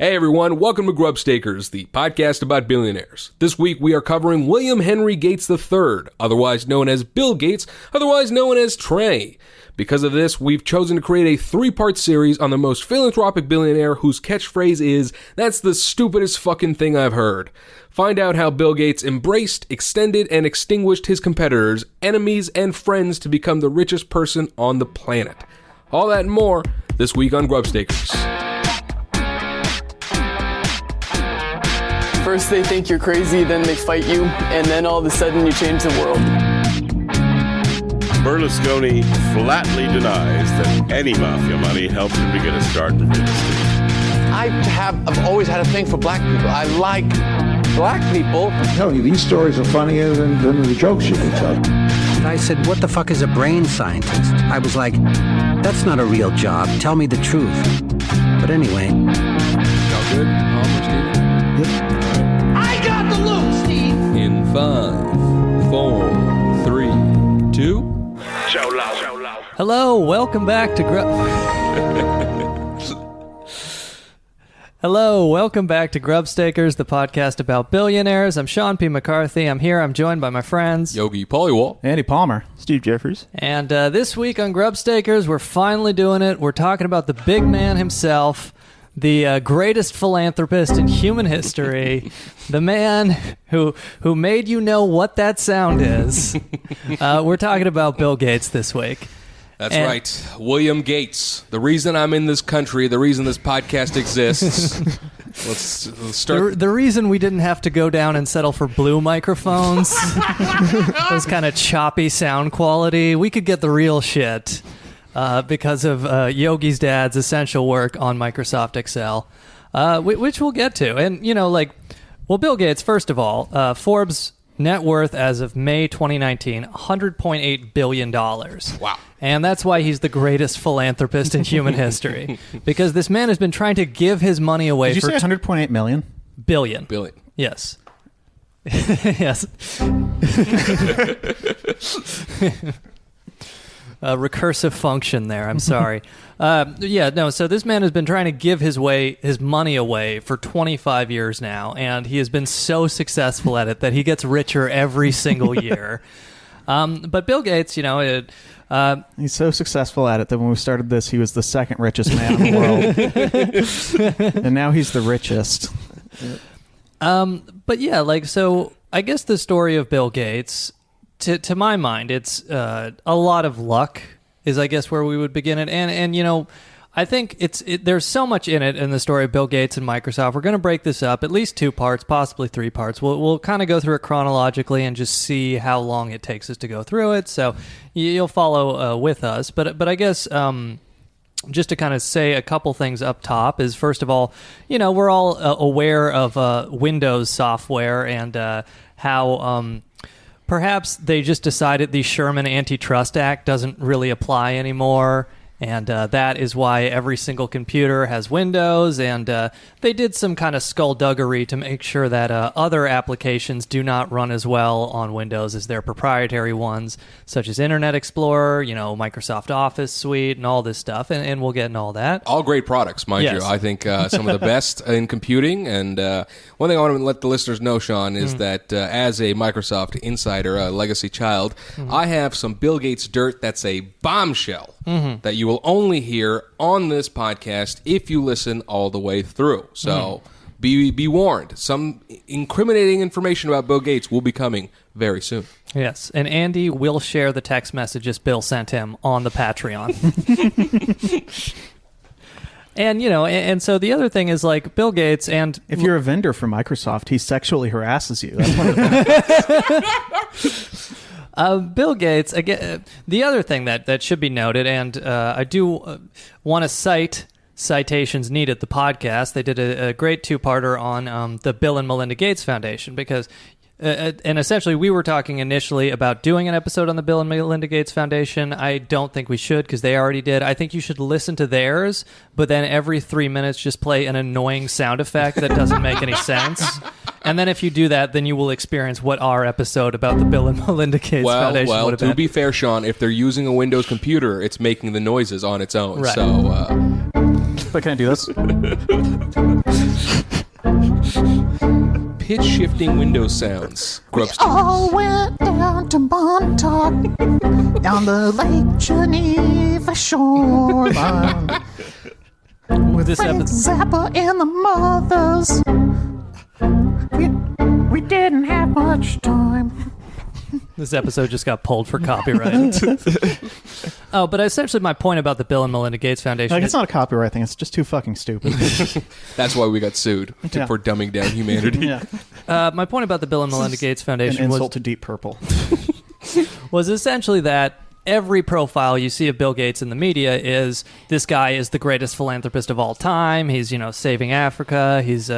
Hey everyone, welcome to Grubstakers, the podcast about billionaires. This week we are covering William Henry Gates III, otherwise known as Bill Gates, otherwise known as Trey. Because of this, we've chosen to create a three-part series on the most philanthropic billionaire whose catchphrase is, "That's the stupidest fucking thing I've heard." Find out how Bill Gates embraced, extended, and extinguished his competitors, enemies, and friends to become the richest person on the planet. All that and more, this week on Grubstakers. First they think you're crazy, then they fight you, and then all of a sudden you change the world. Berlusconi flatly denies that any mafia money helped him to get a start in real estate. I've always had a thing for black people. I like black people. I'm telling you, these stories are funnier than the jokes you can tell. And I said, what the fuck is a brain scientist? I was like, that's not a real job. Tell me the truth. But anyway. All good? Almost here? Yep. I got the loot, Steve! In 5, 4, 3, 2... Hello, welcome back to Hello, welcome back to Grubstakers, the podcast about billionaires. I'm Sean P. McCarthy. I'm here. I'm joined by my friends Yogi Pollywall. Andy Palmer. Steve Jeffers. And this week on Grubstakers, we're finally doing it. We're talking about the big man himself, the greatest philanthropist in human history, the man who made you know what that sound is. We're talking about Bill Gates this week. That's right. William Gates. The reason I'm in this country, the reason this podcast exists. Let's start. The reason we didn't have to go down and settle for blue microphones, those kind of choppy sound quality, we could get the real shit because of Yogi's dad's essential work on Microsoft Excel, which we'll get to. And, Bill Gates, first of all, Forbes' net worth as of May 2019, $100.8 billion. Wow. And that's why he's the greatest philanthropist in human history. Because this man has been trying to give his money away Did you say 100.8 million? Billion. Billion. Yes. Yes. Recursive function there. I'm sorry. So this man has been trying to give his money away for 25 years now, and he has been so successful at it that he gets richer every single year. But Bill Gates, He's so successful at it that when we started this, he was the second richest man in the world. And now he's the richest. So I guess the story of Bill Gates, to my mind, it's a lot of luck is, I guess, where we would begin it. And I think there's so much in it in the story of Bill Gates and Microsoft. We're going to break this up, at least 2 parts, possibly 3 parts. We'll kind of go through it chronologically and just see how long it takes us to go through it. So you'll follow with us. But I guess just to kind of say a couple things up top is, first of all, we're all aware of Windows software and how perhaps they just decided the Sherman Antitrust Act doesn't really apply anymore. And that is why every single computer has Windows, and they did some kind of skullduggery to make sure that other applications do not run as well on Windows as their proprietary ones, such as Internet Explorer, Microsoft Office Suite, and all this stuff, and we'll get into all that. All great products, mind you. I think some of the best in computing, and one thing I want to let the listeners know, Sean, is that as a Microsoft insider, a legacy child, I have some Bill Gates dirt that's a bombshell that you will only hear on this podcast if you listen all the way through. So be warned. Some incriminating information about Bill Gates will be coming very soon. Yes, and Andy will share the text messages Bill sent him on the Patreon. And, and so the other thing is, like, Bill Gates and... If you're a vendor for Microsoft, he sexually harasses you. That's one of the Bill Gates, again, the other thing that should be noted, and I do want to cite Citations Needed, the podcast. They did a great 2-parter on the Bill and Melinda Gates Foundation, because and essentially we were talking initially about doing an episode on the Bill and Melinda Gates Foundation. I don't think we should, because they already did. I think you should listen to theirs, but then every 3 minutes just play an annoying sound effect that doesn't make any sense. And then if you do that, then you will experience what our episode about the Bill and Melinda Gates Foundation would have been. Well, to be fair, Sean, if they're using a Windows computer, it's making the noises on its own. Right. So But can I do this? Pitch shifting window sounds. Grubstakers. All went down to Montauk, down the Lake Geneva shoreline. With this Frank episode, Zappa and the mothers. We didn't have much time. this episode just got pulled for copyright. Oh, but essentially my point about the Bill and Melinda Gates Foundation. Like, it's not a copyright thing. It's just too fucking stupid. That's why we got sued for dumbing down humanity. Yeah. My point about the Bill and Melinda Gates An Foundation insult to Deep Purple. was essentially that every profile you see of Bill Gates in the media is this guy is the greatest philanthropist of all time. He's, saving Africa. He's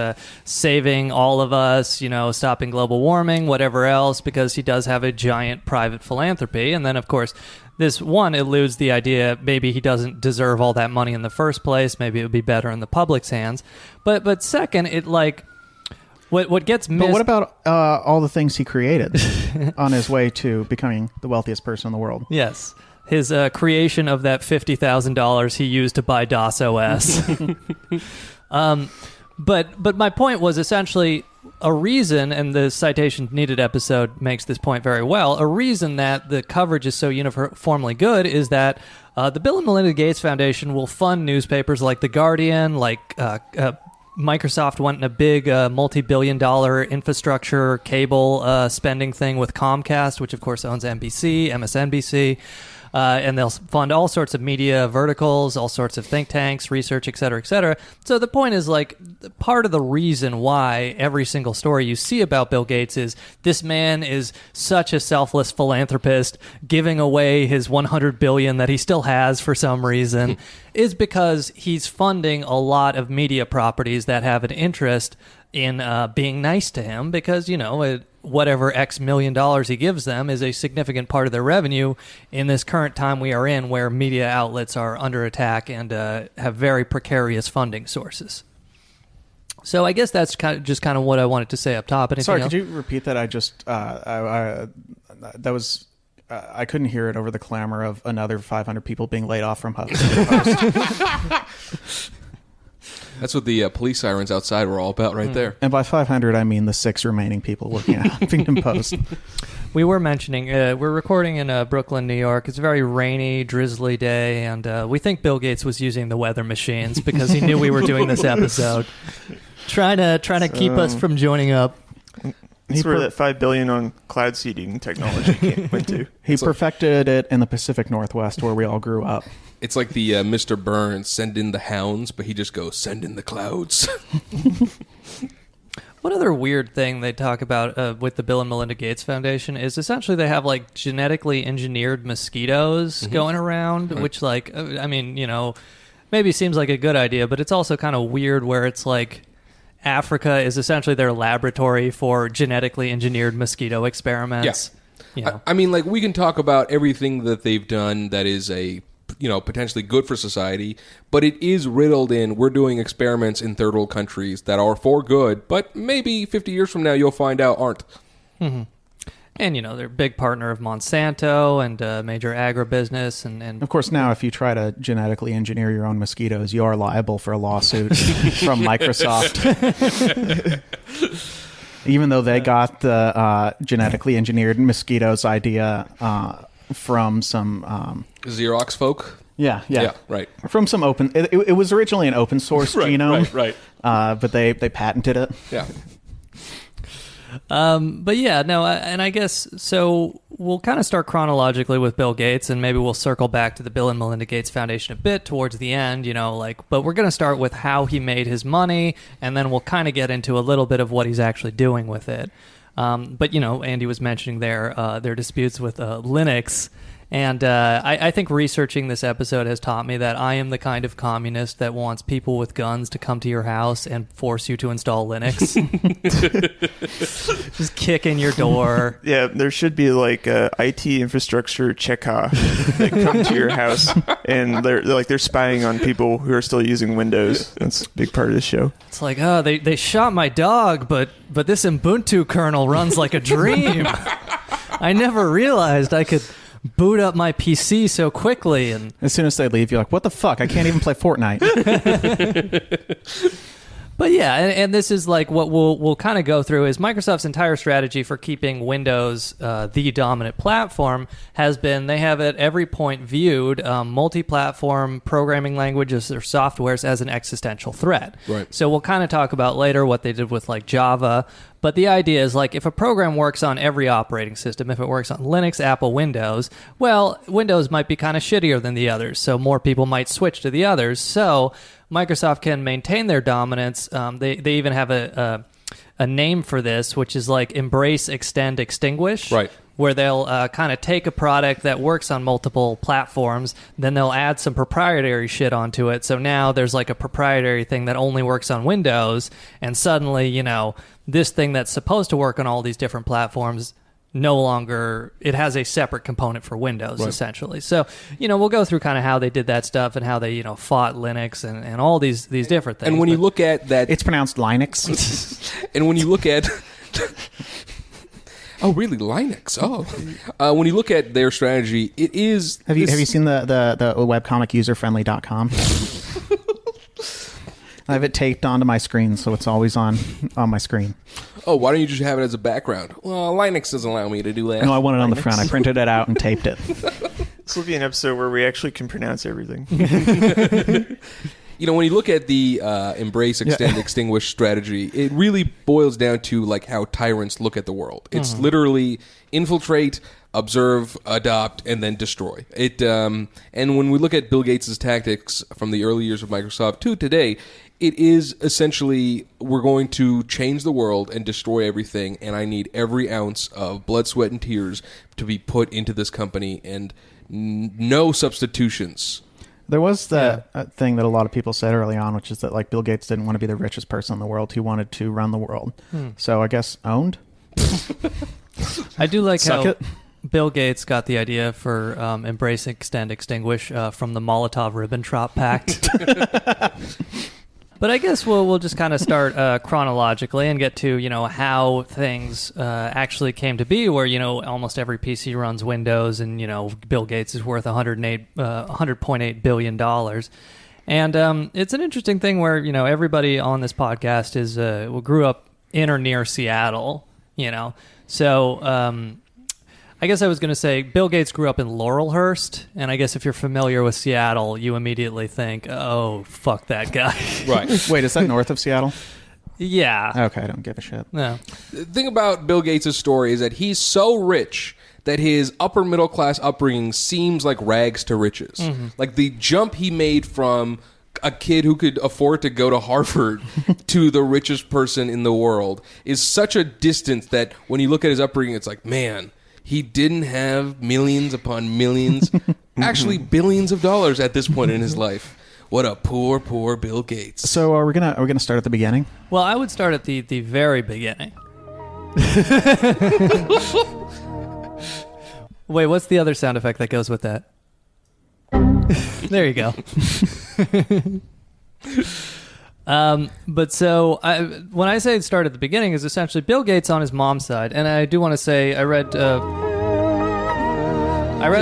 saving all of us, stopping global warming, whatever else, because he does have a giant private philanthropy. And then, of course, this one eludes the idea maybe he doesn't deserve all that money in the first place. Maybe it would be better in the public's hands. But second, it what gets missed... But what about all the things he created on his way to becoming the wealthiest person in the world? Yes. His creation of that $50,000 he used to buy DOS OS. But my point was essentially a reason, and the Citation Needed episode makes this point very well, a reason that the coverage is so uniformly good is that the Bill and Melinda Gates Foundation will fund newspapers like The Guardian, like... Microsoft went in a big multi-billion-dollar infrastructure cable spending thing with Comcast, which of course owns NBC, MSNBC, and they'll fund all sorts of media verticals, all sorts of think tanks, research, et cetera, et cetera. So the point is, part of the reason why every single story you see about Bill Gates is this man is such a selfless philanthropist, giving away his $100 billion that he still has for some reason, is because he's funding a lot of media properties that have an interest in being nice to him because, whatever X million dollars he gives them is a significant part of their revenue in this current time we are in where media outlets are under attack and have very precarious funding sources. So I guess that's kind of what I wanted to say up top. Anything Sorry, else? could you repeat that? I just that was I couldn't hear it over the clamor of another 500 people being laid off from Huffington Post. That's what the police sirens outside were all about right there. And by 500, I mean the 6 remaining people working at Huffington Post. We were mentioning, we're recording in Brooklyn, New York. It's a very rainy, drizzly day, and we think Bill Gates was using the weather machines because he knew we were doing this episode. Trying to keep us from joining up. That's where that $5 billion on cloud seeding technology went to. He perfected it in the Pacific Northwest where we all grew up. It's like the Mr. Burns, send in the hounds, but he just goes, send in the clouds. One other weird thing they talk about with the Bill and Melinda Gates Foundation is essentially they have genetically engineered mosquitoes going around, which maybe seems like a good idea, but it's also kind of weird where it's like Africa is essentially their laboratory for genetically engineered mosquito experiments. Yeah. We can talk about everything that they've done that is potentially good for society, but it is riddled in we're doing experiments in third world countries that are for good, but maybe 50 years from now you'll find out aren't. Mm-hmm. And, they're a big partner of Monsanto and major agribusiness. And of course, now if you try to genetically engineer your own mosquitoes, you are liable for a lawsuit from Microsoft. Even though they got the genetically engineered mosquitoes idea from some... Xerox folk? Yeah, right. From some open... It was originally an open source genome. Right. But they patented it. Yeah. But yeah, no, and I guess, so we'll kind of start chronologically with Bill Gates, and maybe we'll circle back to the Bill and Melinda Gates Foundation a bit towards the end, but we're going to start with how he made his money, and then we'll kind of get into a little bit of what he's actually doing with it. But, Andy was mentioning their disputes with Linux. And I think researching this episode has taught me that I am the kind of communist that wants people with guns to come to your house and force you to install Linux. Just kick in your door. Yeah, there should be a IT infrastructure Chekha that come to your house, and they're spying on people who are still using Windows. That's a big part of the show. It's like, oh, they shot my dog, but this Ubuntu kernel runs like a dream. I never realized I could boot up my PC so quickly. And as soon as they leave, you're like, what the fuck? I can't even play Fortnite. But yeah, and this is like what we'll kind of go through is Microsoft's entire strategy for keeping Windows the dominant platform has been they have at every point viewed multi-platform programming languages or softwares as an existential threat. Right. So we'll kind of talk about later what they did with like Java. But the idea is like if a program works on every operating system, if it works on Linux, Apple, Windows, well, Windows might be kind of shittier than the others. So more people might switch to the others. So Microsoft can maintain their dominance. They even have a name for this, which is like embrace, extend, extinguish. Right. Where they'll kind of take a product that works on multiple platforms, then they'll add some proprietary shit onto it. So now there's like a proprietary thing that only works on Windows, and suddenly, you know, this thing that's supposed to work on all these different platforms no longer, it has a separate component for Windows, right. essentially. So, you know, we'll go through kind of how they did that stuff and how they, you know, fought Linux and all these different things. And when you look at that... It's pronounced Linux. And when you look at... Oh, really? Linux? Oh. When you look at their strategy, it is... Have you seen the webcomic userfriendly.com? I have it taped onto my screen, so it's always on my screen. Oh, why don't you just have it as a background? Well, Linux doesn't allow me to do that. No, I want it on the front. I printed it out and taped it. This will be an episode where we actually can pronounce everything. You know, when you look at the embrace, extend, extinguish strategy, it really boils down to like how tyrants look at the world. It's literally infiltrate, observe, adopt, and then destroy. And when we look at Bill Gates' tactics from the early years of Microsoft to today, it is essentially we're going to change the world and destroy everything, and I need every ounce of blood, sweat, and tears to be put into this company, and no substitutions. There was that thing that a lot of people said early on, which is that like Bill Gates didn't want to be the richest person in the world. He wanted to run the world. So I guess owned. I do like Suck how it. Bill Gates got the idea for embrace, extend, extinguish from the Molotov-Ribbentrop Pact. But I guess we'll just kind of start chronologically and get to, you know, how things actually came to be, where, you know, almost every PC runs Windows, and, you know, Bill Gates is worth $100.8 billion. And it's an interesting thing where, you know, everybody on this podcast is grew up in or near Seattle, you know. So I guess I was going to say Bill Gates grew up in Laurelhurst, and I guess if you're familiar with Seattle, you immediately think, oh, fuck that guy. Right. Wait, is that north of Seattle? Yeah. Okay, I don't give a shit. No. The thing about Bill Gates' story is that he's so rich that his upper middle class upbringing seems like rags to riches. Like the jump he made from a kid who could afford to go to Harvard to the richest person in the world is such a distance that when you look at his upbringing, it's like, man, he didn't have millions upon millions, actually billions of dollars at this point in his life. What a poor, poor Bill Gates. So are we gonna start at the beginning? Well, I would start at the very beginning. Wait, what's the other sound effect that goes with that? There you go. But so when I say start at the beginning, is essentially Bill Gates on his mom's side, and I do want to say I read a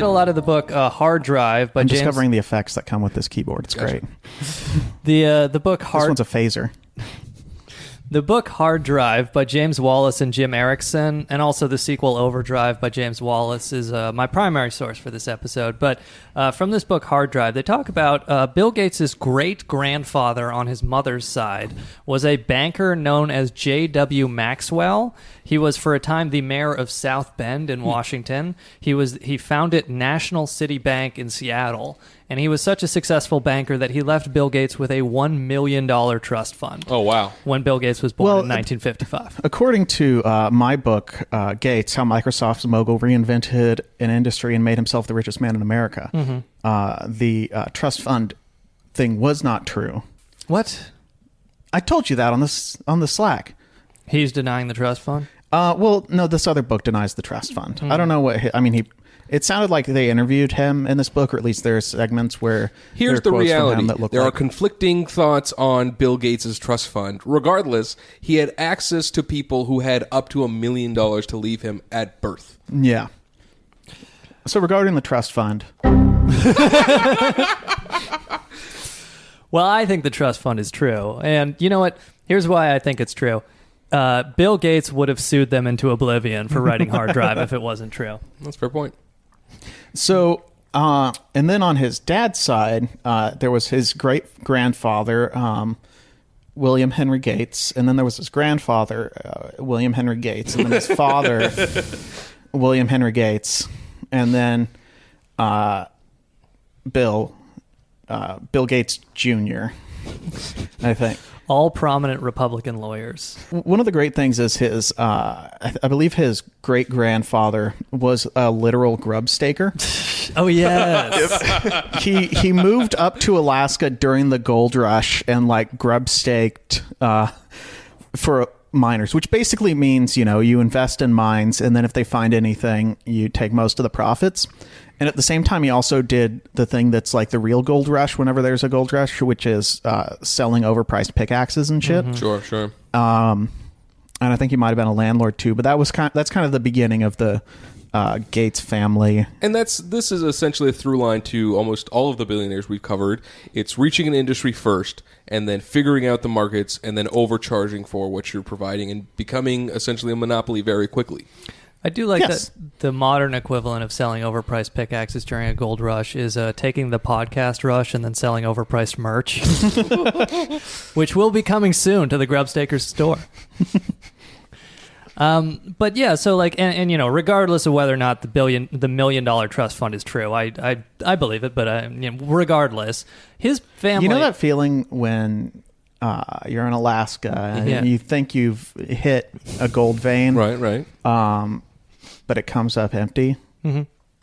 lot of the book Hard Drive by I'm James. discovering the effects that come with this keyboard. It's great. The book This Hard. one's a phaser. The book Hard Drive by James Wallace and Jim Erickson, and also the sequel Overdrive by James Wallace, is my primary source for this episode. But from this book Hard Drive, they talk about Bill Gates' great-grandfather on his mother's side was a banker known as J.W. Maxwell. He was for a time the mayor of South Bend in Washington. He founded National City Bank in Seattle. And he was such a successful banker that he left Bill Gates with a $1 million trust fund. Oh, wow. When Bill Gates was born in 1955. According to my book, Gates, How Microsoft's Mogul Reinvented an Industry and Made Himself the Richest Man in America, the trust fund thing was not true. What? I told you that on the Slack. He's denying the trust fund? Well, no, this other book denies the trust fund. I don't know what... It sounded like they interviewed him in this book, or at least there are segments where here's there the are quotes from him reality. that look There are like... conflicting thoughts on Bill Gates' trust fund. Regardless, he had access to people who had up to $1 million to leave him at birth. Yeah. So regarding the trust fund, Well, I think the trust fund is true. And you know what? Here's why I think it's true. Bill Gates would have sued them into oblivion for writing hard drive if it wasn't true. That's a fair point. so and then on his dad's side, there was his great grandfather, William Henry Gates, and then there was his grandfather, William Henry Gates, and then his father, William Henry Gates, and then Bill Gates Jr., I think. All prominent Republican lawyers. One of the great things is his, I believe his great grandfather was a literal grub staker. Oh, yes. He moved up to Alaska during the gold rush and like grub staked for miners, which basically means, you invest in mines and then if they find anything, you take most of the profits. And at the same time, he also did the thing that's like the real gold rush whenever there's a gold rush, which is selling overpriced pickaxes and shit. Mm-hmm. Sure. And I think he might have been a landlord too, but that's kind of the beginning of the Gates family. And this is essentially a through line to almost all of the billionaires we've covered. It's reaching an industry first and then figuring out the markets and then overcharging for what you're providing and becoming essentially a monopoly very quickly. I do like that the modern equivalent of selling overpriced pickaxes during a gold rush is taking the podcast rush and then selling overpriced merch, which will be coming soon to the Grubstakers store. But yeah, so like, and regardless of whether or not the $1 million trust fund is true, I believe it. But regardless, his family. You know that feeling when you're in Alaska and you think you've hit a gold vein, right? But it comes up empty. Mm-hmm.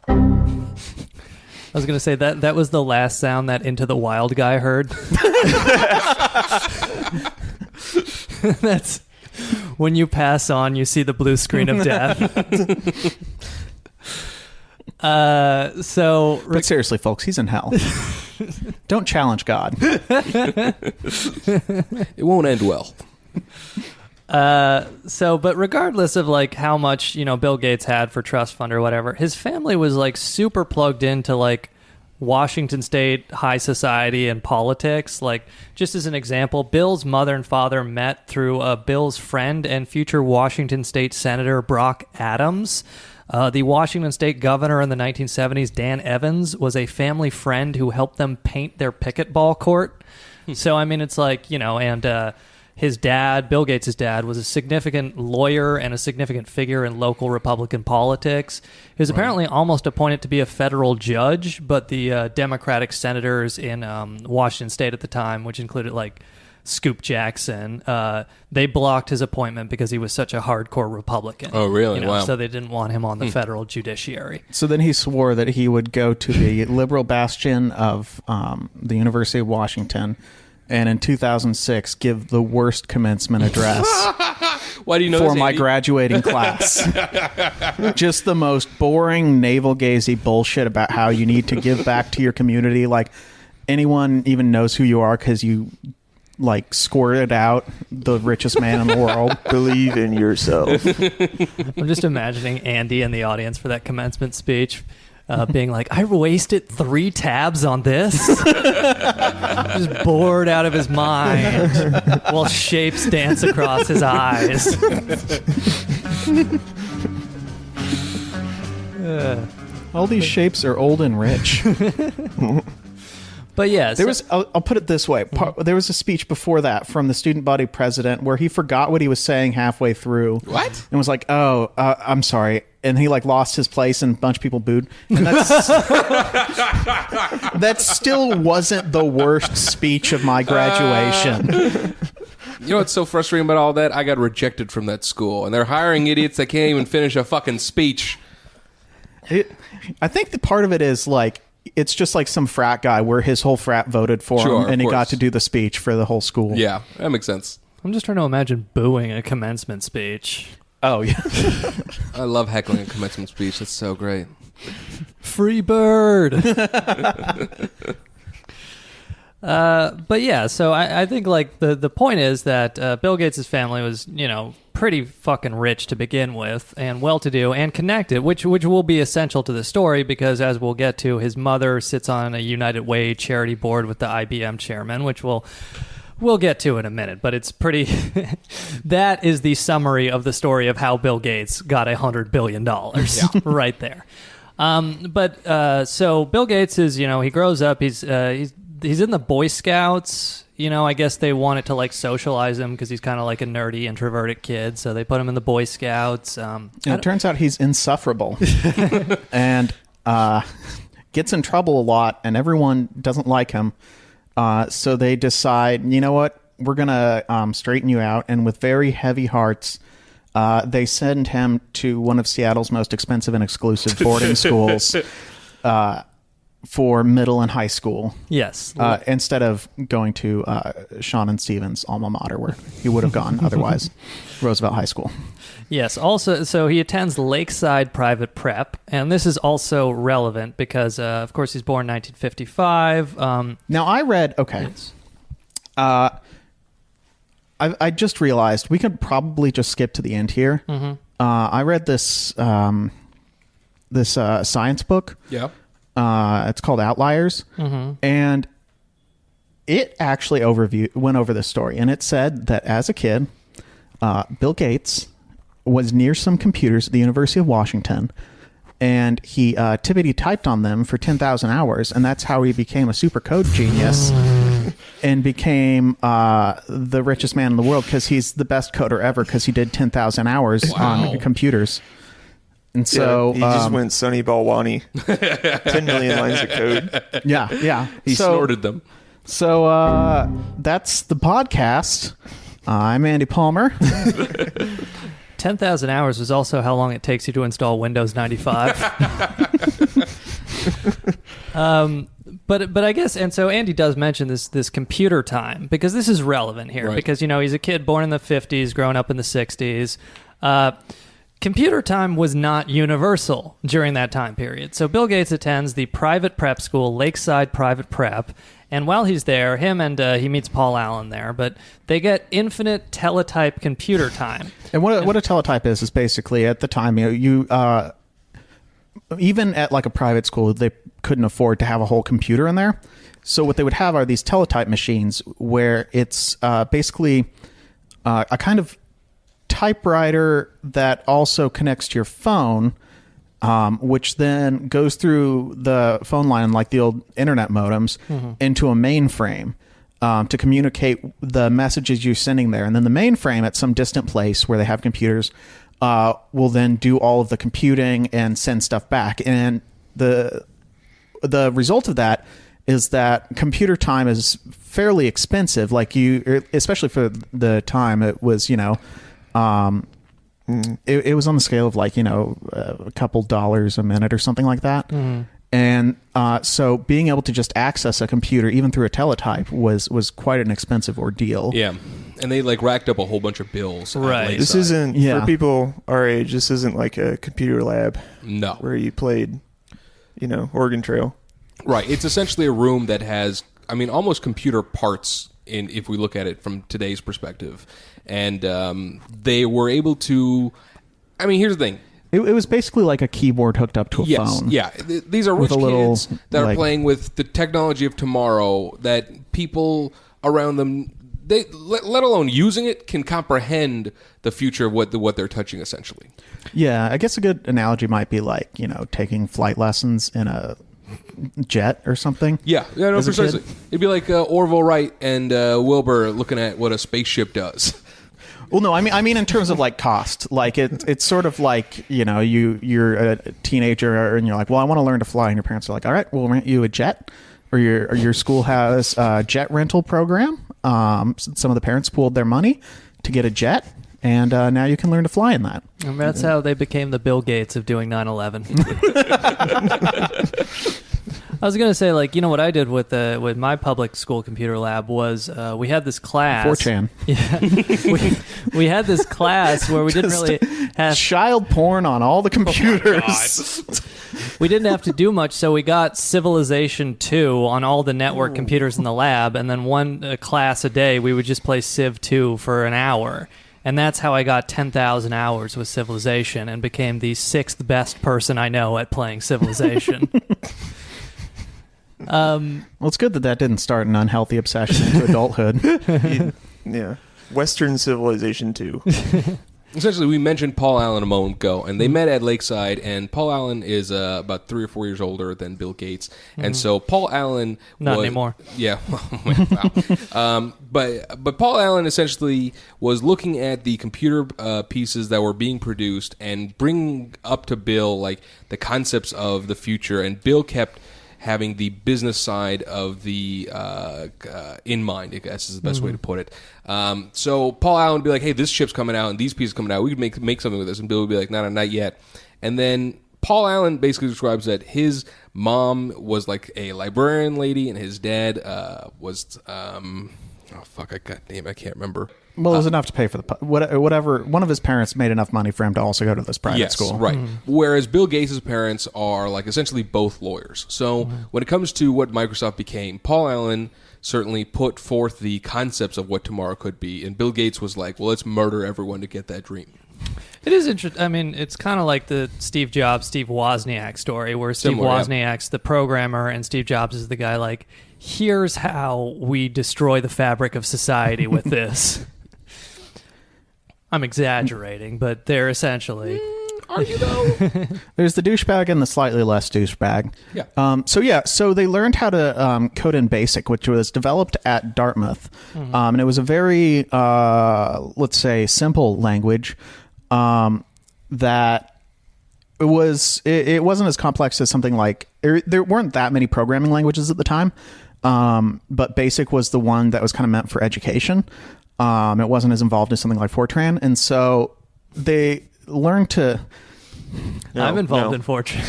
I was going to say that was the last sound that Into the Wild guy heard. That's when you pass on, you see the blue screen of death. But seriously, folks, he's in hell. Don't challenge God. It won't end well. But regardless of like how much, Bill Gates had for trust fund or whatever, his family was like super plugged into like Washington State high society and politics. Like, just as an example, Bill's mother and father met through Bill's friend and future Washington State Senator Brock Adams. The Washington State governor in the 1970s, Dan Evans, was a family friend who helped them paint their pickleball court. So, I mean, it's like, and his dad, Bill Gates' dad, was a significant lawyer and a significant figure in local Republican politics. He was apparently almost appointed to be a federal judge, but the Democratic senators in Washington State at the time, which included like Scoop Jackson, they blocked his appointment because he was such a hardcore Republican. Oh, really? Wow. So they didn't want him on the federal judiciary. So then he swore that he would go to the liberal bastion of the University of Washington and in 2006 give the worst commencement address. Why do you know for this, my Andy? graduating class? Just the most boring, navel-gazing bullshit about how you need to give back to your community. Like, anyone even knows who you are because you like squirted out the richest man in the world. Believe in yourself. I'm just imagining Andy in the audience for that commencement speech. Being like, I wasted 3 tabs on this. Just bored out of his mind while shapes dance across his eyes. All these shapes are old and rich. But yeah, there was. I'll put it this way: there was a speech before that from the student body president where he forgot what he was saying halfway through. What? And was like, "Oh, I'm sorry," and he like lost his place, and a bunch of people booed. And that's that still wasn't the worst speech of my graduation. You know what's so frustrating about all that? I got rejected from that school, and they're hiring idiots that can't even finish a fucking speech. I think the part of it is like, it's just like some frat guy where his whole frat voted for him and he got to do the speech for the whole school. Yeah, that makes sense. I'm just trying to imagine booing a commencement speech. Oh, yeah. I love heckling a commencement speech. That's so great. Free bird. But yeah, so I think like the point is that Bill Gates' family was, pretty fucking rich to begin with, and well-to-do and connected, which will be essential to the story because, as we'll get to, his mother sits on a United Way charity board with the IBM chairman, which we'll get to in a minute. But it's pretty. That is the summary of the story of how Bill Gates got $100 billion right there. So Bill Gates is, he grows up. He's in the Boy Scouts. I guess they wanted to like socialize him because he's kind of like a nerdy, introverted kid. So they put him in the Boy Scouts. It turns out he's insufferable and gets in trouble a lot, and everyone doesn't like him. So they decide, you know what, we're going to straighten you out. And with very heavy hearts, they send him to one of Seattle's most expensive and exclusive boarding schools for middle and high school. Yes. Instead of going to Sean and Steven's alma mater, where he would have gone otherwise, Roosevelt High School. Yes. Also, so he attends Lakeside Private Prep, and this is also relevant because, of course, he's born in 1955. Now, I read... Okay. Yes. I just realized we could probably just skip to the end here. Mm-hmm. I read this science book. Yeah. It's called Outliers, and it actually went over this story, and it said that as a kid, Bill Gates was near some computers at the University of Washington, and he tippity typed on them for 10,000 hours, and that's how he became a super code genius and became the richest man in the world because he's the best coder ever because he did 10,000 hours on computers. And so he just went Sonny Balwani, 10 million lines of code. Yeah. He snorted them. So that's the podcast. I'm Andy Palmer. 10,000 hours was also how long it takes you to install Windows 95. But I guess, and so Andy does mention this computer time because this is relevant here because, he's a kid born in the 50s, growing up in the 60s. Computer time was not universal during that time period. So Bill Gates attends the private prep school, Lakeside Private Prep, and while he's there, he meets Paul Allen there, but they get infinite teletype computer time. And what a teletype is basically at the time, you even at like a private school, they couldn't afford to have a whole computer in there. So what they would have are these teletype machines where it's basically a kind of typewriter that also connects to your phone, which then goes through the phone line like the old internet modems into a mainframe to communicate the messages you're sending there. And then the mainframe at some distant place where they have computers will then do all of the computing and send stuff back. And the result of that is that computer time is fairly expensive. Like especially for the time, it was, it was on the scale of like, a couple dollars a minute or something like that. And so being able to just access a computer, even through a teletype, was quite an expensive ordeal. Yeah. And they like racked up a whole bunch of bills. Right. This isn't, for people our age, this isn't like a computer lab. No. Where you played, Oregon Trail. Right. It's essentially a room that has, almost computer parts if we look at it from today's perspective. And they were able to... here's the thing. It was basically like a keyboard hooked up to a phone. Yeah. These are rich kids that are playing with the technology of tomorrow that people around them, let alone using it, can comprehend the future of what they're touching, essentially. Yeah. I guess a good analogy might be like, taking flight lessons in a jet or something. Yeah, no, precisely. It'd be like Orville Wright and Wilbur looking at what a spaceship does. Well, no, I mean in terms of like cost, like it's sort of like, you're a teenager and you're like, well, I want to learn to fly, and your parents are like, all right, we'll rent you a jet, or your school has a jet rental program. Some of the parents pooled their money to get a jet, and now you can learn to fly in that. And that's how they became the Bill Gates of doing 9/11. I was going to say, like, what I did with my public school computer lab was we had this class. 4chan. Yeah. we had this class where we didn't really have... Child porn on all the computers. we didn't have to do much, so we got Civilization 2 on all the network computers in the lab, and then one class a day, we would just play Civ 2 for an hour. And that's how I got 10,000 hours with Civilization and became the 6th best person I know at playing Civilization. Well, it's good that didn't start an unhealthy obsession into adulthood. Yeah. Western Civilization 2. Essentially, we mentioned Paul Allen a moment ago, and they met at Lakeside, and Paul Allen is about 3 or 4 years older than Bill Gates. And so Paul Allen Not anymore. Yeah. Wow. But Paul Allen essentially was looking at the computer pieces that were being produced and bringing up to Bill like the concepts of the future, and Bill kept having the business side of the in mind, I guess is the best way to put it. So Paul Allen would be like, hey, this chip's coming out and these pieces coming out. We could make something with this. And Bill would be like, no, not yet. And then Paul Allen basically describes that his mom was like a librarian lady and his dad was... oh, fuck, I can't remember. Well, it was enough to pay for the whatever. One of his parents made enough money for him to also go to this private school. Right. Whereas Bill Gates' parents are like essentially both lawyers. So when it comes to what Microsoft became, Paul Allen certainly put forth the concepts of what tomorrow could be, and Bill Gates was like, well, let's murder everyone to get that dream. It is interesting. I mean, it's kind of like the Steve Jobs, Steve Wozniak story, where Steve Wozniak's the programmer and Steve Jobs is the guy like, here's how we destroy the fabric of society with this. I'm exaggerating, but they're essentially... Are you, though? There's the douchebag and the slightly less douchebag. Yeah. So they learned how to code in BASIC, which was developed at Dartmouth. And it was a very, let's say, simple language that it wasn't as complex as something like... There weren't that many programming languages at the time, but BASIC was the one that was kind of meant for education. It wasn't as involved as something like Fortran. And so they learned to... I'm involved in Fortran.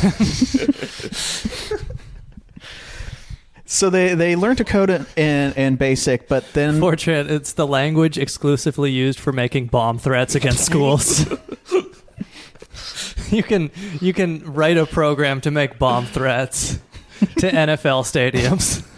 So they learned to code in BASIC, but then... Fortran, it's the language exclusively used for making bomb threats against schools. You can write a program to make bomb threats to NFL stadiums.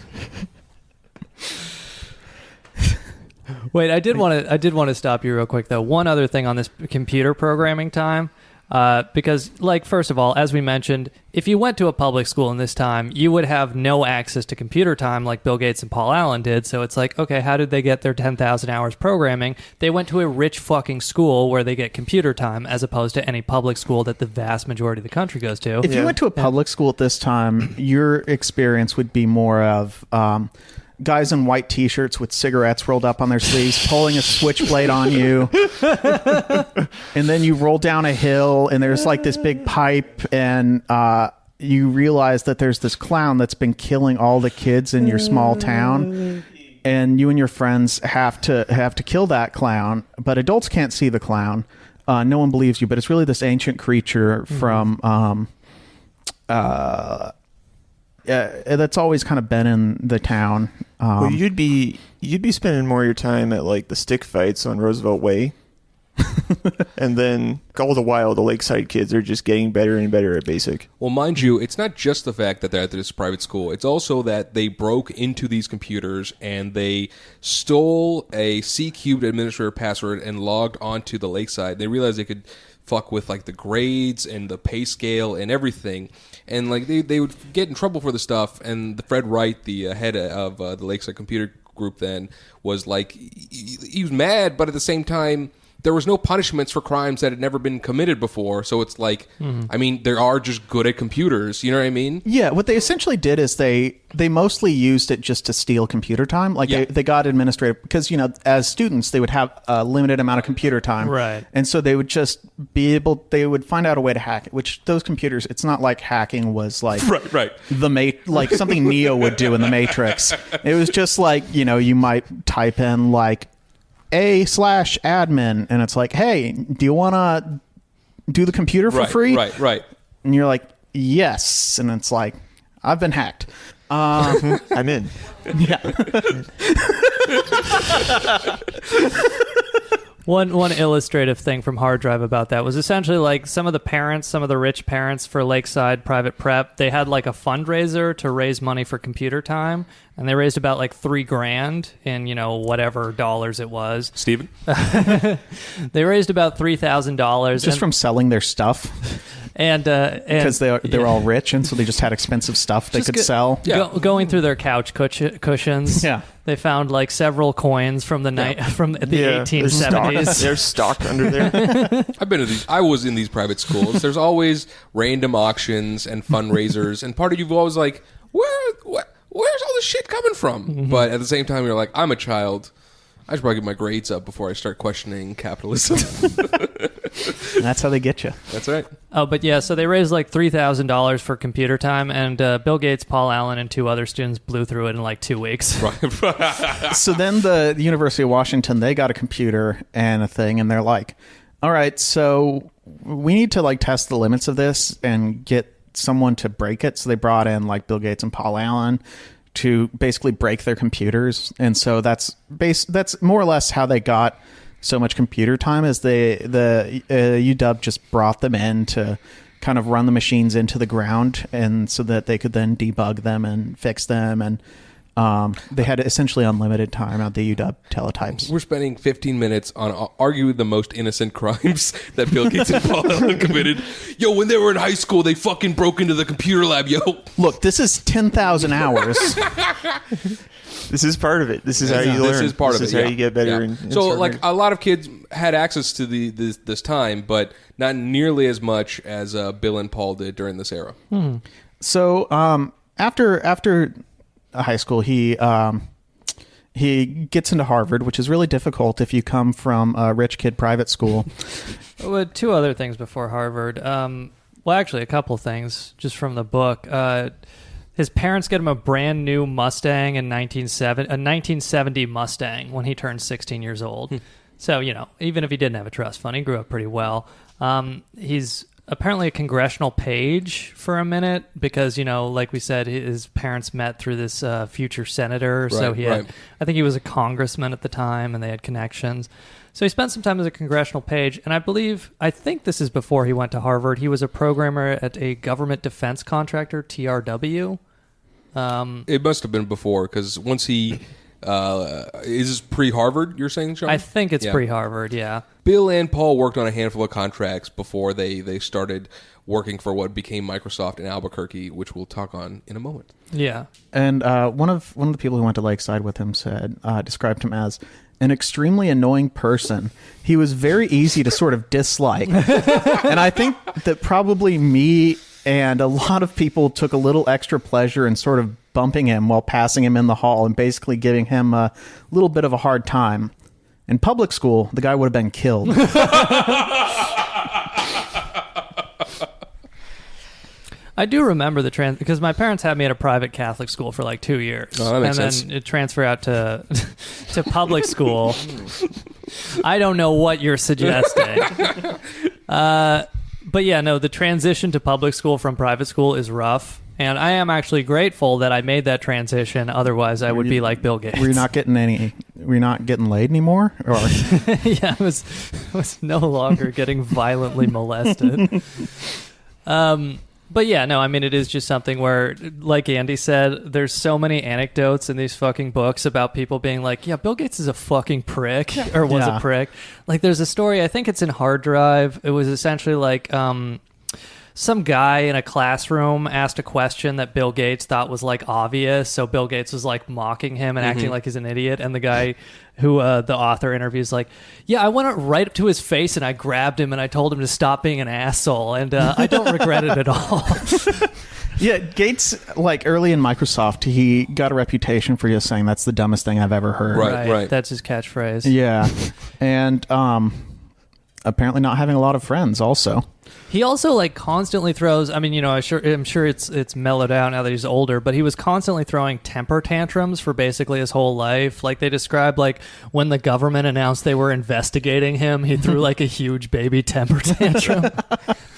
Wait, I did want to stop you real quick though. One other thing on this computer programming time, because like first of all, as we mentioned, if you went to a public school in this time, you would have no access to computer time like Bill Gates and Paul Allen did. So it's like, okay, how did they get their 10,000 hours programming? They went to a rich fucking school where they get computer time, as opposed to any public school that the vast majority of the country goes to. If you went to a public school at this time, your experience would be more of guys in white t-shirts with cigarettes rolled up on their sleeves pulling a switchblade on you, and then you roll down a hill and there's like this big pipe, and you realize that there's this clown that's been killing all the kids in your small town, and you and your friends have to kill that clown, but adults can't see the clown. No one believes you, but it's really this ancient creature from that's always kind of been in the town. Well, you'd be spending more of your time at like the stick fights on Roosevelt Way, and then all the while the Lakeside kids are just getting better and better at BASIC. Well, mind you, it's not just the fact that they're at this private school. It's also that they broke into these computers and they stole a C-cubed administrator password and logged onto the Lakeside. They realized they could fuck with like the grades and the pay scale and everything, and like they would get in trouble for the stuff. And Fred Wright, the head of the Lakeside Computer Group, then was like, he was mad, but at the same time there was no punishments for crimes that had never been committed before. So it's like, I mean, they are just good at computers. You know what I mean? Yeah. What they essentially did is they mostly used it just to steal computer time. Like they got administrative, because, you know, as students, they would have a limited amount of computer time. Right. And so they would just they would find out a way to hack it, which those computers, it's not like hacking was like right. like something Neo would do in the Matrix. It was just like, you know, you might type in like a/admin, and it's like, hey, do you want to do the computer for free? Right. And you're like, yes. And it's like, I've been hacked. I'm in. Yeah. One illustrative thing from Hard Drive about that was essentially like some of the rich parents for Lakeside Private Prep, they had like a fundraiser to raise money for computer time, and they raised about like $3,000 in, whatever dollars it was. Steven? They raised about $3,000 just from selling their stuff. And because they were all rich, and so they just had expensive stuff they could sell. Going through their couch cushions, they found like several coins from the 1870s. There's stock under there. I've been to these. I was in these private schools. There's always random auctions and fundraisers, and part of you've always like, where's all this shit coming from? Mm-hmm. But at the same time, you're like, I'm a child. I should probably get my grades up before I start questioning capitalism. And that's how they get you. That's right. Oh, but yeah, so they raised like $3,000 for computer time, and Bill Gates, Paul Allen, and 2 other students blew through it in like 2 weeks. So then the University of Washington, they got a computer and a thing, and they're like, all right, so we need to like test the limits of this and get someone to break it. So they brought in like Bill Gates and Paul Allen to basically break their computers. And so that's more or less how they got so much computer time, is the UW just brought them in to kind of run the machines into the ground, and so that they could then debug them and fix them. And they had essentially unlimited time at the UW teletypes. We're spending 15 minutes on arguing the most innocent crimes that Bill Gates and Paul Allen committed. Yo, when they were in high school, they fucking broke into the computer lab, yo. Look, this is 10,000 hours. This is part of it. This is how you learn. This is part of it. This is how you get better. Yeah. So, like, a lot of kids had access to this time, but not nearly as much as Bill and Paul did during this era. So, after high school, he gets into Harvard, which is really difficult if you come from a rich kid private school. Well, 2 other things before Harvard. Well, actually, a couple things just from the book. His parents get him a brand new Mustang in 1970 Mustang when he turned 16 years old. So, even if he didn't have a trust fund, he grew up pretty well. He's apparently a congressional page for a minute because, like we said, his parents met through this future senator. So he had, I think he was a congressman at the time, and they had connections. So he spent some time as a congressional page, and I think this is before he went to Harvard. He was a programmer at a government defense contractor, TRW. It must have been before, because once he... is this pre-Harvard, you're saying, Sean? I think it's pre-Harvard, yeah. Bill and Paul worked on a handful of contracts before they started working for what became Microsoft in Albuquerque, which we'll talk on in a moment. Yeah. And one of the people who went to Lakeside with him described him as an extremely annoying person. He was very easy to sort of dislike. And I think that probably me and a lot of people took a little extra pleasure in sort of bumping him while passing him in the hall and basically giving him a little bit of a hard time. In public school, the guy would have been killed. I do remember because my parents had me at a private Catholic school for like 2 years. Oh, that makes sense. Then it transferred out to public school. I don't know what you're suggesting. But yeah, no, the transition to public school from private school is rough. And I am actually grateful that I made that transition. Otherwise, I would be like Bill Gates. Were you not getting laid anymore? Or yeah, I was no longer getting violently molested. But yeah, no, I mean, it is just something where, like Andy said, there's so many anecdotes in these fucking books about people being like, yeah, Bill Gates is a fucking prick, or was a prick. Like, there's a story, I think it's in Hard Drive. It was essentially like some guy in a classroom asked a question that Bill Gates thought was like obvious. So Bill Gates was like mocking him and acting like he's an idiot. And the guy who the author interviews like, yeah, I went right up to his face and I grabbed him and I told him to stop being an asshole. And I don't regret it at all. Yeah, Gates, like early in Microsoft, he got a reputation for just saying that's the dumbest thing I've ever heard. Right. That's his catchphrase. Yeah. And apparently not having a lot of friends also. He also like constantly throws, I mean, you know, I'm sure it's mellowed out now that he's older, but he was constantly throwing temper tantrums for basically his whole life. Like they described, like when the government announced they were investigating him, he threw like a huge baby temper tantrum.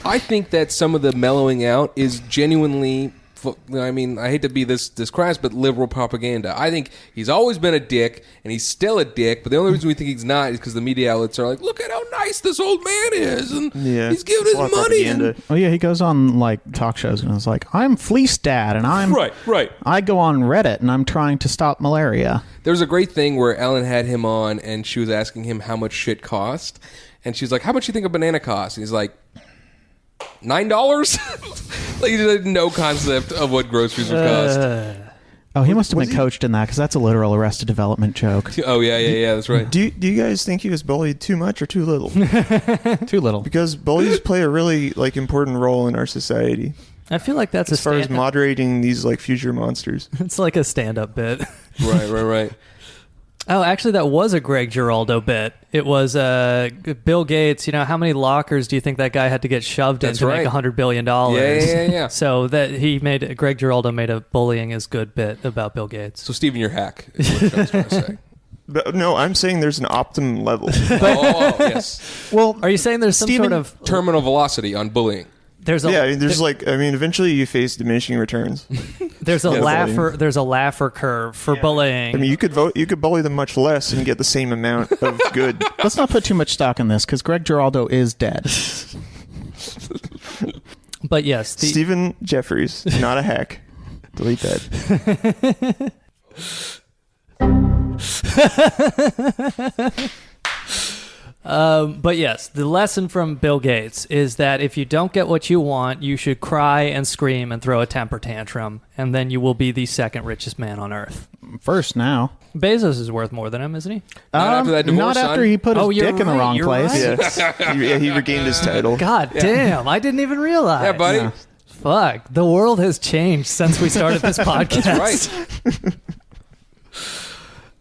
I think that some of the mellowing out is genuinely I mean, I hate to be this crass, but liberal propaganda. I think he's always been a dick, and he's still a dick, but the only reason we think he's not is because the media outlets are like, look at how nice this old man is, and he's giving his money. Oh, yeah, he goes on, like, talk shows, and is like, I'm Fleece Dad, and I'm... Right. I go on Reddit, and I'm trying to stop malaria. There was a great thing where Ellen had him on, and she was asking him how much shit cost, and she's like, how much do you think a banana costs? And he's like, $9? Like, he had no concept of what groceries would cost. Oh, he must have been coached in that, because that's a literal Arrested Development joke. Oh, yeah, that's right. Do you guys think he was bullied too much or too little? Too little. Because bullies play a really important role in our society. I feel like that's as far as moderating these future monsters. It's like a stand-up bit. Right. Oh, actually, that was a Greg Giraldo bit. It was Bill Gates. How many lockers do you think that guy had to get shoved in to make $100 billion? Yeah. So that Greg Giraldo made a bullying is good bit about Bill Gates. So Stephen, you're hack. Is what John's trying to say. But, no, I'm saying there's an optimum level. Yes. Well, are you saying there's some sort of terminal velocity on bullying? Eventually you face diminishing returns. There's a laugher curve for bullying. I mean, you could bully them much less and get the same amount of good. Let's not put too much stock in this, because Greg Giraldo is dead. But yes, Stephen Jeffries, not a hack. Delete that. But yes, the lesson from Bill Gates is that if you don't get what you want, you should cry and scream and throw a temper tantrum, and then you will be the second richest man on earth. First now. Bezos is worth more than him, isn't he? Not after that divorce, Not after he put his dick in the wrong place. Right. Yes. He regained his title. God damn, I didn't even realize. Yeah, buddy. Yeah. Fuck, the world has changed since we started this podcast.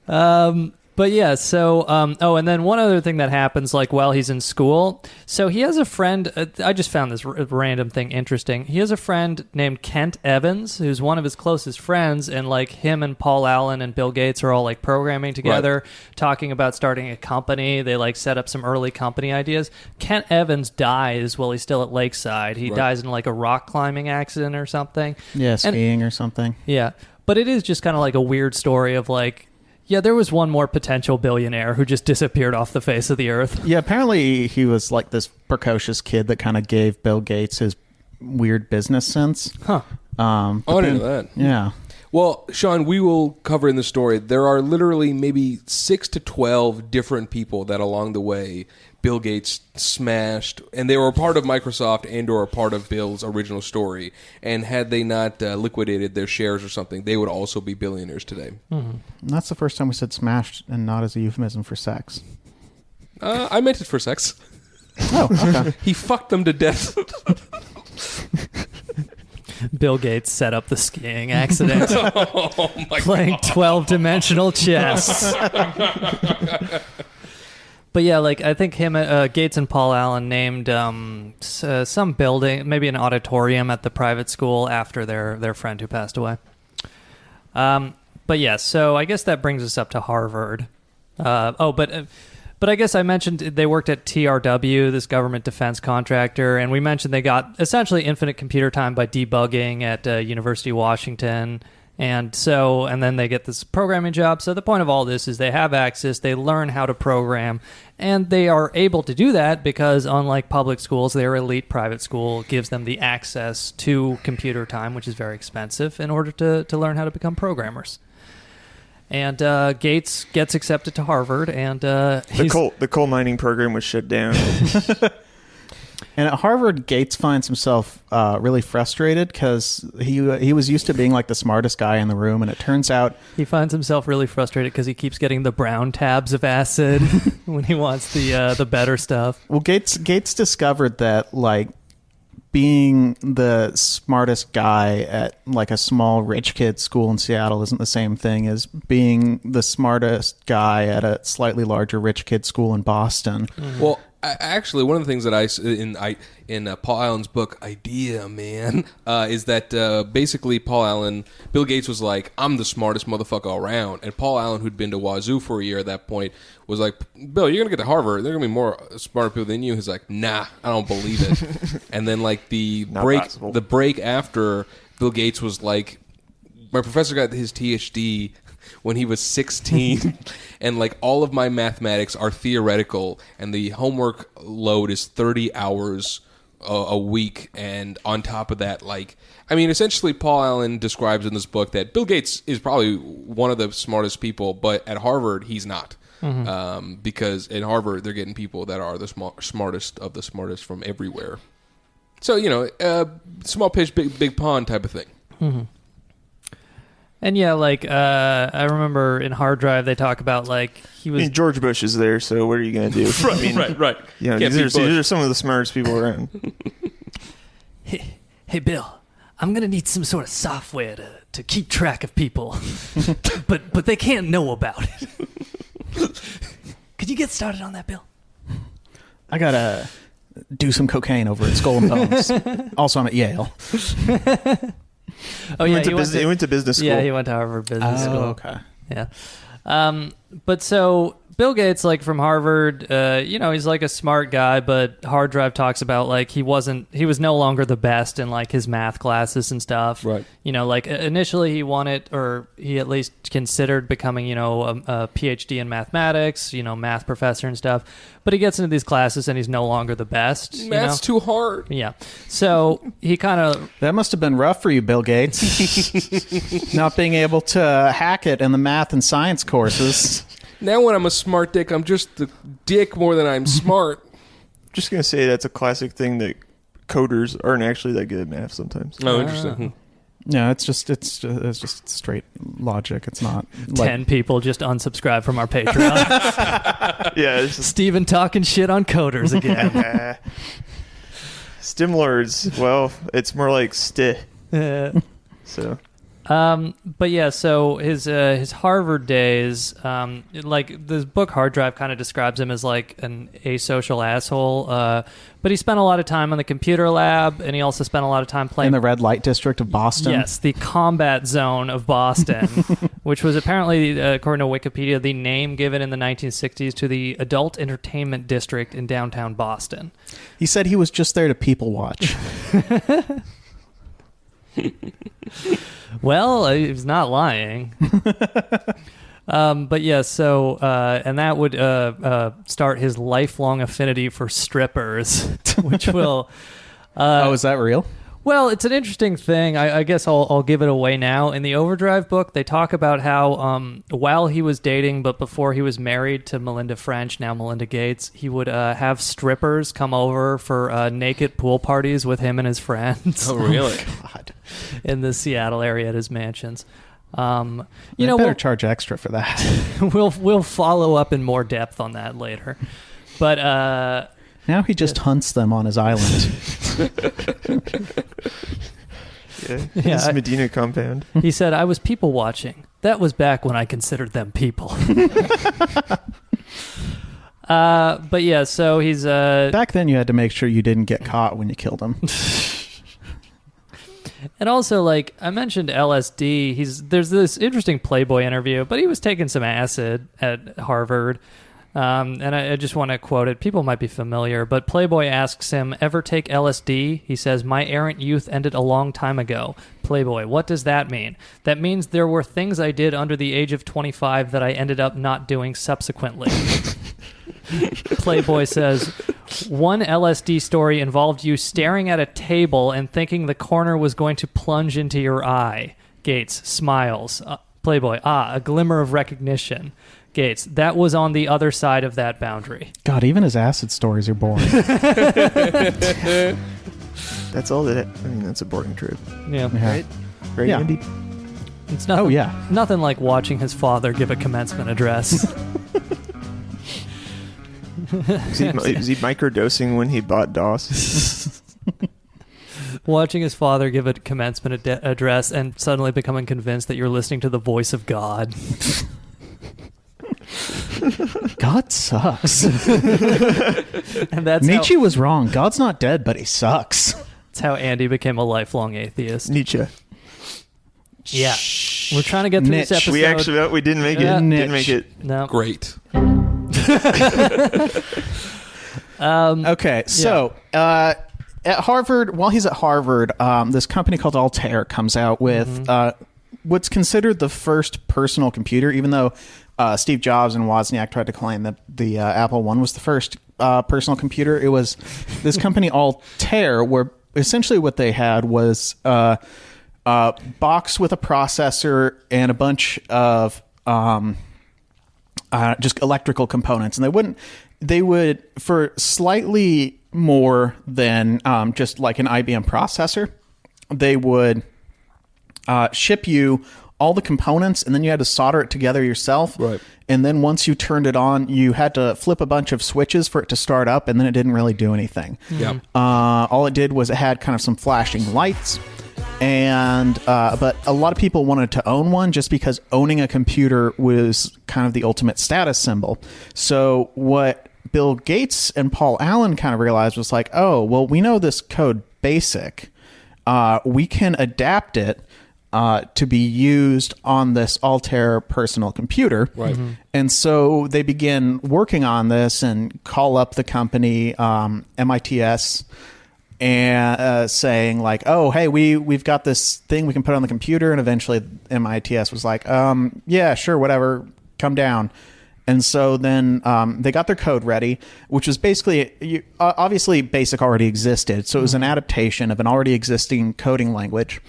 That's right. But yeah, so, and then one other thing that happens, while he's in school, so he has a friend, I just found this random thing interesting. He has a friend named Kent Evans, who's one of his closest friends, and, him and Paul Allen and Bill Gates are all, programming together, talking about starting a company. They, set up some early company ideas. Kent Evans dies while he's still at Lakeside. He dies in, a rock climbing accident or something. Yeah, skiing or something. Yeah, but it is just kind of a weird story of, yeah, there was one more potential billionaire who just disappeared off the face of the earth. Yeah, apparently he was this precocious kid that kind of gave Bill Gates his weird business sense. Huh. I didn't know that. Yeah. Well, Sean, we will cover in the story, there are literally maybe 6 to 12 different people that along the way Bill Gates smashed, and they were a part of Microsoft and or a part of Bill's original story. And had they not liquidated their shares or something, they would also be billionaires today. Mm-hmm. And that's the first time we said smashed and not as a euphemism for sex. I meant it for sex. Oh, okay. He fucked them to death. Bill Gates set up the skiing accident. Playing 12-dimensional chess. But yeah, I think him, Gates and Paul Allen named some building, maybe an auditorium at the private school after their friend who passed away. But yeah, so I guess that brings us up to Harvard. But I guess I mentioned they worked at TRW, this government defense contractor, and we mentioned they got essentially infinite computer time by debugging at University of Washington. And then they get this programming job. So the point of all this is they have access, they learn how to program, and they are able to do that because, unlike public schools, their elite private school gives them the access to computer time, which is very expensive, in order to learn how to become programmers. And Gates gets accepted to Harvard, and the coal mining program was shut down. And at Harvard, Gates finds himself really frustrated because he was used to being the smartest guy in the room, and it turns out he finds himself really frustrated because he keeps getting the brown tabs of acid when he wants the better stuff. Well, Gates discovered that being the smartest guy at a small rich kid school in Seattle isn't the same thing as being the smartest guy at a slightly larger rich kid school in Boston. Well, Actually, one of the things that in Paul Allen's book Idea Man is that basically Bill Gates was like, I'm the smartest motherfucker around, and Paul Allen, who'd been to Wazoo for a year at that point, was like, Bill, you're gonna get to Harvard. There are gonna be more smarter people than you. He's like, nah, I don't believe it. And then like the break after, Bill Gates was like, my professor got his PhD when he was 16, and like all of my mathematics are theoretical, and the homework load is 30 hours a week, and on top of that, like, I mean, essentially Paul Allen describes in this book that Bill Gates is probably one of the smartest people, but at Harvard he's not. Because in Harvard they're getting people that are the smartest of the smartest from everywhere. So, you know, small pitch, big pond type of thing. Mm-hmm. And yeah, like I remember in Hard Drive they talk about like he was. I mean, George Bush is there, so what are you going to do? Right. You know, these are some of the smartest people around. Hey, Bill, I'm going to need some sort of software to keep track of people, but they can't know about it. Could you get started on that, Bill? I gotta do some cocaine over at Skull and Bones. Also, I'm at Yale. Oh yeah, he went to business school. Yeah, he went to Harvard Business School. Okay. Yeah. But so Bill Gates, like from Harvard, you know, he's like a smart guy, but Hard Drive talks about like he was no longer the best in like his math classes and stuff. Right. You know, like initially he wanted, or he at least considered becoming, you know, a PhD in mathematics, you know, math professor and stuff. But he gets into these classes and he's no longer the best. Math's too hard. Yeah. So he kind of... That must have been rough for you, Bill Gates. Not being able to hack it in the math and science courses. Now when I'm a smart dick, I'm just the dick more than I'm smart. Just going to say that's a classic thing that coders aren't actually that good at math sometimes. Oh, interesting. No, it's just straight logic. It's not 10 people just unsubscribe from our Patreon. Yeah, Steven talking shit on coders again. Stimlords. Well, it's more like So. But yeah, so his Harvard days, like this book Hard Drive kind of describes him as like an asocial asshole. But he spent a lot of time in the computer lab, and he also spent a lot of time playing in the red light district of Boston. Yes, the combat zone of Boston, which was apparently, according to Wikipedia, the name given in the 1960s to the adult entertainment district in downtown Boston. He said he was just there to people watch. Well, he's not lying. But yeah, so, and that would start his lifelong affinity for strippers, which will... oh, is that real? Well, it's an interesting thing. I guess I'll give it away now. In the Overdrive book, they talk about how while he was dating, but before he was married to Melinda French, now Melinda Gates, he would have strippers come over for naked pool parties with him and his friends. Oh, really? God. In the Seattle area at his mansions. You know, better charge extra for that. We'll follow up in more depth on that later. But now he just hunts them on his island. His Medina compound. He said, I was people watching. That was back when I considered them people. But yeah, so he's... Back then you had to make sure you didn't get caught when you killed him. And also, like, I mentioned LSD. There's this interesting Playboy interview, but he was taking some acid at Harvard. And I just want to quote it. People might be familiar, but Playboy asks him, ever take LSD? He says, my errant youth ended a long time ago. Playboy, what does that mean? That means there were things I did under the age of 25 that I ended up not doing subsequently. Playboy says, one LSD story involved you staring at a table and thinking the corner was going to plunge into your eye. Gates smiles. Playboy, a glimmer of recognition. Gates, that was on the other side of that boundary. God, even his acid stories are boring. That's all that. I mean, that's a boring trip. Yeah. Right, yeah. Andy? It's nothing, oh, yeah. Nothing like watching his father give a commencement address. Is he microdosing when he bought DOS? Watching his father give a commencement address and suddenly becoming convinced that you're listening to the voice of God. God sucks. And that's Nietzsche was wrong. God's not dead, but he sucks. that's how Andy became a lifelong atheist. Nietzsche. Yeah. We're trying to get through this Niche. episode. We didn't make it. Yeah. Didn't make it. No. Great. Okay, so at Harvard, while he's at Harvard, this company called Altair comes out with what's considered the first personal computer, even though Steve Jobs and Wozniak tried to claim that the Apple I was the first personal computer. It was this company Altair, where essentially what they had was a box with a processor and a bunch of just electrical components, and they would for slightly more than just like an IBM processor, they would ship you all the components, and then you had to solder it together yourself. Right. And then once you turned it on, you had to flip a bunch of switches for it to start up, and then it didn't really do anything. Yeah. All it did was it had kind of some flashing lights. And but a lot of people wanted to own one just because owning a computer was kind of the ultimate status symbol. So what Bill Gates and Paul Allen kind of realized was like, oh, well, we know this code BASIC. We can adapt it to be used on this Altair personal computer. Right. And so they begin working on this and call up the company MITS and saying like, oh, hey, we've got this thing we can put on the computer. And eventually MITS was like, yeah, sure, whatever, come down. And so then they got their code ready, which was basically, obviously BASIC already existed. So it was an adaptation of an already existing coding language.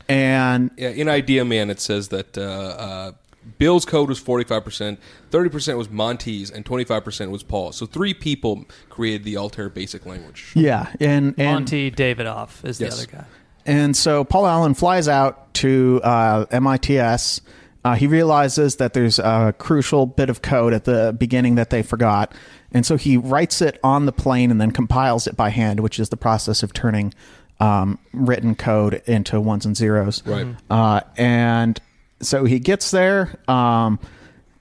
And yeah, in Idea Man, it says that Bill's code was 45%, 30% was Monty's, and 25% was Paul's. So 3 people created the Altair BASIC language. yeah. And Monty Davidoff is the Yes. other guy. And so Paul Allen flies out to MITS. He realizes that there's a crucial bit of code at the beginning that they forgot. And so he writes it on the plane and then compiles it by hand, which is the process of turning written code into ones and zeros. Right. And so he gets there.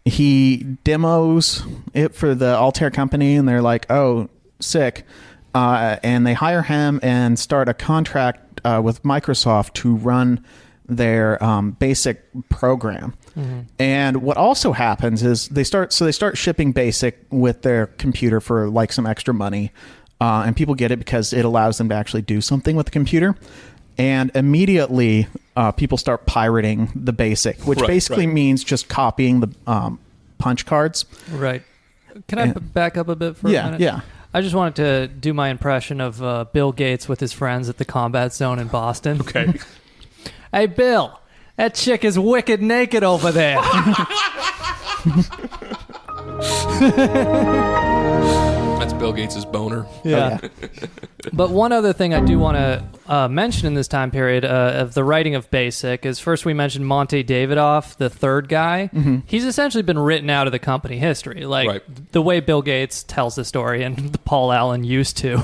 He demos it for the Altair company, and they're like, oh, sick. And they hire him and start a contract with Microsoft to run their BASIC program. And what also happens is they start shipping BASIC with their computer for like some extra money, and people get it because it allows them to actually do something with the computer. And immediately people start pirating the BASIC, which basically means just copying the punch cards. Right. Can I back up a bit for a minute? Yeah. I just wanted to do my impression of Bill Gates with his friends at the Combat Zone in Boston. Okay. Hey, Bill, that chick is wicked naked over there. That's Bill Gates' boner. Yeah. But one other thing I do want to mention in this time period of the writing of BASIC is first we mentioned Monty Davidoff, the third guy. He's essentially been written out of the company history. Like the way Bill Gates tells the story and Paul Allen used to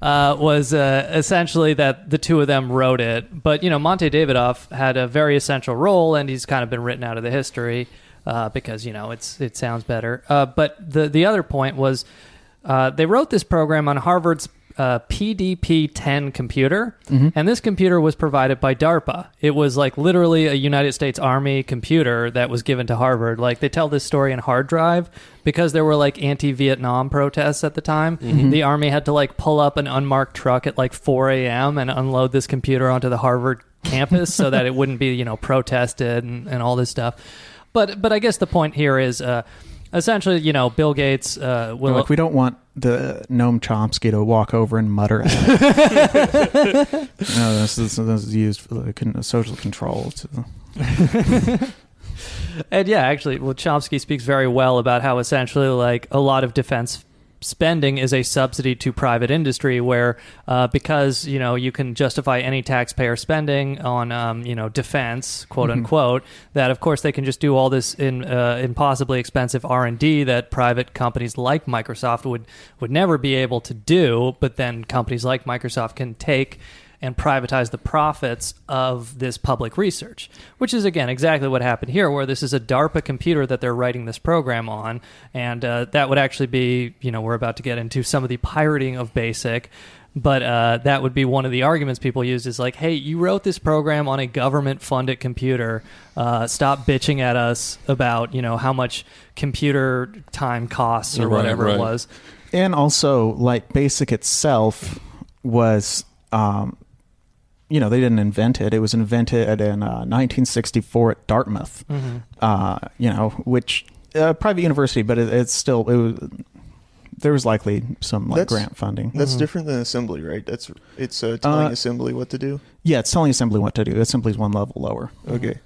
was essentially that the two of them wrote it. But, you know, Monty Davidoff had a very essential role and he's kind of been written out of the history because, you know, it sounds better. But the other point was they wrote this program on Harvard's PDP-10 computer, and this computer was provided by DARPA. It was like literally a United States Army computer that was given to Harvard. Like they tell this story in Hard Drive because there were like anti-Vietnam protests at the time. The Army had to like pull up an unmarked truck at like 4 a.m. and unload this computer onto the Harvard campus so that it wouldn't be, you know, protested and all this stuff. But I guess the point here is essentially, you know, Bill Gates will... Like, we don't want the Noam Chomsky to walk over and mutter at it. No, this is used for the social control. And yeah, actually, well, Chomsky speaks very well about how essentially like a lot of defense spending is a subsidy to private industry where because, you know, you can justify any taxpayer spending on, you know, defense, quote unquote, that of course they can just do all this in impossibly expensive R&D that private companies like Microsoft would never be able to do. But then companies like Microsoft can take and privatize the profits of this public research, which is, again, exactly what happened here, where this is a DARPA computer that they're writing this program on. And that would actually be, we're about to get into some of the pirating of BASIC. But that would be one of the arguments people use is like, hey, you wrote this program on a government-funded computer. Stop bitching at us about, how much computer time costs or whatever it was. And also, like, BASIC itself was, they didn't invent it. It was invented in 1964 at Dartmouth, which private university, but it's still... There was likely some grant funding. That's different than assembly, right? It's telling assembly what to do. Yeah, it's telling assembly what to do. Assembly is one level lower. Okay.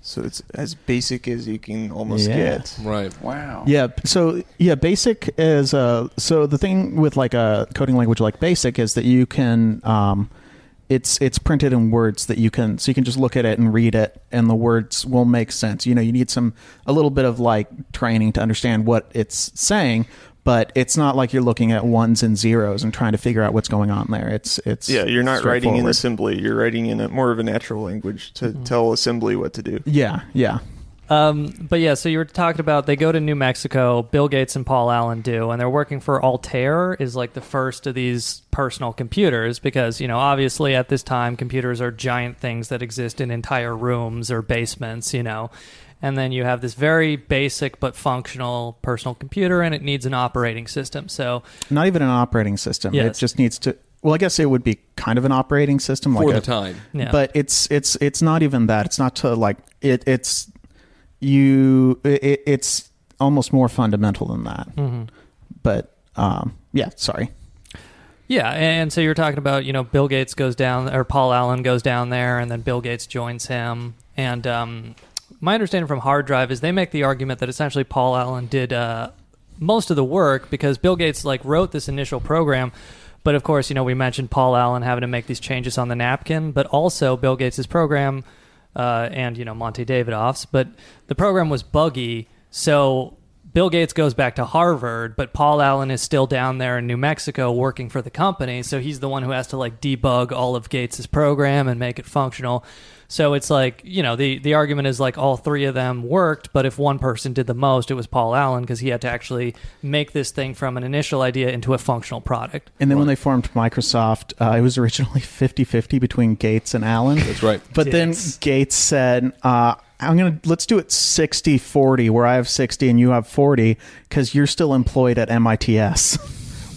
So it's as basic as you can almost get. Right. Wow. Yeah. So BASIC is so the thing with like a coding language like BASIC is that you can it's printed in words that you can just look at it and read it, and the words will make sense. You need a little bit of like training to understand what it's saying, but it's not like you're looking at ones and zeros and trying to figure out what's going on there. It's you're not writing in assembly. You're writing in more of a natural language to tell assembly what to do. Yeah. But yeah, so you were talking about they go to New Mexico, Bill Gates and Paul Allen do, and they're working for Altair, is like the first of these personal computers because, obviously at this time, computers are giant things that exist in entire rooms or basements, and then you have this very basic but functional personal computer, and it needs an operating system. So not even an operating system. Yes. It just needs to... Well, I guess it would be kind of an operating system. For the time. Yeah. But it's not even that. It's not to like... It's almost more fundamental than that. Mm-hmm. But sorry. Yeah, and so you're talking about, Bill Gates goes down, or Paul Allen goes down there, and then Bill Gates joins him. And my understanding from Hard Drive is they make the argument that essentially Paul Allen did most of the work because Bill Gates wrote this initial program. But of course, we mentioned Paul Allen having to make these changes on the napkin, but also Bill Gates' program and Monte Davidoff's, but the program was buggy, so Bill Gates goes back to Harvard, but Paul Allen is still down there in New Mexico working for the company, so he's the one who has to debug all of Gates's program and make it functional. So it's the argument is all three of them worked, but if one person did the most, it was Paul Allen because he had to actually make this thing from an initial idea into a functional product. And then when they formed Microsoft, it was originally 50-50 between Gates and Allen. That's right. But then Gates said, let's do it 60-40, where I have 60 and you have 40, because you're still employed at MITS.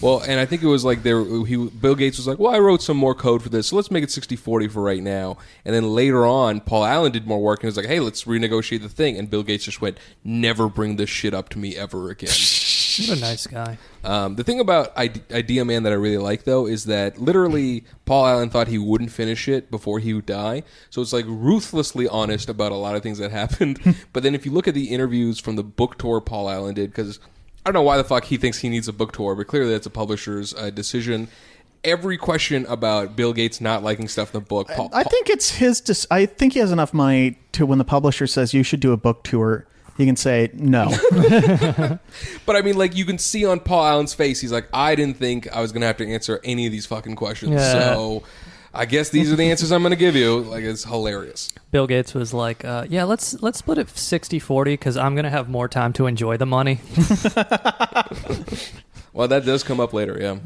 Well, and I think it was Bill Gates was like, well, I wrote some more code for this, so let's make it 60-40 for right now. And then later on, Paul Allen did more work and was like, hey, let's renegotiate the thing. And Bill Gates just went, never bring this shit up to me ever again. What a nice guy. The thing about Idea Man that I really like, though, is that literally Paul Allen thought he wouldn't finish it before he would die. So it's ruthlessly honest about a lot of things that happened. But then if you look at the interviews from the book tour Paul Allen did, because I don't know why the fuck he thinks he needs a book tour, but clearly that's a publisher's decision. Every question about Bill Gates not liking stuff in the book... I think it's his... I think he has enough money to, when the publisher says you should do a book tour, he can say no. But I mean, you can see on Paul Allen's face, he's like, I didn't think I was going to have to answer any of these fucking questions. Yeah. So I guess these are the answers I'm going to give you. It's hilarious. Bill Gates was like, let's split it 60-40 because I'm going to have more time to enjoy the money. Well, that does come up later, yeah.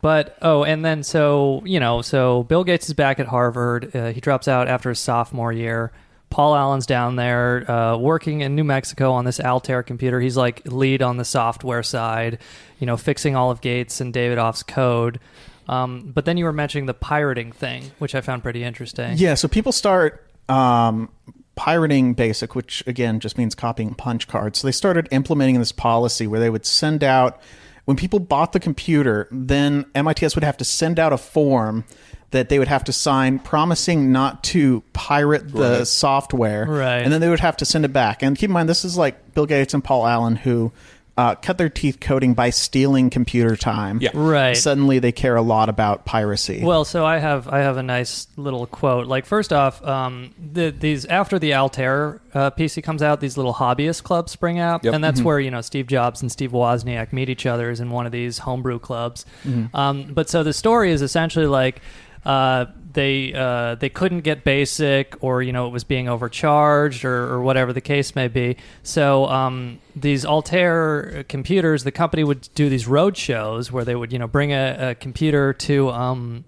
And then so Bill Gates is back at Harvard. He drops out after his sophomore year. Paul Allen's down there working in New Mexico on this Altair computer. He's lead on the software side, fixing all of Gates and Davidoff's code. But then you were mentioning the pirating thing, which I found pretty interesting. Yeah, so people start pirating BASIC, which again just means copying punch cards. So they started implementing this policy where they would send out, when people bought the computer, then MITS would have to send out a form that they would have to sign promising not to pirate the software. Right. And then they would have to send it back. And keep in mind, this is Bill Gates and Paul Allen, who cut their teeth coding by stealing computer time. Yeah. Right. Suddenly they care a lot about piracy. Well, so I have a nice little quote. Like, first off, these after the Altair PC comes out, these little hobbyist clubs spring up, Yep. and that's where Steve Jobs and Steve Wozniak meet each other, is in one of these homebrew clubs. But so the story is essentially like they couldn't get BASIC, or it was being overcharged, or whatever the case may be. So these Altair computers, the company would do these road shows where they would bring a computer to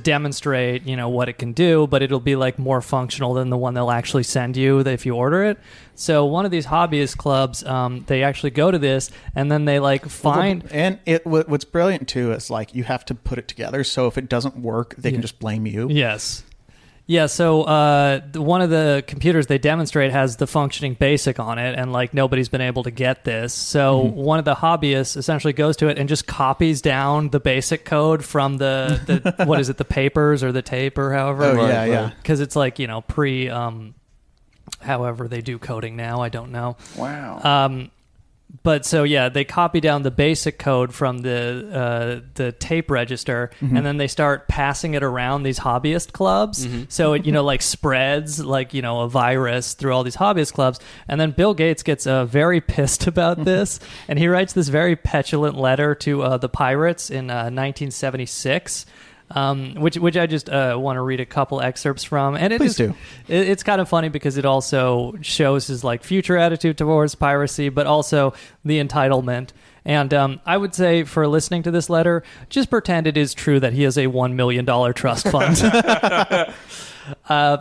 demonstrate what it can do, but it'll be like more functional than the one they'll actually send you if you order it. So one of these hobbyist clubs, they actually go to this, and then they find. And what's brilliant too is you have to put it together. So if it doesn't work, they can just blame you. Yes. Yeah, so one of the computers they demonstrate has the functioning BASIC on it, and nobody's been able to get this. So one of the hobbyists essentially goes to it and just copies down the BASIC code from the what is it, the papers or the tape or however. Oh, yeah. Because it's pre, however they do coding now. I don't know. Wow. But so yeah, they copy down the BASIC code from the tape register, and then they start passing it around these hobbyist clubs. So it spreads a virus through all these hobbyist clubs. And then Bill Gates gets very pissed about this, and he writes this very petulant letter to the pirates in 1976. Which I just want to read a couple excerpts from, and Please do. It's kind of funny because it also shows his future attitude towards piracy, but also the entitlement. And I would say, for listening to this letter, just pretend it is true that he has a $1 million trust fund.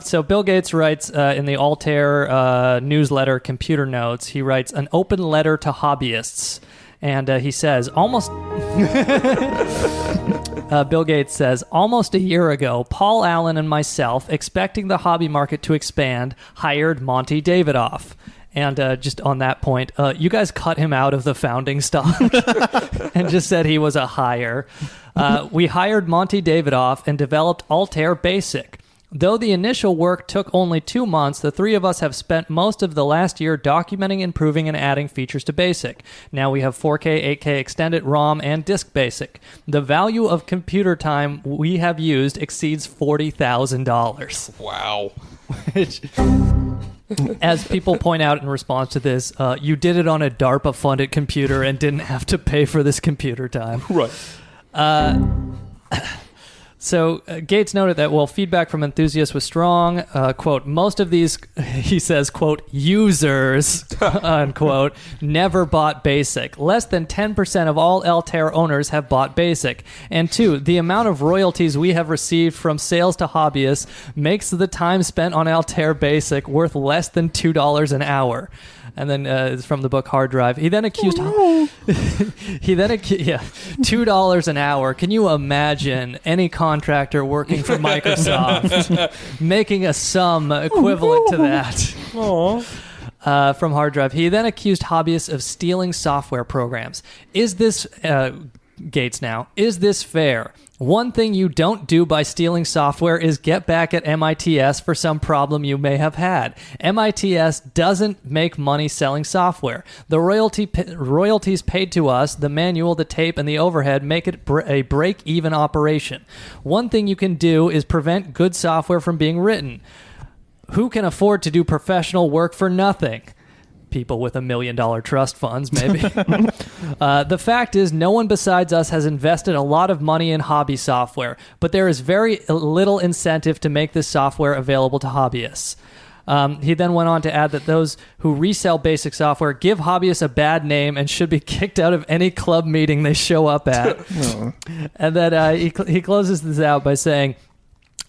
So Bill Gates writes in the Altair newsletter Computer Notes, he writes an open letter to hobbyists. And he says, Bill Gates says, almost a year ago, Paul Allen and myself, expecting the hobby market to expand, hired Monty Davidoff. And just on that point, you guys cut him out of the founding stock and just said he was a hire. We hired Monty Davidoff and developed Altair Basic. Though the initial work took only 2 months, the three of us have spent most of the last year documenting, improving, and adding features to BASIC. Now we have 4K, 8K extended ROM, and disk BASIC. The value of computer time we have used exceeds $40,000. Wow. Which, as people point out in response to this, you did it on a DARPA-funded computer and didn't have to pay for this computer time. Right. So Gates noted that while feedback from enthusiasts was strong, quote, most of these, he says, quote, users, unquote, never bought BASIC. Less than 10% of all Altair owners have bought BASIC. And two, the amount of royalties we have received from sales to hobbyists makes the time spent on Altair BASIC worth less than $2 an hour. And then it's from the book Hard Drive. He then accused $2 an hour. Can you imagine any contractor working for Microsoft making a sum equivalent to that? From Hard Drive. He then accused hobbyists of stealing software programs. Is this Gates now? Is this fair? One thing you don't do by stealing software is get back at MITS for some problem you may have had. MITS doesn't make money selling software. The royalties paid to us, the manual, the tape, and the overhead make it a break-even operation. One thing you can do is prevent good software from being written. Who can afford to do professional work for nothing? People with $1 million trust funds, maybe. The fact is, no one besides us has invested a lot of money in hobby software, but there is very little incentive to make this software available to hobbyists. He then went on to add that those who resell basic software give hobbyists a bad name and should be kicked out of any club meeting they show up at. And then he closes this out by saying,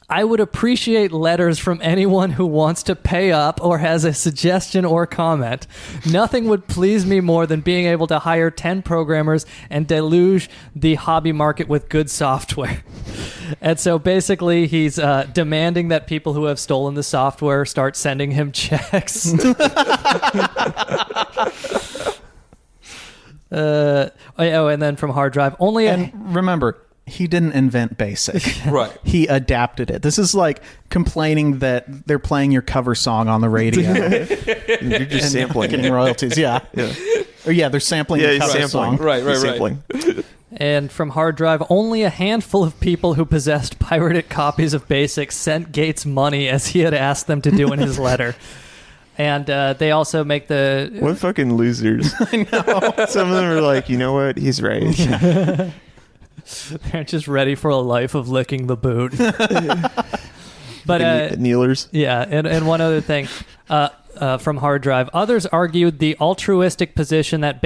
I would appreciate letters from anyone who wants to pay up or has a suggestion or comment. Nothing would please me more than being able to hire 10 programmers and deluge the hobby market with good software. And so basically he's demanding that people who have stolen the software start sending him checks. And then from Hard Drive, remember, he didn't invent BASIC. Right. He adapted it. This is like complaining that they're playing your cover song on the radio. You're just sampling getting royalties. Yeah. Or yeah, they're sampling the he's cover sampling. song. Right. Sampling. And from hard drive, only a handful of people who possessed pirated copies of BASIC sent Gates money as he had asked them to do in his letter. And they also make the... What fucking losers. I know. Some of them are like, you know what? He's right. They're just ready for a life of licking the boot. But kneelers. Yeah, and one other thing from hard drive, others argued the altruistic position that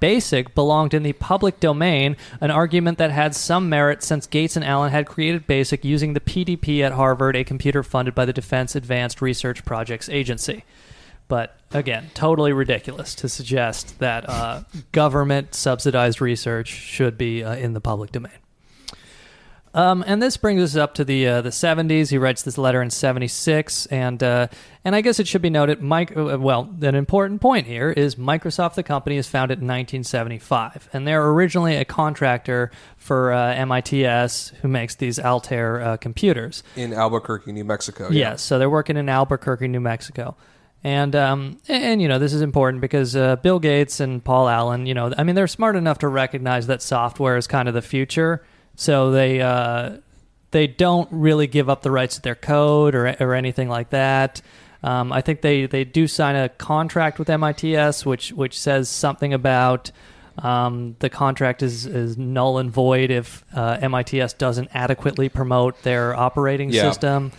BASIC belonged in the public domain, an argument that had some merit since Gates and Allen had created BASIC using the PDP at Harvard, a computer funded by the Defense Advanced Research Projects Agency. But again, totally ridiculous to suggest that government subsidized research should be in the public domain. And this brings us up to the 70s. He writes this letter in 76, and I guess it should be noted, an important point here is Microsoft, the company, is founded in 1975, and they're originally a contractor for MITS, who makes these Altair computers. In Albuquerque, New Mexico. Yes, so they're working in Albuquerque, New Mexico. And you know, this is important because Bill Gates and Paul Allen, you know, I mean, they're smart enough to recognize that software is kind of the future. So they don't really give up the rights to their code or anything like that. I think they do sign a contract with MITS, which says something about the contract is null and void if MITS doesn't adequately promote their operating system,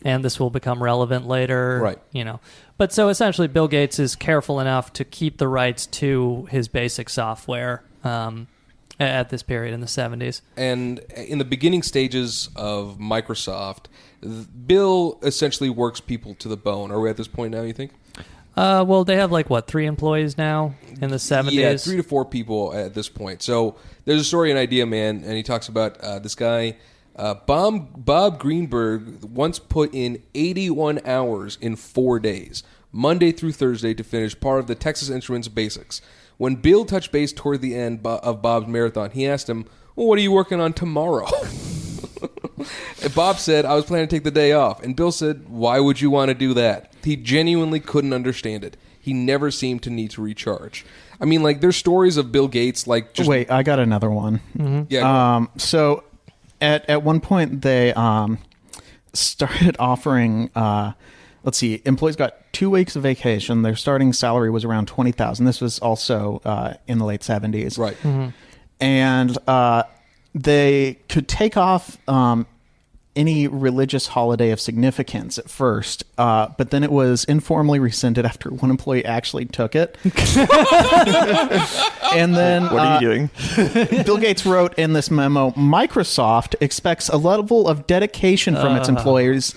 and this will become relevant later. Right. You know, but so essentially, Bill Gates is careful enough to keep the rights to his BASIC software. At this period in the 70s. And in the beginning stages of Microsoft, Bill essentially works people to the bone. Are we at this point now, you think? Well, they have 3 employees now in the 70s? Yeah, 3 to 4 people at this point. So there's a story, an idea, man, and he talks about this guy, Bob Greenberg, once put in 81 hours in 4 days, Monday through Thursday, to finish part of the Texas Instruments Basics. When Bill touched base toward the end of Bob's marathon, he asked him, well, what are you working on tomorrow? And Bob said, I was planning to take the day off. And Bill said, why would you want to do that? He genuinely couldn't understand it. He never seemed to need to recharge. I mean, there's stories of Bill Gates, just... Wait, I got another one. Mm-hmm. Yeah. So at one point, they started offering... let's see, employees got 2 weeks of vacation. Their starting salary was around $20,000. This was also in the late 70s. Right. Mm-hmm. And they could take off any religious holiday of significance at first, but then it was informally rescinded after one employee actually took it. And then... What are you doing? Bill Gates wrote in this memo, Microsoft expects a level of dedication from its employees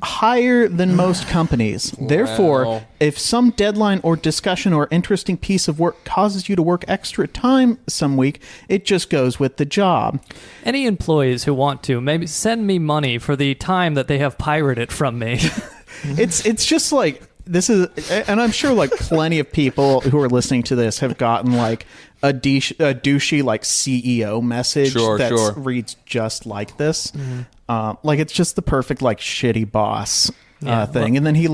higher than most companies. Therefore, if some deadline or discussion or interesting piece of work causes you to work extra time some week, it just goes with the job. Any employees who want to, maybe send me money for the time that they have pirated from me. It's just this is, and I'm sure plenty of people who are listening to this have gotten a douchey CEO message that reads just like this. Mm-hmm. It's just the perfect shitty boss thing. And then he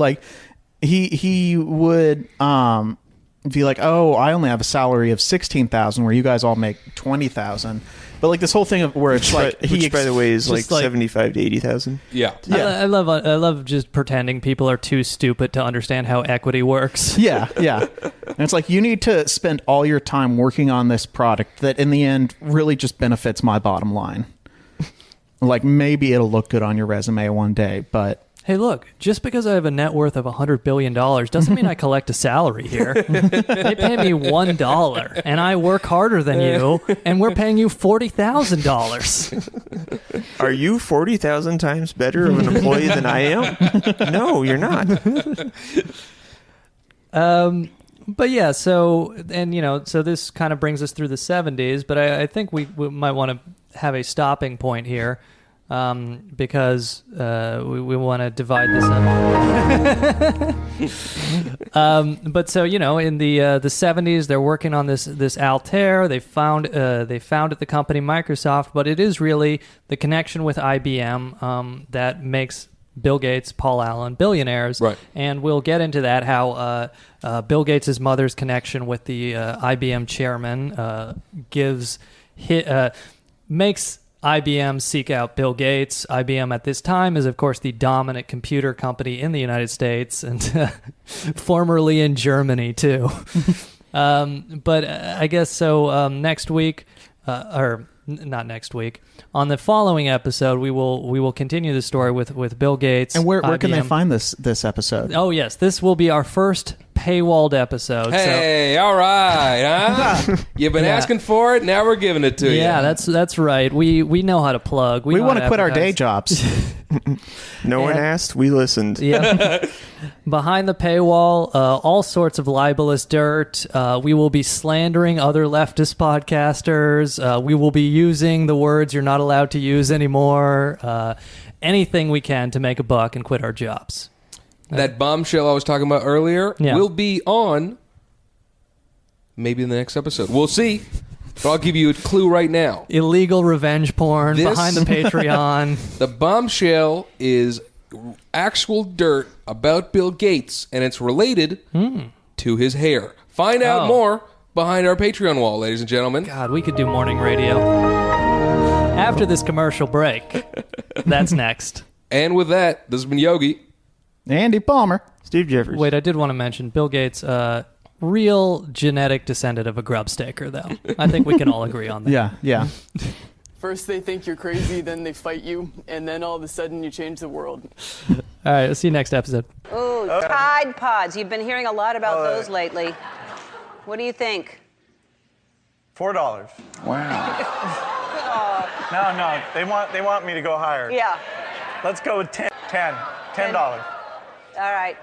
would be like, oh, I only have a salary of $16,000 where you guys all make $20,000. But this whole thing of where it's which by the way is 75 to 80,000. Yeah. I love just pretending people are too stupid to understand how equity works. Yeah. And it's you need to spend all your time working on this product that in the end really just benefits my bottom line. Maybe it'll look good on your resume one day, but... Hey, look, just because I have a net worth of $100 billion doesn't mean I collect a salary here. They pay me $1, and I work harder than you, and we're paying you $40,000. Are you 40,000 times better of an employee than I am? No, you're not. But yeah, so this kind of brings us through the 70s, but I think we might want to have a stopping point here, because we want to divide this up. But so in the 70s, they're working on this Altair. They founded the company Microsoft, but it is really the connection with IBM that makes Bill Gates, Paul Allen, billionaires. Right. And we'll get into that, how Bill Gates' mother's connection with the IBM chairman makes IBM seek out Bill Gates. IBM at this time is, of course, the dominant computer company in the United States and formerly in Germany, too. But I guess so next week, not next week, on the following episode, we will continue the story with Bill Gates. And where can they IBM. find this episode? Oh, yes. This will be our first paywalled episode. Hey, all right, huh? You've been asking for it. Now we're giving it to you. Yeah, that's right. We know how to plug. We want to quit our day jobs. No one asked. We listened. Yeah. Behind the paywall, all sorts of libelous dirt. We will be slandering other leftist podcasters. We will be using the words you're not allowed to use anymore. Anything we can to make a buck and quit our jobs. That bombshell I was talking about earlier will be on maybe in the next episode. We'll see. But I'll give you a clue right now. Illegal revenge porn behind the Patreon. The bombshell is actual dirt about Bill Gates, and it's related to his hair. Find out more behind our Patreon wall, ladies and gentlemen. God, we could do morning radio. After this commercial break. That's next. And with that, this has been Yogi. Andy Palmer. Steve Jeffers. Wait, I did want to mention Bill Gates, real genetic descendant of a grub staker, though. I think we can all agree on that. Yeah. First they think you're crazy, then they fight you, and then all of a sudden you change the world. All right, let's see you next episode. Ooh, Tide Pods. You've been hearing a lot about those lately. What do you think? $4. Oh. No, they want me to go higher. Yeah. Let's go with $10. All right.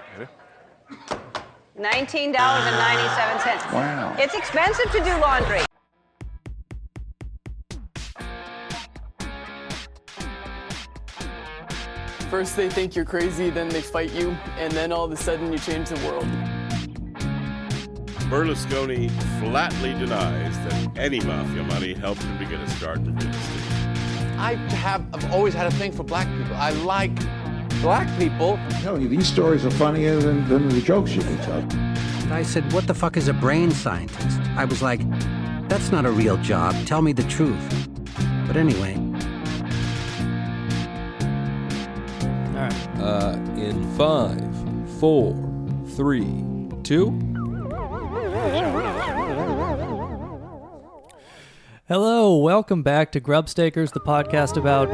$19.97. Wow. It's expensive to do laundry. First they think you're crazy, then they fight you, and then all of a sudden you change the world. Berlusconi flatly denies that any mafia money helped him to get a start in real estate. I've always had a thing for black people. I like black people. I'm telling you, these stories are funnier than the jokes you can tell. And I said, what the fuck is a brain scientist? I was like, that's not a real job. Tell me the truth. But anyway. All right. In 5, 4, 3, 2. Hello, welcome back to Grubstakers, the podcast about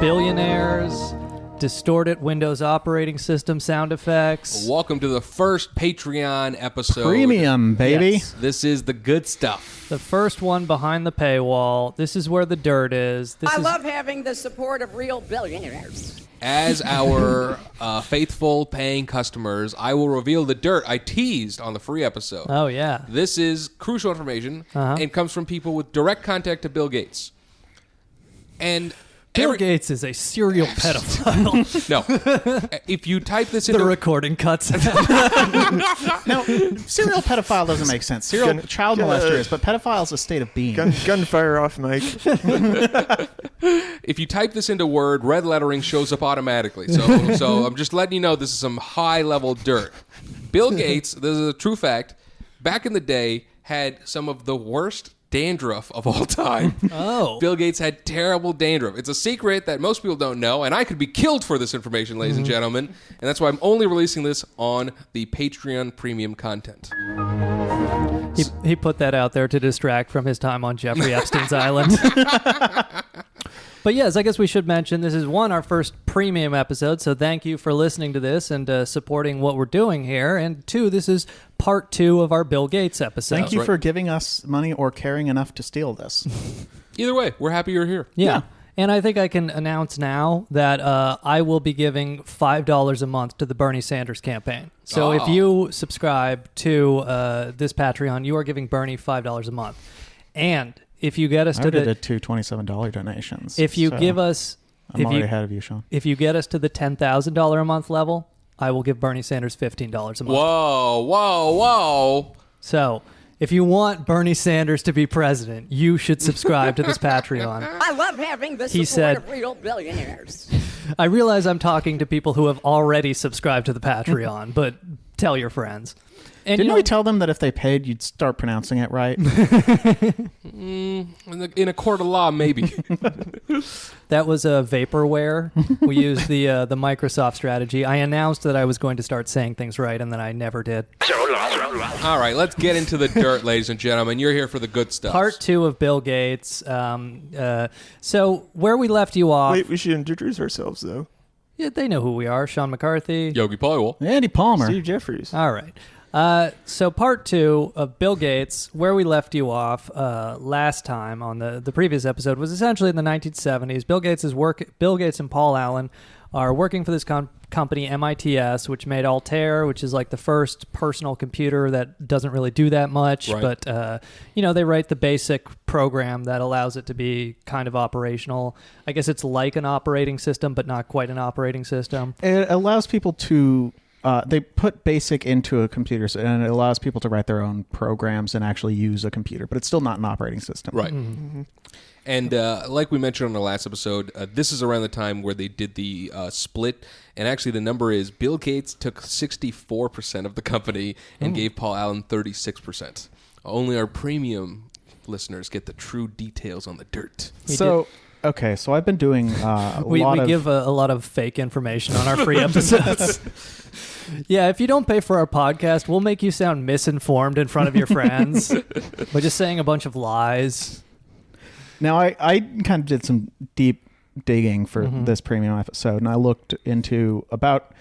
billionaires, distorted Windows operating system sound effects. Welcome to the first Patreon episode. Premium, baby. Yes. This is the good stuff. The first one behind the paywall. This is where the dirt is. I love having the support of real billionaires. As our faithful paying customers, I will reveal the dirt I teased on the free episode. Oh, yeah. This is crucial information and comes from people with direct contact to Bill Gates. And Bill Gates is a serial pedophile. No. If you type this into... The recording cuts. No, serial pedophile doesn't make sense. Serial child molester is, but pedophile is a state of being. Gunfire off, Mike. If you type this into Word, red lettering shows up automatically. So I'm just letting you know this is some high-level dirt. Bill Gates, this is a true fact, back in the day had some of the worst dandruff of all time. Oh. Bill Gates had terrible dandruff. It's a secret that most people don't know, and I could be killed for this information, ladies and gentlemen. And that's why I'm only releasing this on the Patreon premium content. He put that out there to distract from his time on Jeffrey Epstein's island. But yes, I guess we should mention this is our first premium episode, so thank you for listening to this and supporting what we're doing here. And 2, this is part 2 of our Bill Gates episode. Thank you for giving us money or caring enough to steal this. Either way, we're happy you're here. Yeah. And I think I can announce now that I will be giving $5 a month to the Bernie Sanders campaign. So if you subscribe to this Patreon, you are giving Bernie $5 a month. And if you get us I to already did 2 $27 donations. If you give us... I'm already ahead of you, Sean. If you get us to the $10,000 a month level, I will give Bernie Sanders $15 a month. Whoa. So, if you want Bernie Sanders to be president, you should subscribe to this Patreon. I love having the support of real billionaires. I realize I'm talking to people who have already subscribed to the Patreon, but tell your friends. And Didn't we tell them that if they paid, you'd start pronouncing it right? In a court of law, maybe. That was a vaporware. We used the Microsoft strategy. I announced that I was going to start saying things right, and then I never did. All right, let's get into the dirt, ladies and gentlemen. You're here for the good stuff. Part 2 of Bill Gates. So where we left you off... Wait, we should introduce ourselves, though. Yeah, they know who we are. Sean McCarthy. Yogi Polywall. Andy Palmer. Steve Jeffries. All right. So part 2 of Bill Gates, where we left you off last time on the previous episode, was essentially in the 1970s. Bill Gates and Paul Allen are working for this company, MITS, which made Altair, which is like the first personal computer that doesn't really do that much. Right. But, they write the basic program that allows it to be kind of operational. I guess it's like an operating system, but not quite an operating system. It allows people to... they put BASIC into a computer, and it allows people to write their own programs and actually use a computer, but it's still not an operating system. Right. Mm-hmm. And like we mentioned on the last episode, this is around the time where they did the split. And actually, the number is Bill Gates took 64% of the company and gave Paul Allen 36%. Only our premium listeners get the true details on the dirt. Okay, so I've been doing we give a lot of fake information on our free episodes. Yeah, if you don't pay for our podcast, we'll make you sound misinformed in front of your friends by just saying a bunch of lies. Now, I kind of did some deep digging for this premium episode, and I looked into about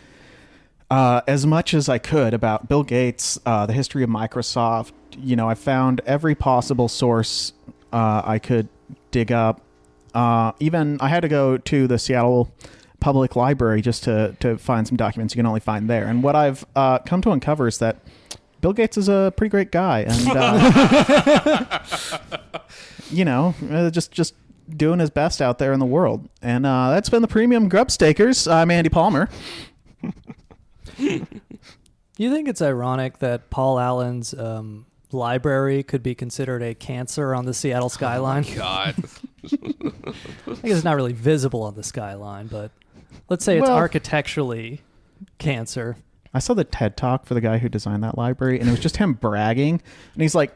as much as I could about Bill Gates, the history of Microsoft. I found every possible source I could dig up. Even I had to go to the Seattle Public Library just to find some documents you can only find there. And what I've come to uncover is that Bill Gates is a pretty great guy, and just doing his best out there in the world. And that's been the Premium Grub Stakers. I'm Andy Palmer. You think it's ironic that Paul Allen's library could be considered a cancer on the Seattle skyline? Oh, God. I guess it's not really visible on the skyline, but let's say it's architecturally cancer. I saw the TED Talk for the guy who designed that library, and it was just him bragging. And he's like,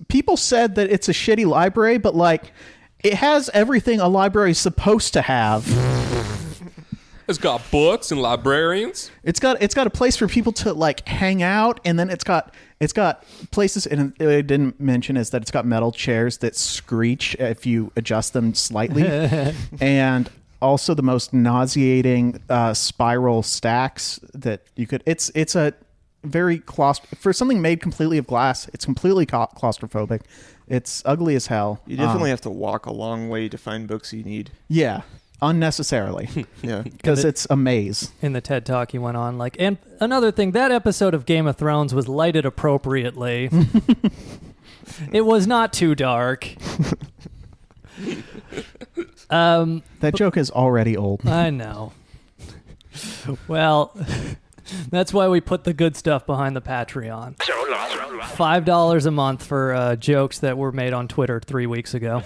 people said that it's a shitty library, but like it has everything a library is supposed to have. It's got books and librarians. It's got a place for people to like hang out, and then it's got places, and it didn't mention is that it's got metal chairs that screech if you adjust them slightly, and also the most nauseating spiral stacks that you could. It's a very for something made completely of glass. It's completely claustrophobic. It's ugly as hell. You definitely have to walk a long way to find books you need. Yeah. Unnecessarily. Yeah. Because it's a maze. In the TED Talk, he went on, like, and another thing, that episode of Game of Thrones was lighted appropriately. It was not too dark. That joke is already old. I know. Well, that's why we put the good stuff behind the Patreon. $5 a month for jokes that were made on Twitter 3 weeks ago.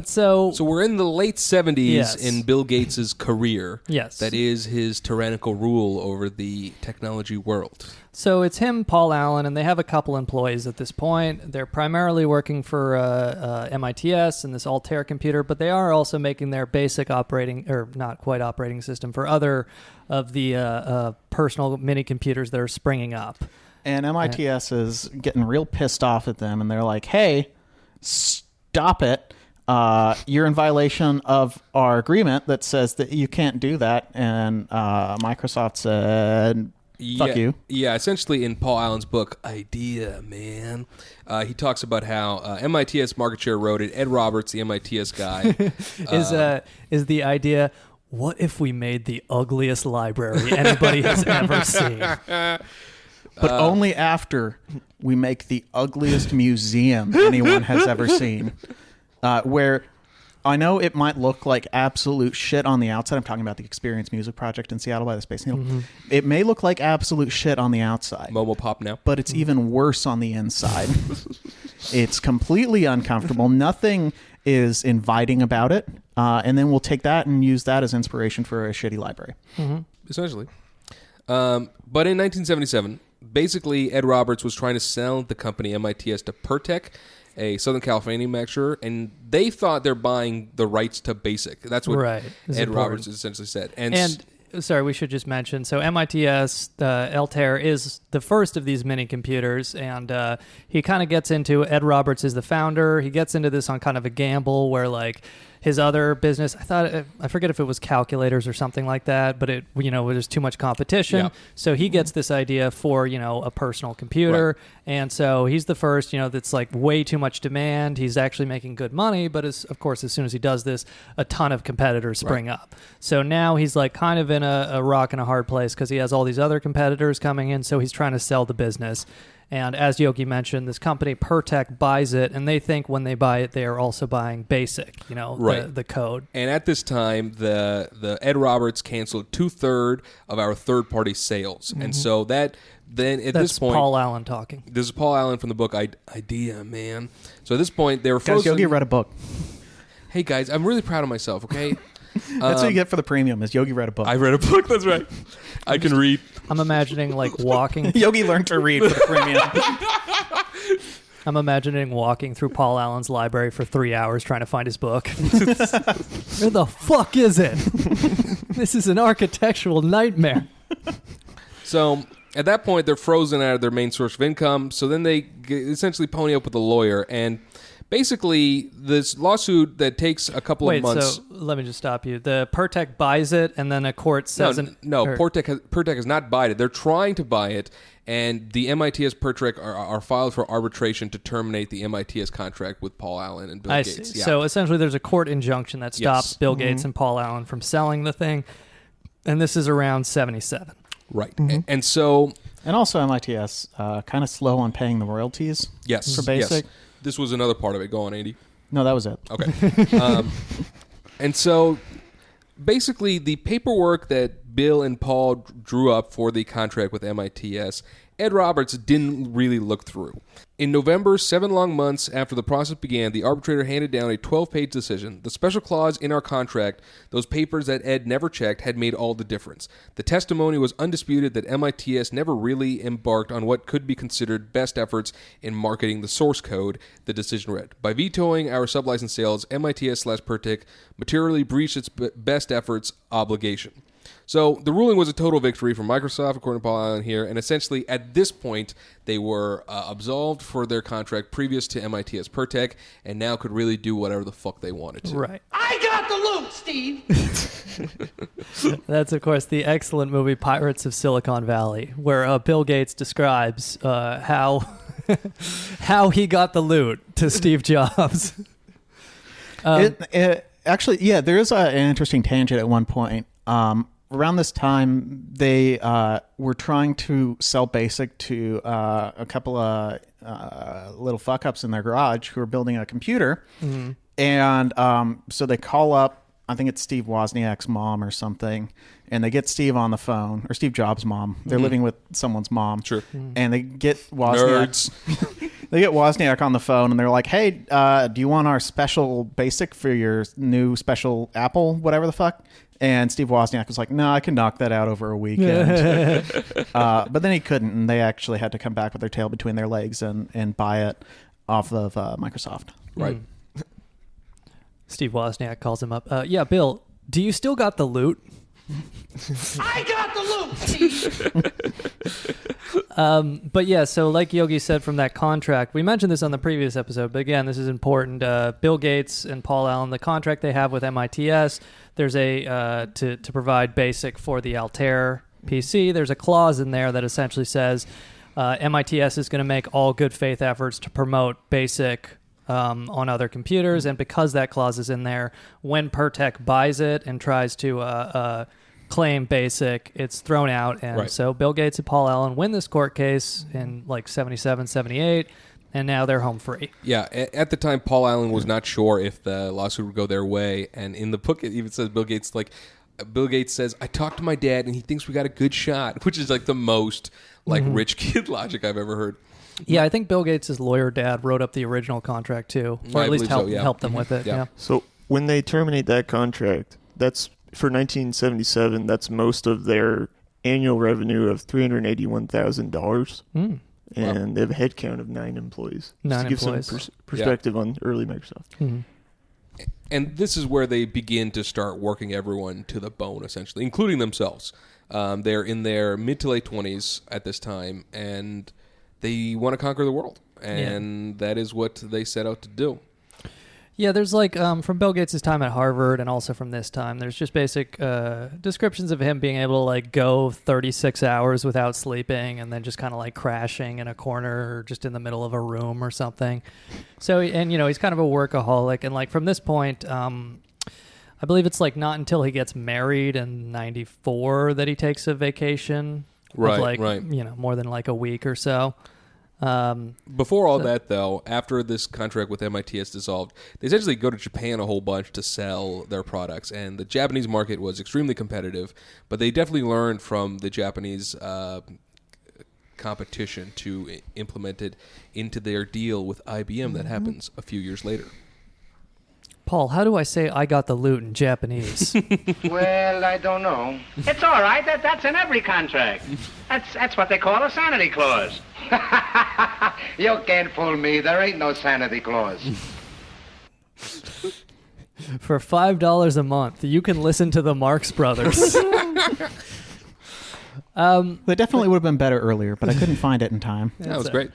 So we're in the late 70s yes. in Bill Gates' career. Yes. That is his tyrannical rule over the technology world. So it's him, Paul Allen, and they have a couple employees at this point. They're primarily working for MITS and this Altair computer, but they are also making their basic operating, or not quite operating system, for other of the personal mini computers that are springing up. And MITS is getting real pissed off at them, and they're like, hey, stop it. You're in violation of our agreement that says that you can't do that. And Microsoft said, fuck you. Yeah, essentially in Paul Allen's book, Idea, Man, he talks about how MITS market share eroded. Ed Roberts, the MITS guy. Is the idea, what if we made the ugliest library anybody has ever seen? But only after we make the ugliest museum anyone has ever seen. Where I know it might look like absolute shit on the outside. I'm talking about the Experience Music Project in Seattle by the Space Needle. Mm-hmm. It may look like absolute shit on the outside. Momo Pop now. But it's even worse on the inside. It's completely uncomfortable. Nothing is inviting about it. and then we'll take that and use that as inspiration for a shitty library. Essentially. But in 1977, basically Ed Roberts was trying to sell the company MITS to Pertec, a Southern California manufacturer, and they thought they're buying the rights to BASIC. That's what Ed Roberts essentially said. And sorry, we should just mention, so MITS, Altair, is the first of these mini computers, and he kind of gets into, Ed Roberts is the founder, he gets into this on kind of a gamble where, like, his other business, I forget if it was calculators or something like that, but there's too much competition. Yeah. So he gets this idea for, a personal computer. Right. And so he's the first, that's like way too much demand. He's actually making good money, but of course, as soon as he does this, a ton of competitors spring up. So now he's like kind of in a rock and a hard place because he has all these other competitors coming in. So he's trying to sell the business. And as Yogi mentioned, this company, Pertec, buys it, and they think when they buy it, they are also buying BASIC, the code. And at this time, the Ed Roberts canceled 2/3 of our third-party sales. And so that's this point... Paul Allen talking. This is Paul Allen from the book Idea, Man. So at this point, they were frozen... Guys, Yogi read a book. Hey, guys, I'm really proud of myself, okay? That's what you get for the premium, is Yogi read a book. I read a book, that's right. I can read. I'm imagining, like, walking... Yogi learned to read for the premium. I'm imagining walking through Paul Allen's library for 3 hours trying to find his book. Where the fuck is it? This is an architectural nightmare. So... At that point, they're frozen out of their main source of income, so then they essentially pony up with a lawyer, and basically this lawsuit that takes a couple of months... So let me just stop you. The Pertec buys it, and then a court says... Pertec has not bought it. They're trying to buy it, and the MITS Pertec are filed for arbitration to terminate the MITS contract with Paul Allen and Bill Gates. I see. Yeah. So essentially there's a court injunction that stops Bill Gates and Paul Allen from selling the thing, and this is around 77. Right. And so... And also MITS, kind of slow on paying the royalties for BASIC. Yes. This was another part of it. Go on, Andy. No, that was it. Okay. And so basically the paperwork that Bill and Paul drew up for the contract with MITS, Ed Roberts didn't really look through. In November, 7 long months after the process began, the arbitrator handed down a 12-page decision. The special clause in our contract, those papers that Ed never checked, had made all the difference. The testimony was undisputed that MITS never really embarked on what could be considered best efforts in marketing the source code, the decision read. By vetoing our sublicense sales, MITS/Pertec materially breached its best efforts obligation. So the ruling was a total victory for Microsoft, according to Paul Allen here, and essentially at this point they were absolved for their contract previous to MITS Pertec, and now could really do whatever the fuck they wanted to. Right. I got the loot, Steve. That's, of course, the excellent movie Pirates of Silicon Valley, where Bill Gates describes how he got the loot to Steve Jobs. Actually, there is an interesting tangent at one point. Around this time, they were trying to sell BASIC to a couple of little fuck-ups in their garage who were building a computer. Mm-hmm. And so they call up, I think it's Steve Wozniak's mom or something, and they get Steve on the phone, or Steve Jobs' mom. They're living with someone's mom. Sure. And they get Wozniak. They get Wozniak on the phone, and they're like, hey, do you want our special BASIC for your new special Apple, whatever the fuck? And Steve Wozniak was like, no, I can knock that out over a weekend. But then he couldn't, and they actually had to come back with their tail between their legs and buy it off of Microsoft. Right. Steve Wozniak calls him up. Yeah, Bill, do you still got the loot? I got the loot, Steve. But yeah, so like Yogi said from that contract, we mentioned this on the previous episode, but again, this is important. Bill Gates and Paul Allen, the contract they have with MITS, there's a to provide BASIC for the Altair PC. There's a clause in there that essentially says MITS is going to make all good faith efforts to promote BASIC on other computers, and because that clause is in there, when Pertec buys it and tries to claim BASIC, it's thrown out, and so Bill Gates and Paul Allen win this court case in like 77, 78, and now they're home free. Yeah, at the time, Paul Allen was not sure if the lawsuit would go their way, and in the book it even says Bill Gates says, I talked to my dad and he thinks we got a good shot, which is like the most rich kid logic I've ever heard. Yeah, I think Bill Gates' lawyer dad wrote up the original contract too, or at least helped them with it. Yeah. So when they terminate that contract, that's for 1977. That's most of their annual revenue of $381,000. Mm. And they have a headcount of 9 employees. Just to give employees. some perspective on early Microsoft. Mm-hmm. And this is where they begin to start working everyone to the bone, essentially, including themselves. They're in their mid to late 20s at this time, and they want to conquer the world. And that is what they set out to do. Yeah, there's like, from Bill Gates' time at Harvard and also from this time, there's just basic descriptions of him being able to like go 36 hours without sleeping and then just kind of like crashing in a corner or just in the middle of a room or something. So, and you know, he's kind of a workaholic. And like from this point, I believe it's like not until he gets married in 94 that he takes a vacation. Right, of like, right. You know, more than like a week or so. Before all that, though, after this contract with MIT is dissolved, they essentially go to Japan a whole bunch to sell their products, and the Japanese market was extremely competitive, but they definitely learned from the Japanese competition to implement it into their deal with IBM that happens a few years later. Paul, how do I say I got the loot in Japanese? Well, I don't know. It's all right. That's in every contract. That's what they call a sanity clause. You can't fool me. There ain't no sanity clause. For $5 a month, you can listen to the Marx Brothers. They definitely would have been better earlier, but I couldn't find it in time. That was great.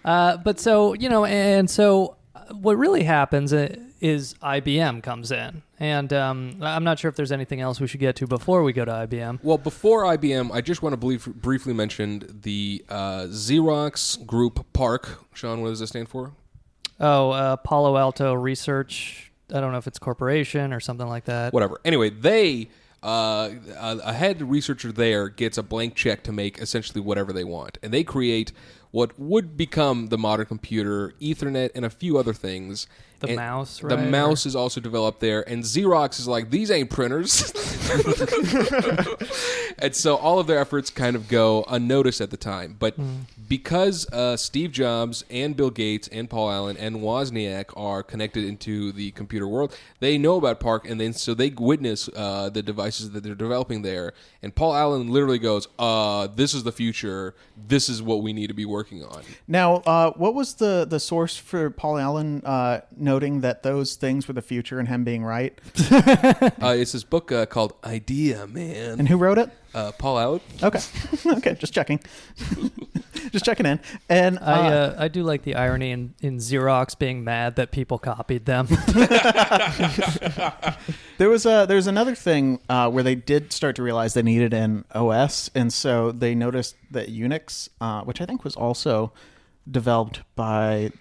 But so, you know, and so what really happens is IBM comes in. And I'm not sure if there's anything else we should get to before we go to IBM. Well, before IBM, I just want to briefly mention the Xerox Group PARC. Sean, what does this stand for? Oh, Palo Alto Research. I don't know if it's corporation or something like that. Whatever. Anyway, they... a head researcher there gets a blank check to make essentially whatever they want. And they create what would become the modern computer, Ethernet, and a few other things. The mouse, right? The mouse is also developed there. And Xerox is like, these ain't printers. And so all of their efforts kind of go unnoticed at the time. But because Steve Jobs and Bill Gates and Paul Allen and Wozniak are connected into the computer world, they know about PARC, and then so they witness the devices that they're developing there. And Paul Allen literally goes, this is the future. This is what we need to be working on. Now, what was the source for Paul Allen noting that those things were the future and him being right? It's this book called Idea Man. And who wrote it? Paul Allen. Okay. Okay, just checking. Just checking in. And I do like the irony in Xerox being mad that people copied them. There's another thing where they did start to realize they needed an OS, and so they noticed that Unix, which I think was also developed by,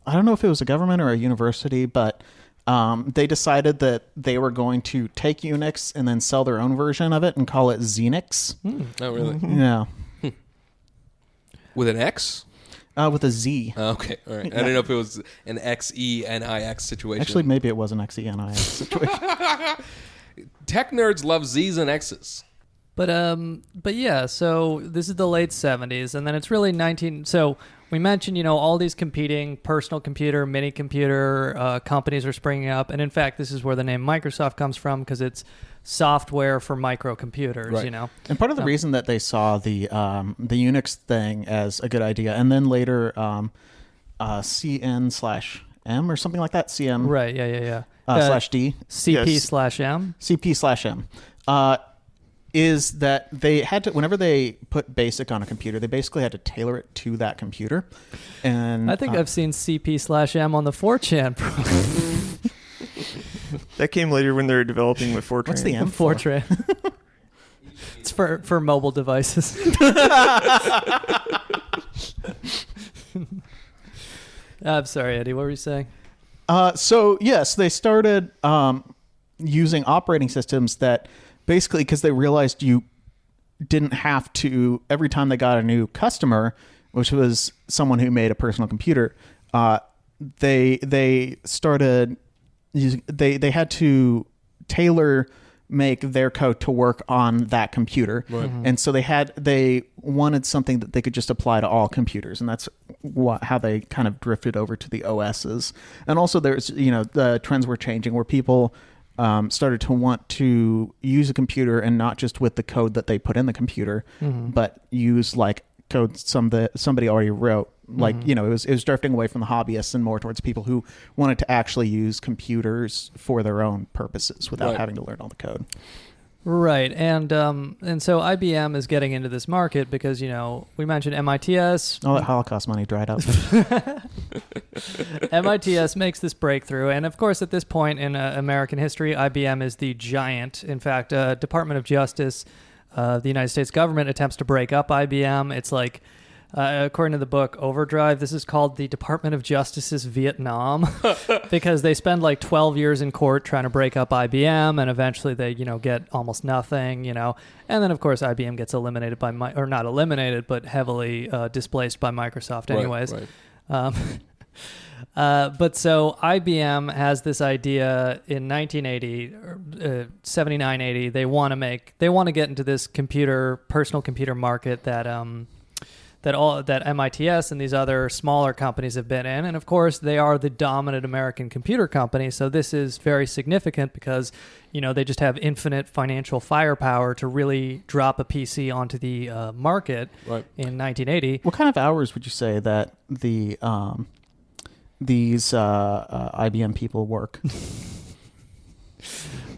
I don't know if it was a government or a university, but they decided that they were going to take Unix and then sell their own version of it and call it Xenix. Oh, really? Yeah. With an X? With a Z. Okay, all right. I didn't know if it was an XENIX situation. Actually, maybe it was an XENIX situation. Tech nerds love Z's and X's. But yeah, so this is the late 70s, and then it's really so we mentioned, you know, all these competing personal computer, mini computer companies are springing up, and in fact, this is where the name Microsoft comes from, because it's software for microcomputers, right. You know. And part of the reason that they saw the Unix thing as a good idea, and then later CN/M or something like that, CM. Right, yeah. /D. CP/M. CP/M. Is that they had to, whenever they put BASIC on a computer, they basically had to tailor it to that computer. And I think I've seen CP/M on the 4chan. That came later when they were developing with Fortran. What's the M for? Fortran. It's for mobile devices. I'm sorry, Eddie. What were you saying? So yes, they started using operating systems that basically, because they realized you didn't have to, every time they got a new customer, which was someone who made a personal computer, they started using, they had to tailor make their code to work on that computer. Right. And so they wanted something that they could just apply to all computers, and that's how they kind of drifted over to the OSs. And also there's, the trends were changing where people started to want to use a computer and not just with the code that they put in the computer, but use like code somebody already wrote. Like, it was drifting away from the hobbyists and more towards people who wanted to actually use computers for their own purposes without having to learn all the code. Right. And so IBM is getting into this market because, we mentioned MITS. All that Holocaust money dried up. MITS makes this breakthrough. And of course, at this point in American history, IBM is the giant. In fact, Department of Justice, the United States government attempts to break up IBM. It's like, according to the book Overdrive, this is called the Department of Justice's Vietnam because they spend like 12 years in court trying to break up IBM, and eventually they, get almost nothing, and then of course IBM gets eliminated or not eliminated, but heavily displaced by Microsoft anyways. Right. But so IBM has this idea in 1980, 79, 80. They want to get into this personal computer market that MITS and these other smaller companies have been in. And of course, they are the dominant American computer company. So this is very significant because, they just have infinite financial firepower to really drop a PC onto the market in 1980. What kind of hours would you say that these IBM people work?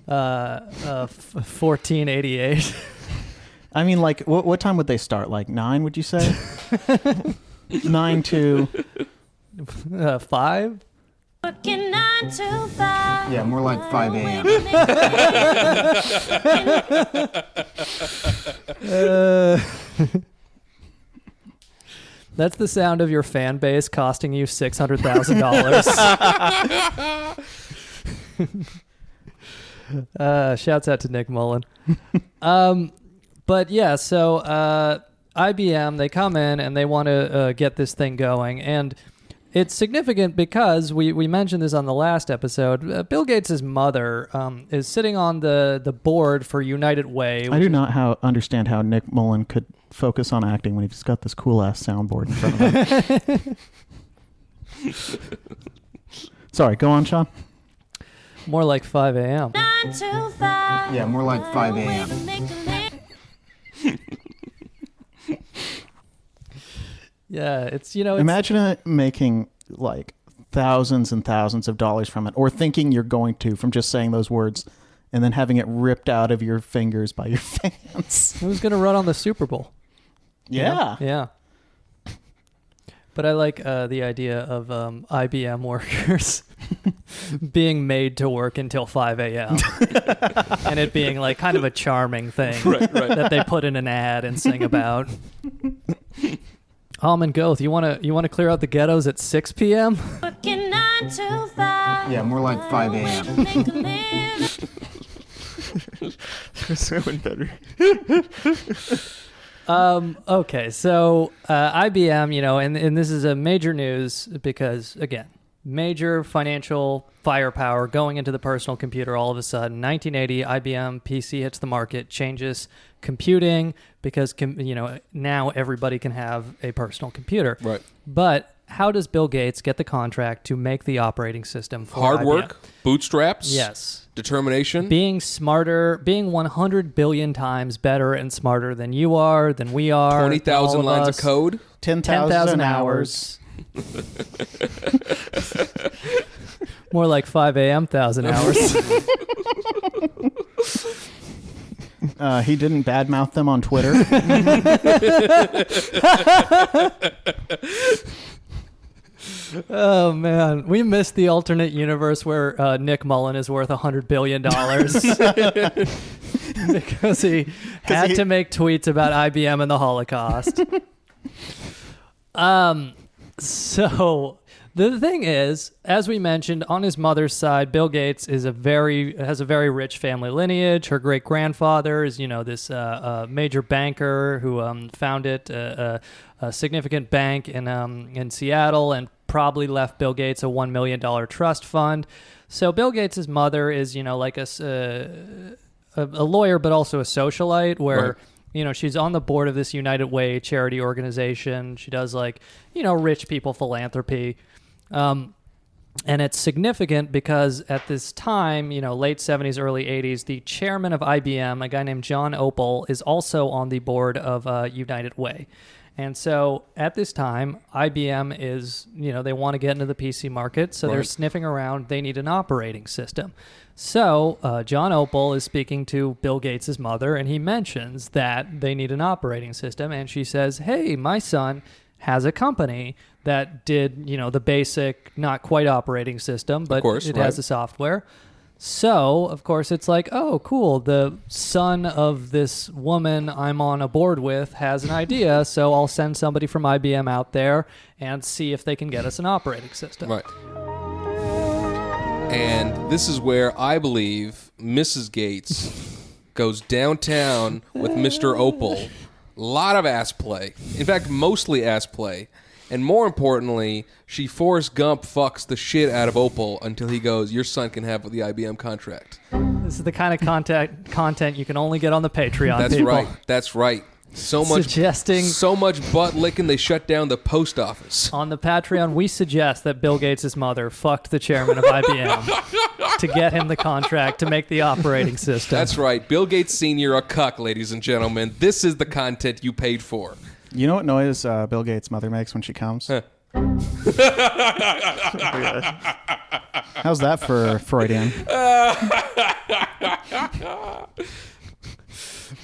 1488. I mean, like, what time would they start? Like 9, would you say? 9 to 5? Working 9 to 5. Yeah, more like 5 a.m. That's the sound of your fan base costing you $600,000. Shouts out to Nick Mullen. But yeah, so IBM, they come in and they want to get this thing going. And it's significant because we mentioned this on the last episode. Bill Gates' mother is sitting on the board for United Way. I do not understand how Nick Mullen could focus on acting when he's got this cool-ass soundboard in front of him. Sorry, go on, Sean. More like 5 a.m. 9 to 5. Yeah, more like 5 a.m. Yeah, it's, Imagine making like thousands and thousands of dollars from it, or thinking you're going to from just saying those words and then having it ripped out of your fingers by your fans. Who's going to run on the Super Bowl? Yeah. Yeah. But I like the idea of IBM workers being made to work until 5 a.m. and it being like kind of a charming thing that they put in an ad and sing about. Almond Goth, you want to clear out the ghettos at 6 p.m.? Working 9 to 5. Yeah, more like 5 a.m. That went better. Okay, so IBM, and this is a major news because, again, major financial firepower going into the personal computer all of a sudden. 1980, IBM PC hits the market, changes computing because, now everybody can have a personal computer. Right. But how does Bill Gates get the contract to make the operating system for Hard IBM? work, bootstraps, yes, determination, being smarter, being 100 billion times better and smarter than you are, than we are. 20,000 lines of code, 10,000 hours. More like 5 a.m. 1,000 hours. He didn't badmouth them on Twitter. Oh man, we missed the alternate universe where Nick Mullen is worth $100 billion because he had to make tweets about IBM and the Holocaust. So the thing is, as we mentioned, on his mother's side, Bill Gates has a very rich family lineage. Her great grandfather is, this major banker who founded a significant bank in Seattle and probably left Bill Gates a $1 million trust fund. So Bill Gates' mother is, like a a lawyer, but also a socialite, where Right. you know, she's on the board of this United Way charity organization. She does, like, you know, rich people philanthropy. And it's significant because at this time, you know, late 70s, early 80s, the chairman of IBM, a guy named John Opel, is also on the board of United Way. And so at this time, IBM is, you know, they want to get into the PC market, so they're Right. sniffing around. They need an operating system. So John Opel is speaking to Bill Gates' mother, and he mentions that they need an operating system. And she says, hey, my son has a company that did, you know, the basic, not quite operating system, but course, it right. has the software. So, of course, it's like, oh, cool. The son of this woman I'm on a board with has an idea, so I'll send somebody from IBM out there and see if they can get us an operating system. Right. And this is where I believe Mrs. Gates goes downtown with Mr. Opel. A lot of ass play. In fact, mostly ass play. And more importantly, she Forrest Gump fucks the shit out of Opel until he goes, your son can have the IBM contract. This is the kind of content you can only get on the Patreon. That's people. right. That's right. So much butt licking they shut down the post office. On the Patreon, we suggest that Bill Gates' mother fucked the chairman of IBM to get him the contract to make the operating system. That's right. Bill Gates Sr. a cuck, ladies and gentlemen. This is the content you paid for. You know what noise Bill Gates' mother makes when she comes? How's that for Freudian?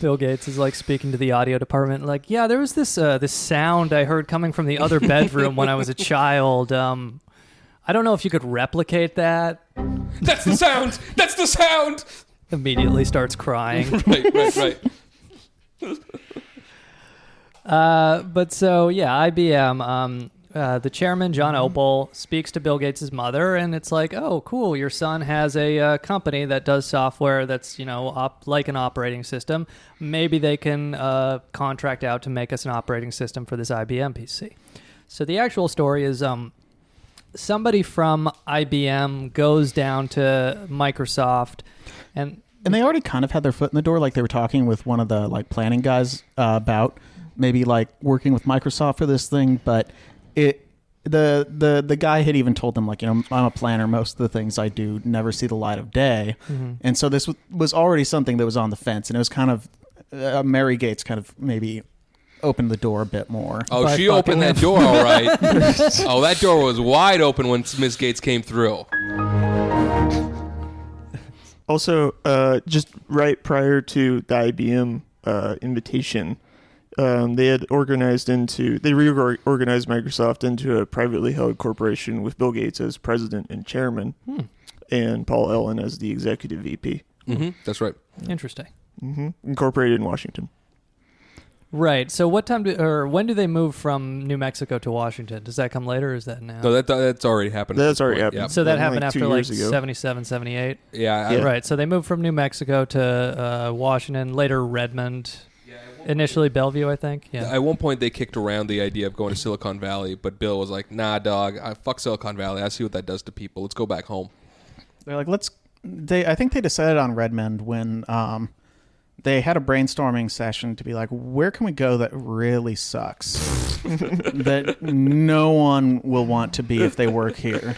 Bill Gates is like speaking to the audio department, like, yeah, there was this sound I heard coming from the other bedroom when I was a child. I don't know if you could replicate that. That's the sound. That's the sound. Immediately starts crying. Right. But so, yeah, IBM, the chairman, John Opel, speaks to Bill Gates' mother, and it's like, oh, cool, your son has a company that does software that's, you know, like an operating system. Maybe they can contract out to make us an operating system for this IBM PC. So the actual story is somebody from IBM goes down to Microsoft, and they already kind of had their foot in the door, like they were talking with one of the like planning guys about maybe like working with Microsoft for this thing, but the guy had even told them, like, you know, I'm a planner. Most of the things I do never see the light of day. Mm-hmm. And so this was already something that was on the fence, and it was kind of Mary Gates kind of maybe opened the door a bit more. Oh, she opened that door, all right. Oh, that door was wide open when Miss Gates came through. Also, just right prior to the IBM invitation, they had reorganized Microsoft into a privately held corporation with Bill Gates as president and chairman, and Paul Allen as the executive VP. Mm-hmm. That's right. Interesting. Mm-hmm. Incorporated in Washington. Right. So when do they move from New Mexico to Washington? Does that come later or is that now? No, that's already happened. That's already happened. Yep. So that happened like 2 after like years ago. 77, 78? Yeah. Right. So they moved from New Mexico to Washington, later Redmond. Initially Bellevue, I think. Yeah. At one point, they kicked around the idea of going to Silicon Valley, but Bill was like, nah, dog, fuck Silicon Valley. I see what that does to people. Let's go back home. They're like, I think they decided on Redmond when they had a brainstorming session to be like, where can we go that really sucks? That no one will want to be if they work here.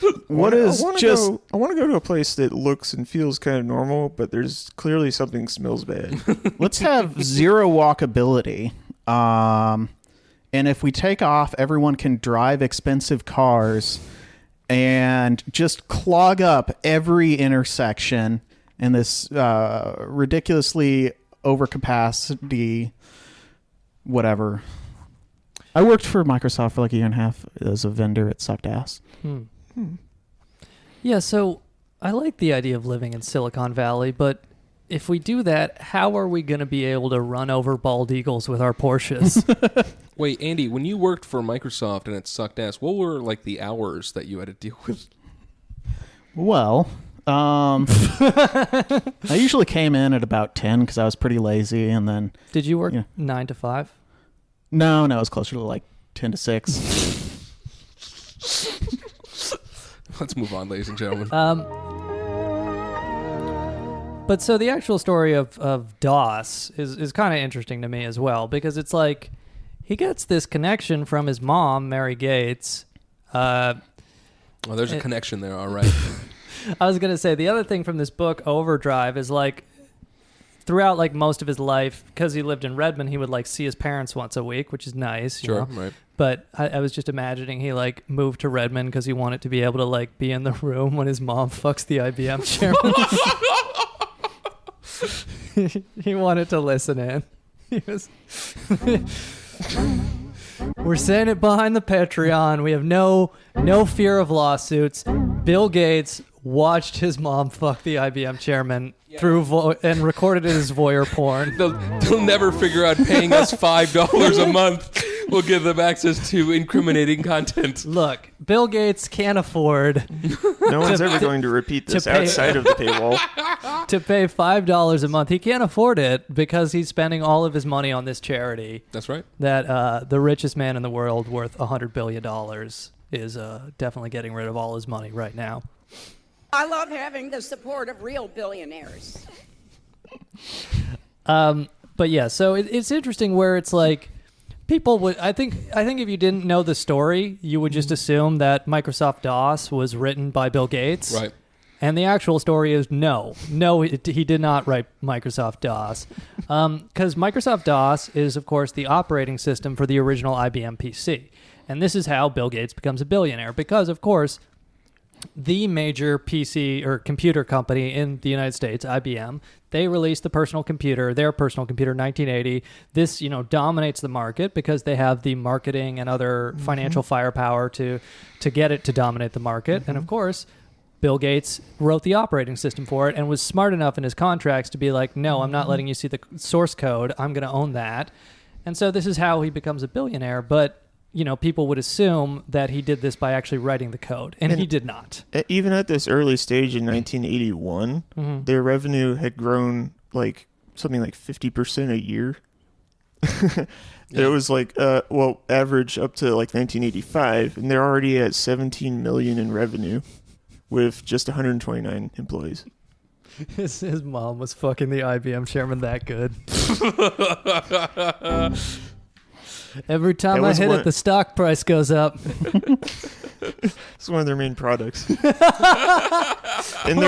I want to go to a place that looks and feels kind of normal, but there's clearly something smells bad. Let's have zero walkability. And if we take off, everyone can drive expensive cars and just clog up every intersection in this ridiculously overcapacity, whatever. I worked for Microsoft for like a year and a half as a vendor. It sucked ass. Yeah, so I like the idea of living in Silicon Valley, but if we do that, how are we going to be able to run over bald eagles with our Porsches? Wait, Andy, when you worked for Microsoft and it sucked ass, what were like the hours that you had to deal with? Well, I usually came in at about 10 because I was pretty lazy, and then... Did you work 9 to 5? No, it was closer to like 10 to 6. Let's move on, ladies and gentlemen. But so the actual story of DOS is kind of interesting to me as well, because it's like he gets this connection from his mom, Mary Gates. Well, there's a connection there, all right. I was going to say, the other thing from this book, Overdrive, is like throughout like most of his life, because he lived in Redmond, he would like see his parents once a week, which is nice. Sure, you know? right. But I was just imagining he like moved to Redmond because he wanted to be able to like be in the room when his mom fucks the IBM chairman. He wanted to listen in. He was. We're saying it behind the Patreon. We have no fear of lawsuits. Bill Gates watched his mom fuck the IBM chairman through and recorded it as voyeur porn. They'll never figure out paying us $5 a month will give them access to incriminating content. Look, Bill Gates can't afford. No one's ever going to repeat this outside of the paywall. To pay $5 a month. He can't afford it because he's spending all of his money on this charity. That's right. That the richest man in the world, worth $100 billion, is definitely getting rid of all his money right now. I love having the support of real billionaires. But yeah, so it's interesting where it's like people would. I think if you didn't know the story, you would just assume that Microsoft DOS was written by Bill Gates. Right. And the actual story is no, he did not write Microsoft DOS, because Microsoft DOS is, of course, the operating system for the original IBM PC, and this is how Bill Gates becomes a billionaire. Because, of course, the major PC or computer company in the United States, IBM, they released their personal computer in 1980. This, dominates the market because they have the marketing and other financial firepower to get it to dominate the market, and of course, Bill Gates wrote the operating system for it and was smart enough in his contracts to be like, no, I'm not letting you see the source code. I'm going to own that. And so this is how he becomes a billionaire. But, people would assume that he did this by actually writing the code. And he did not. Even at this early stage in 1981, their revenue had grown like something like 50% a year. It was like, average up to like 1985. And they're already at $17 million in revenue. With just 129 employees. His mom was fucking the IBM chairman that good. Every time I hit it, the stock price goes up. It's one of their main products. One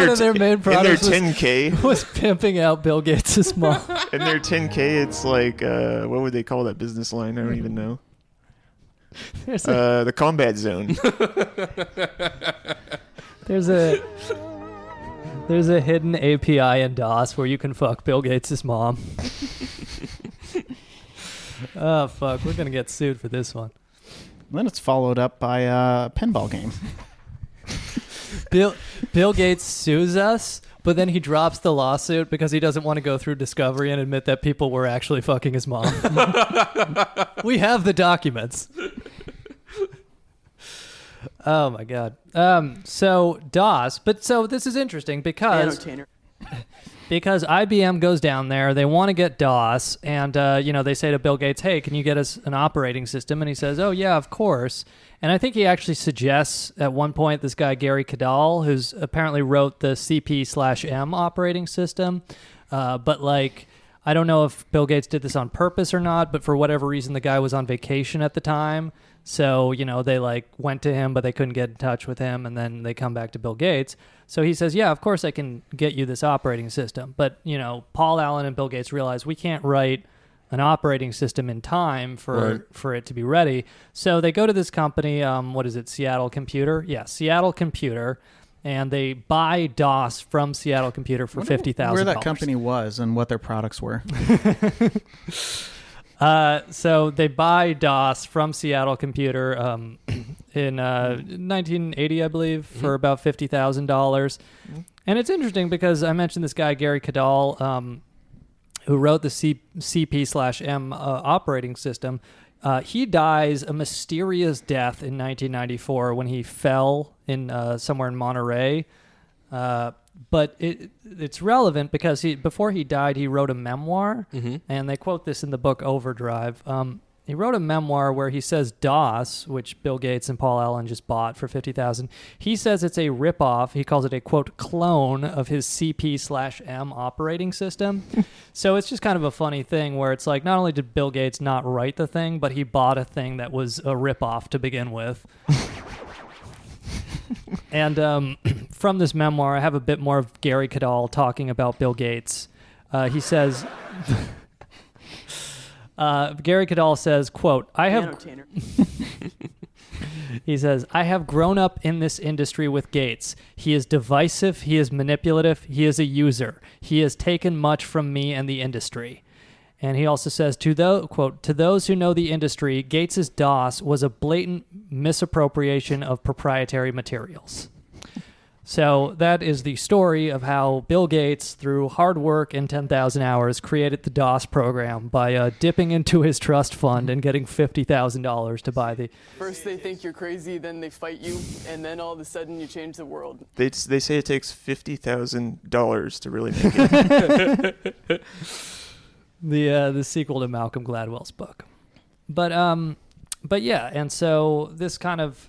of their main products in their 10K was pimping out Bill Gates' mom. In their 10K, it's like, what would they call that business line? I don't even know. The combat zone. There's a hidden API in DOS where you can fuck Bill Gates' mom. Oh, fuck. We're going to get sued for this one. Then it's followed up by a pinball game. Bill Gates sues us, but then he drops the lawsuit because he doesn't want to go through discovery and admit that people were actually fucking his mom. We have the documents. Oh my God. So DOS, so this is interesting because IBM goes down there, they want to get DOS, and they say to Bill Gates, "Hey, can you get us an operating system?" And he says, "Oh yeah, of course." And I think he actually suggests at one point this guy Gary Cadell, who's apparently wrote the CP/M operating system, but like, I don't know if Bill Gates did this on purpose or not, but for whatever reason, the guy was on vacation at the time. So, they like went to him, but they couldn't get in touch with him. And then they come back to Bill Gates. So he says, yeah, of course I can get you this operating system. But, Paul Allen and Bill Gates realize we can't write an operating system in time for it to be ready. So they go to this company, what is it, Seattle Computer? Yeah, Seattle Computer. And they buy DOS from Seattle Computer for $50,000. Where that company was and what their products were. So they buy DOS from Seattle Computer in 1980, I believe, for about $50,000. And it's interesting because I mentioned this guy, Gary Cadell, who wrote the CP/M operating system. He dies a mysterious death in 1994 when he fell in somewhere in Monterey. But it's relevant because before he died, he wrote a memoir, and they quote this in the book Overdrive. he wrote a memoir where he says DOS, which Bill Gates and Paul Allen just bought for $50,000. He says it's a ripoff. He calls it a, quote, clone of his CP/M operating system. So it's just kind of a funny thing where it's like, not only did Bill Gates not write the thing, but he bought a thing that was a ripoff to begin with. And from this memoir, I have a bit more of Gary Cadell talking about Bill Gates. He says... Gary Cadell says, quote, he says, I have grown up in this industry with Gates. He is divisive. He is manipulative. He is a user. He has taken much from me and the industry. And he also says, quote, to those who know the industry, Gates's DOS was a blatant misappropriation of proprietary materials. So that is the story of how Bill Gates, through hard work and 10,000 hours, created the DOS program by dipping into his trust fund and getting $50,000 to buy the... First they think you're crazy, then they fight you, and then all of a sudden you change the world. They say it takes $50,000 to really make it. The sequel to Malcolm Gladwell's book. But yeah, and so this kind of...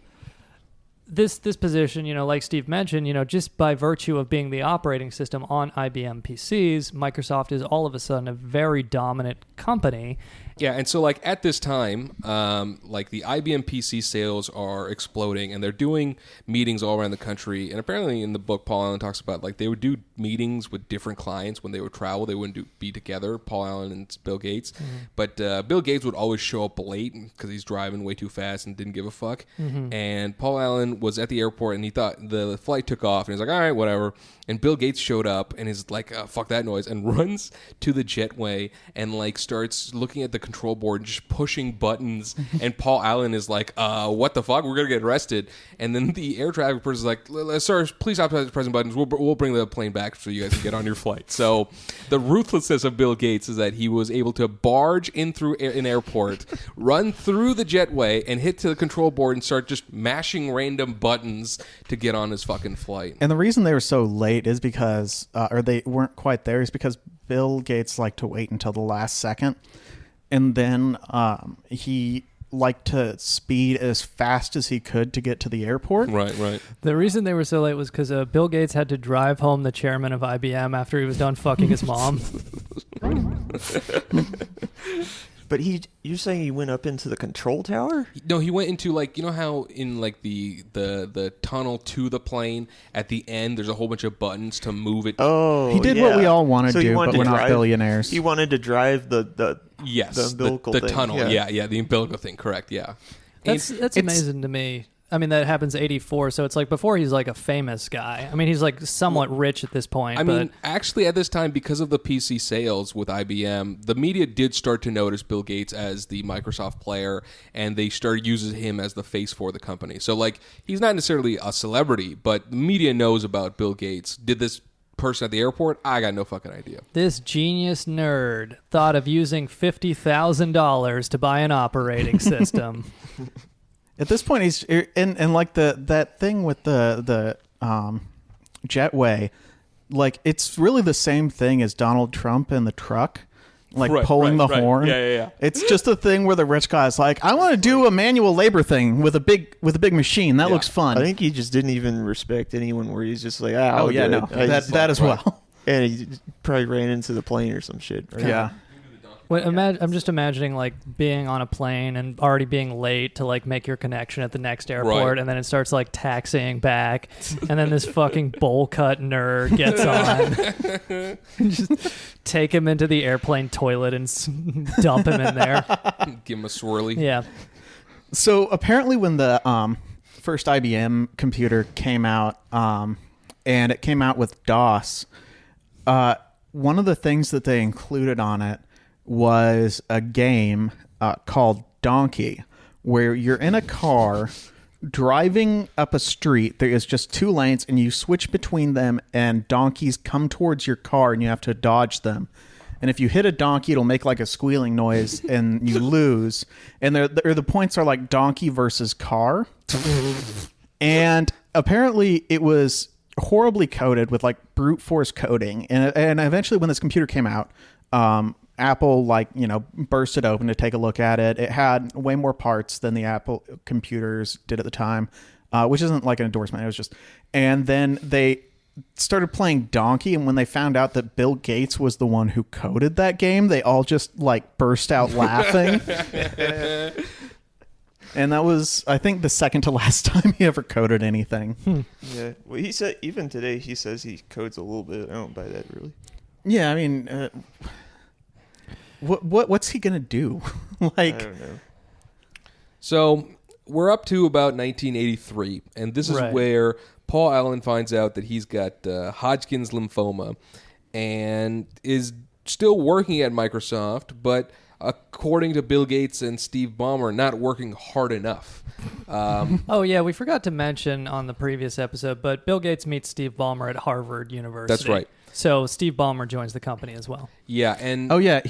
This position, like Steve mentioned, just by virtue of being the operating system on IBM PCs, Microsoft is all of a sudden a very dominant company. Yeah, and so at this time, the IBM PC sales are exploding, and they're doing meetings all around the country. And apparently, in the book, Paul Allen talks about they would do meetings with different clients when they would travel. They wouldn't be together, Paul Allen and Bill Gates. Mm-hmm. But Bill Gates would always show up late because he's driving way too fast and didn't give a fuck. Mm-hmm. And Paul Allen was at the airport, and he thought the flight took off, and he's like, all right, whatever. And Bill Gates showed up and is like, fuck that noise, and runs to the jetway and starts looking at the control board and just pushing buttons. And Paul Allen is like, what the fuck? We're going to get arrested. And then the air traffic person is like, sir, please stop pressing buttons. We'll bring the plane back so you guys can get on your flight. So the ruthlessness of Bill Gates is that he was able to barge in through an airport, run through the jetway, and hit to the control board and start just mashing random buttons to get on his fucking flight. And the reason they were so late is because, or they weren't quite there, is because Bill Gates liked to wait until the last second. And then he liked to speed as fast as he could to get to the airport. Right. The reason they were so late was because Bill Gates had to drive home the chairman of IBM after he was done fucking his mom. But you're saying he went up into the control tower? No, he went into how in the tunnel to the plane at the end there's a whole bunch of buttons to move it. Oh, he did what we all want to do, but we're not billionaires. He wanted to drive the umbilical the thing. tunnel. Yeah, the umbilical thing. Correct. Yeah. That's amazing to me. I mean, that happens 84, so it's before he's a famous guy. I mean, he's somewhat rich at this point. I mean, actually at this time, because of the PC sales with IBM, the media did start to notice Bill Gates as the Microsoft player, and they started using him as the face for the company. So, he's not necessarily a celebrity, but the media knows about Bill Gates. Did this person at the airport? I got no fucking idea. This genius nerd thought of using $50,000 to buy an operating system. At this point, he's in that thing with the jetway. It's really the same thing as Donald Trump in the truck, pulling the horn. Yeah. It's just a thing where the rich guy's like, I want to do a manual labor thing with a big machine. That looks fun. I think he just didn't even respect anyone. Where he's just like, that as well. And he probably ran into the plane or some shit. Right? Yeah. I'm just imagining being on a plane and already being late to make your connection at the next airport, right. And then it starts taxiing back, and then this fucking bowl cut nerd gets on, just take him into the airplane toilet and dump him in there, give him a swirly. Yeah. So apparently, when the first IBM computer came out, and it came out with DOS, one of the things that they included on it was a game called Donkey, where you're in a car driving up a street. There is just two lanes, and you switch between them, and donkeys come towards your car, and you have to dodge them. And if you hit a donkey, it'll make a squealing noise, and you lose. And the points are donkey versus car. And apparently it was horribly coded with brute force coding. And eventually when this computer came out, Apple, burst it open to take a look at it. It had way more parts than the Apple computers did at the time, which isn't like an endorsement. It was just, and then they started playing Donkey, and when they found out that Bill Gates was the one who coded that game, they all just burst out laughing. And that was, I think, the second to last time he ever coded anything. Yeah. Well, he said even today he says he codes a little bit. I don't buy that really. Yeah, I mean, what's he gonna do? I don't know. So we're up to about 1983, and this is where Paul Allen finds out that he's got Hodgkin's lymphoma and is still working at Microsoft, but according to Bill Gates and Steve Ballmer, not working hard enough. Oh, yeah, we forgot to mention on the previous episode, but Bill Gates meets Steve Ballmer at Harvard University. That's right. So Steve Ballmer joins the company as well. Yeah, and... Oh, yeah,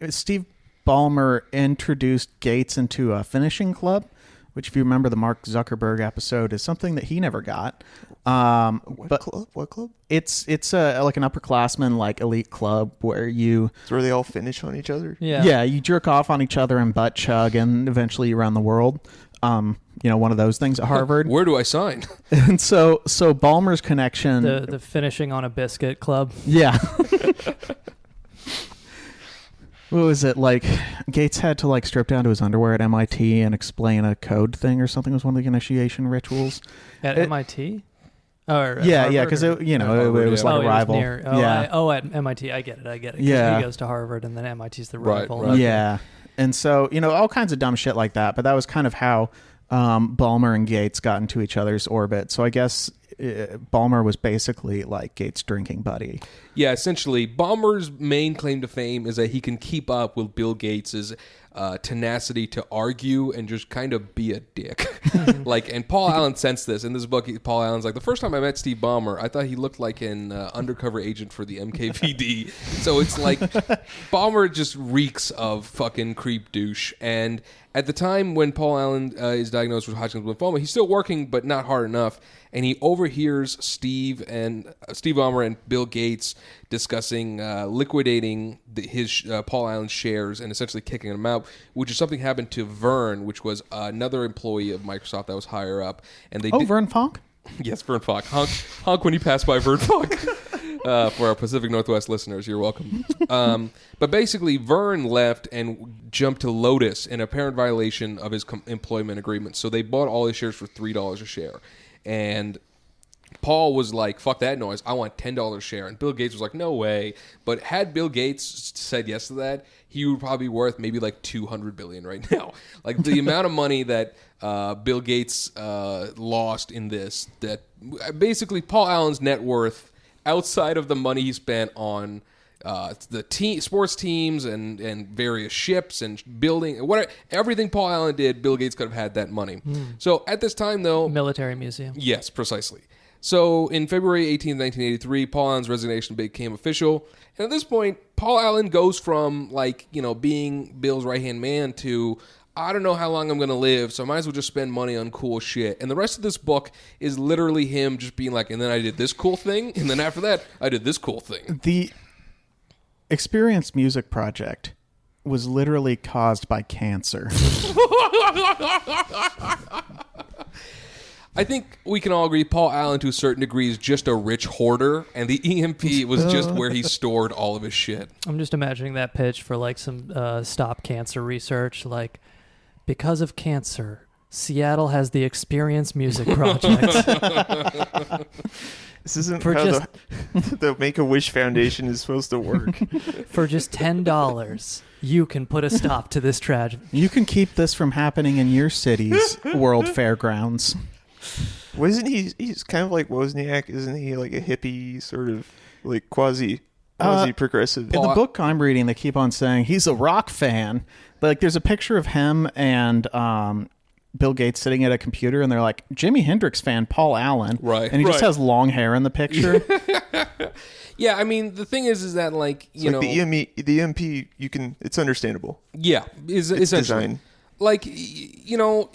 Steve Ballmer introduced Gates into a finishing club, which, if you remember the Mark Zuckerberg episode, is something that he never got. What club? It's like an upperclassman elite club where it's where they all finish on each other. Yeah, you jerk off on each other and butt chug, and eventually you run the world. One of those things at Harvard. Where do I sign? And so Ballmer's connection, the finishing on a biscuit club. Yeah. What was it like? Gates had to strip down to his underwear at MIT and explain a code thing or something. Was one of the initiation rituals at MIT. Yeah, because it was like a rival. At MIT, I get it. Yeah, he goes to Harvard, and then MIT's the rival. Right. Yeah, and so all kinds of dumb shit like that. But that was kind of how Ballmer and Gates got into each other's orbit. So I guess Ballmer was basically like Gates' drinking buddy. Yeah, essentially, Ballmer's main claim to fame is that he can keep up with Bill Gates's tenacity to argue and just kind of be a dick. And Paul Allen sensed this in this book. Paul Allen's like, the first time I met Steve Ballmer, I thought he looked like an undercover agent for the MKVD. So it's like Ballmer just reeks of fucking creep douche. And at the time when Paul Allen is diagnosed with Hodgkin's lymphoma, he's still working, but not hard enough. And he overhears Steve Ballmer and Bill Gates discussing liquidating his Paul Allen's shares and essentially kicking him out, which is something happened to Vern, which was another employee of Microsoft that was higher up. And Vern Funk? Yes, Vern Funk. Honk when you pass by Vern Funk. For our Pacific Northwest listeners, you're welcome. But basically, Vern left and jumped to Lotus in apparent violation of his employment agreement. So they bought all his shares for $3 a share. And Paul was like, fuck that noise, I want $10 a share. And Bill Gates was like, no way. But had Bill Gates said yes to that, he would probably be worth maybe $200 billion right now. The amount of money that Bill Gates lost in this, that basically Paul Allen's net worth, outside of the money he spent on the sports teams and various ships and building, whatever, everything Paul Allen did, Bill Gates could have had that money. So at this time, though... Military museum. Yes, precisely. So in February 18th, 1983, Paul Allen's resignation became official. And at this point, Paul Allen goes from, being Bill's right-hand man to... I don't know how long I'm going to live, so I might as well just spend money on cool shit. And the rest of this book is literally him just being like, and then I did this cool thing, and then after that, I did this cool thing. The Experience Music Project was literally caused by cancer. I think we can all agree Paul Allen, to a certain degree, is just a rich hoarder, and the EMP was just where he stored all of his shit. I'm just imagining that pitch for some stop cancer research, because of cancer, Seattle has the Experience Music Project. This isn't how the Make-A-Wish Foundation is supposed to work. For just $10, you can put a stop to this tragedy. You can keep this from happening in your city's World Fairgrounds. Wasn't he's kind of like Wozniak? Isn't he like a hippie sort of quasi progressive? In the book I'm reading, they keep on saying he's a rock fan. There's a picture of him and Bill Gates sitting at a computer, and they're like, Jimi Hendrix fan Paul Allen, right? And he just has long hair in the picture. Yeah, I mean, the thing is that the EMP, it's understandable. Yeah, it's essentially. Design. like, you know,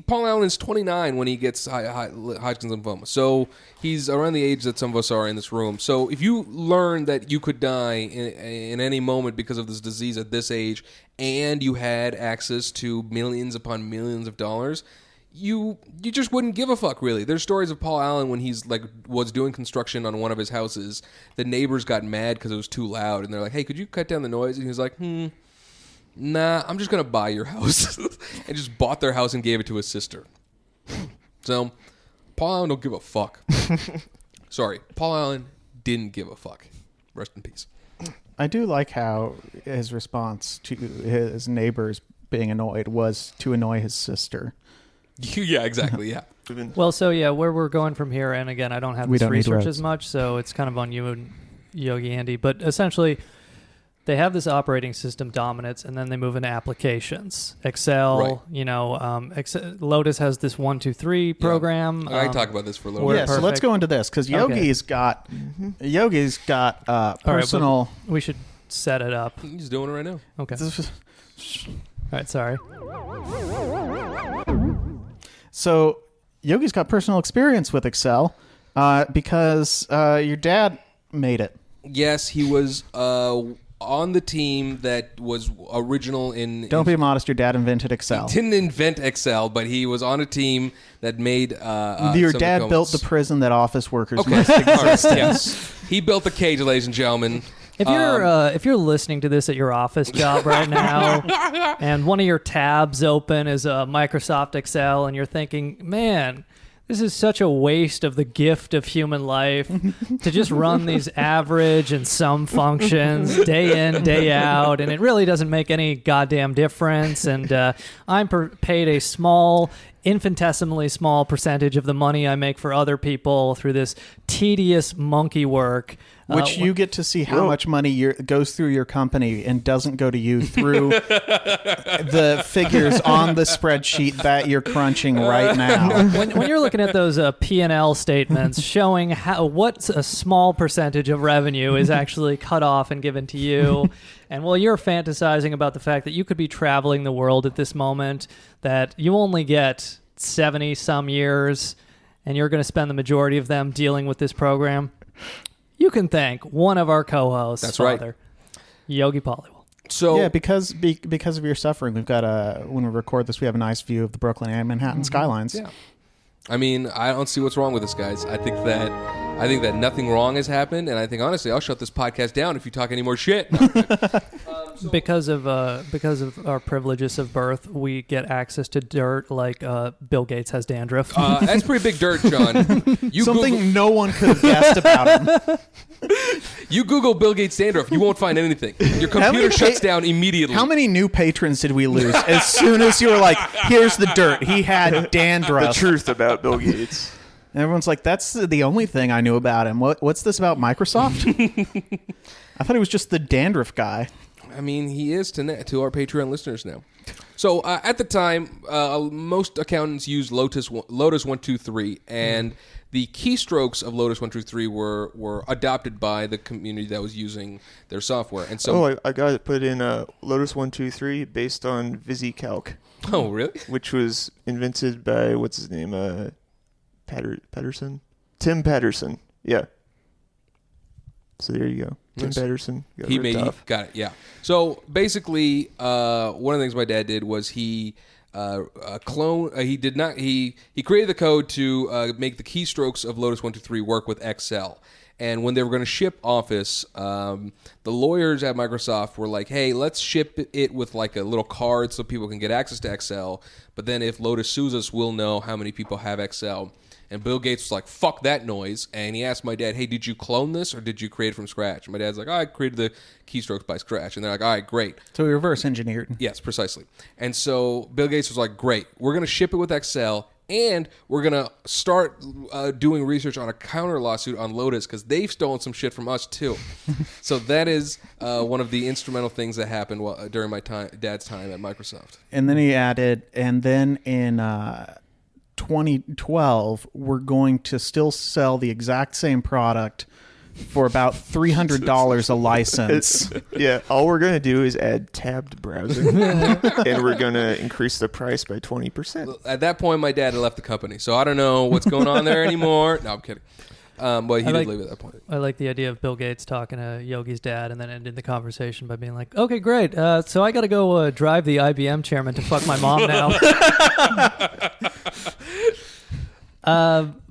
Paul Allen's 29 when he gets Hodgkin's lymphoma. So he's around the age that some of us are in this room. So if you learn that you could die in any moment because of this disease at this age, and you had access to millions upon millions of dollars, you just wouldn't give a fuck, really. There's stories of Paul Allen when he's like was doing construction on one of his houses. The neighbors got mad because it was too loud, and they're like, "Hey, could you cut down the noise?" And he was like, "Nah, I'm just gonna buy your house," and just bought their house and gave it to his sister. So, Paul Allen don't give a fuck. Sorry, Paul Allen didn't give a fuck. Rest in peace. I do like how his response to his neighbors being annoyed was to annoy his sister. Yeah, exactly. Yeah. Well, so yeah, where we're going from here, and again, I don't have this research as much, so it's kind of on you and Yogi Andy. But essentially, they have this operating system dominance, and then they move into applications. Excel, Right. you know, Lotus has this 1, 2, 3 program. I can talk about this for a little Yeah, bit. so let's go into this because Yogi's got personal. All right, we should set it up. He's doing it right now. Okay. All right, sorry. So Yogi's got personal experience with Excel because your dad made it. Yes, he was on the team that was original in... Don't be modest, your dad invented Excel. He didn't invent Excel, but he was on a team that made... your dad built the prison that office workers must All right, exist in. yes. He built the cage, ladies and gentlemen. If you're listening to this at your office job right now, and one of your tabs open is a Microsoft Excel, and you're thinking, man, this is such a waste of the gift of human life to just run these average and sum functions day in, day out, and it really doesn't make any goddamn difference. And I'm paid a small, infinitesimally small percentage of the money I make for other people through this tedious monkey work. Which you get to see how much money goes through your company and doesn't go to you through the figures on the spreadsheet that you're crunching right now. When you're looking at those P&L statements showing what a small percentage of revenue is actually cut off and given to you, and while you're fantasizing about the fact that you could be traveling the world at this moment, that you only get 70 some years, and you're going to spend the majority of them dealing with this program, you can thank one of our co-hosts, That's Father, Yogi Pollywell. So yeah, because of your suffering, we've got when we record this, we have a nice view of the Brooklyn and Manhattan skylines. Yeah. I mean, I don't see what's wrong with this, guys. I think that nothing wrong has happened, and I think honestly, I'll shut this podcast down if you talk any more shit. Because of our privileges of birth, we get access to dirt like Bill Gates has dandruff. That's pretty big dirt, John. Something no one could have guessed about him. You Google Bill Gates dandruff, you won't find anything. Your computer shuts down immediately. How many new patrons did we lose as soon as you were like, here's the dirt. He had dandruff. The truth about Bill Gates. And everyone's like, that's the only thing I knew about him. What's this about Microsoft? I thought he was just the dandruff guy. I mean, he is to our Patreon listeners now. So at the time, most accountants used Lotus 123, and the keystrokes of Lotus 123 were adopted by the community that was using their software. And so, I got it put in Lotus 123 based on VisiCalc. Oh, really? Which was invented by what's his name? Patterson? Tim Patterson. Yeah. So there you go. Tim Patterson. Got it. Yeah. So basically, one of the things my dad did was he created the code to make the keystrokes of Lotus 123 work with Excel. And when they were going to ship Office, the lawyers at Microsoft were like, hey, let's ship it with like a little card so people can get access to Excel. But then if Lotus sues us, we'll know how many people have Excel. And Bill Gates was like, fuck that noise. And he asked my dad, hey, did you clone this or did you create it from scratch? And my dad's like, I created the keystrokes by scratch. And they're like, all right, great. So we reverse engineered. Yes, precisely. And so Bill Gates was like, great. We're going to ship it with Excel. And we're going to start doing research on a counter lawsuit on Lotus because they've stolen some shit from us too. So that is one of the instrumental things that happened during my dad's time at Microsoft. And then he added, and then in 2012, we're going to still sell the exact same product for about $300 a license. Yeah, all we're going to do is add tabbed browsing, and we're going to increase the price by 20%. At that point, my dad had left the company, so I don't know what's going on there anymore. No, I'm kidding. But he did leave at that point. I like the idea of Bill Gates talking to Yogi's dad and then ending the conversation by being like, okay, great. So I got to go drive the IBM chairman to fuck my mom now.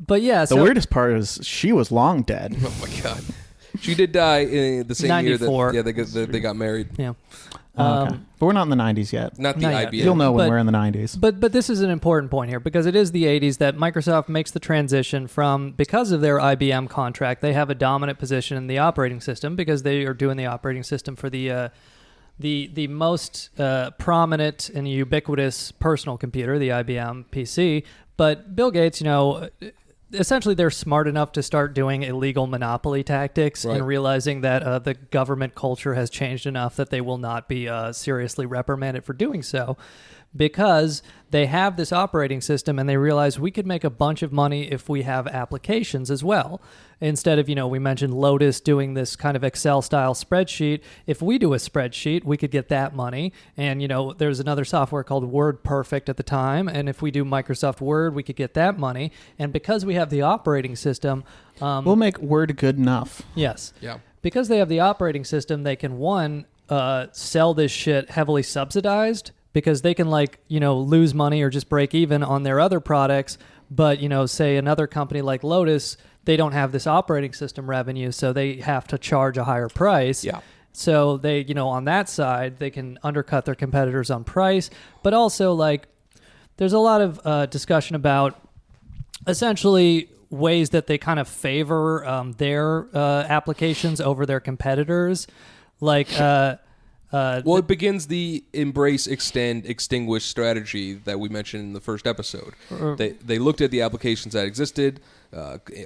But yeah. The weirdest part is she was long dead. Oh, my God. She did die in the same 94. year that they got married. Yeah. Okay. But we're not in the 90s yet. Not the Not IBM. yet. You'll know when we're in the 90s. But this is an important point here because it is the 80s that Microsoft makes the transition from, because of their IBM contract, they have a dominant position in the operating system because they are doing the operating system for the most prominent and ubiquitous personal computer, the IBM PC. But Bill Gates, essentially they're smart enough to start doing illegal monopoly tactics and realizing that the government culture has changed enough that they will not be seriously reprimanded for doing so, because they have this operating system and they realize we could make a bunch of money if we have applications as well. Instead of, we mentioned Lotus doing this kind of Excel-style spreadsheet. If we do a spreadsheet, we could get that money. And, there's another software called WordPerfect at the time. And if we do Microsoft Word, we could get that money. And because we have the operating system... we'll make Word good enough. Yes. Yeah. Because they have the operating system, they can, sell this shit heavily subsidized, because they can lose money or just break even on their other products. But, say another company like Lotus, they don't have this operating system revenue, so they have to charge a higher price. Yeah. So they, on that side, they can undercut their competitors on price. But also, there's a lot of discussion about essentially ways that they kind of favor their applications over their competitors. It begins the embrace, extend, extinguish strategy that we mentioned in the first episode. They looked at the applications that existed,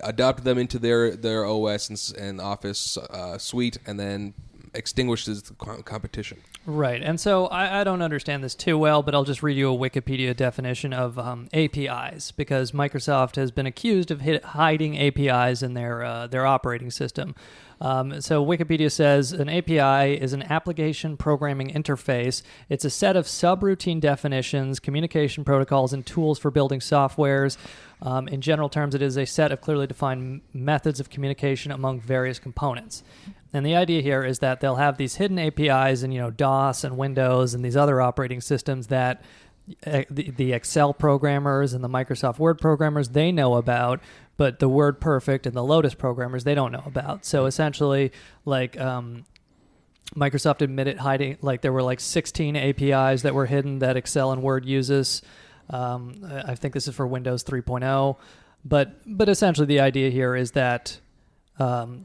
adopted them into their OS and Office suite, and then extinguishes the competition. Right. And so I don't understand this too well, but I'll just read you a Wikipedia definition of APIs, because Microsoft has been accused of hiding APIs in their operating system. So Wikipedia says an API is an application programming interface. It's a set of subroutine definitions, communication protocols, and tools for building softwares. In general terms, it is a set of clearly defined methods of communication among various components. And the idea here is that they'll have these hidden APIs in DOS and Windows and these other operating systems that the Excel programmers and the Microsoft Word programmers, they know about, but the WordPerfect and the Lotus programmers, they don't know about. So essentially, Microsoft admitted hiding, there were 16 APIs that were hidden that Excel and Word uses. I think this is for Windows 3.0. But essentially the idea here is that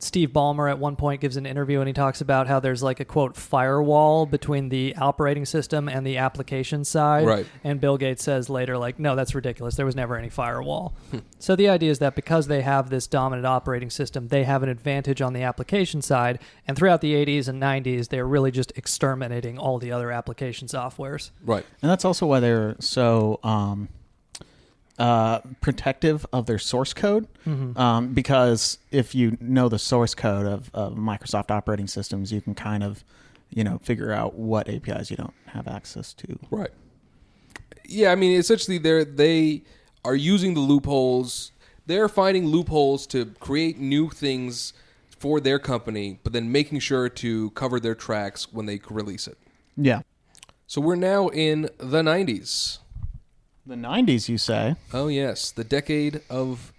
Steve Ballmer at one point gives an interview and he talks about how there's a quote firewall between the operating system and the application side. Right. And Bill Gates says later, no, that's ridiculous. There was never any firewall. So the idea is that because they have this dominant operating system, they have an advantage on the application side. And throughout the 80s and 90s, they're really just exterminating all the other application softwares. Right. And that's also why they're so protective of their source code, because if you know the source code of Microsoft operating systems, you can kind of, figure out what APIs you don't have access to. Right. Yeah, I mean, essentially, they are using the loopholes. They're finding loopholes to create new things for their company, but then making sure to cover their tracks when they release it. Yeah. So we're now in the 90s. The 90s, you say? Oh, yes. The decade of...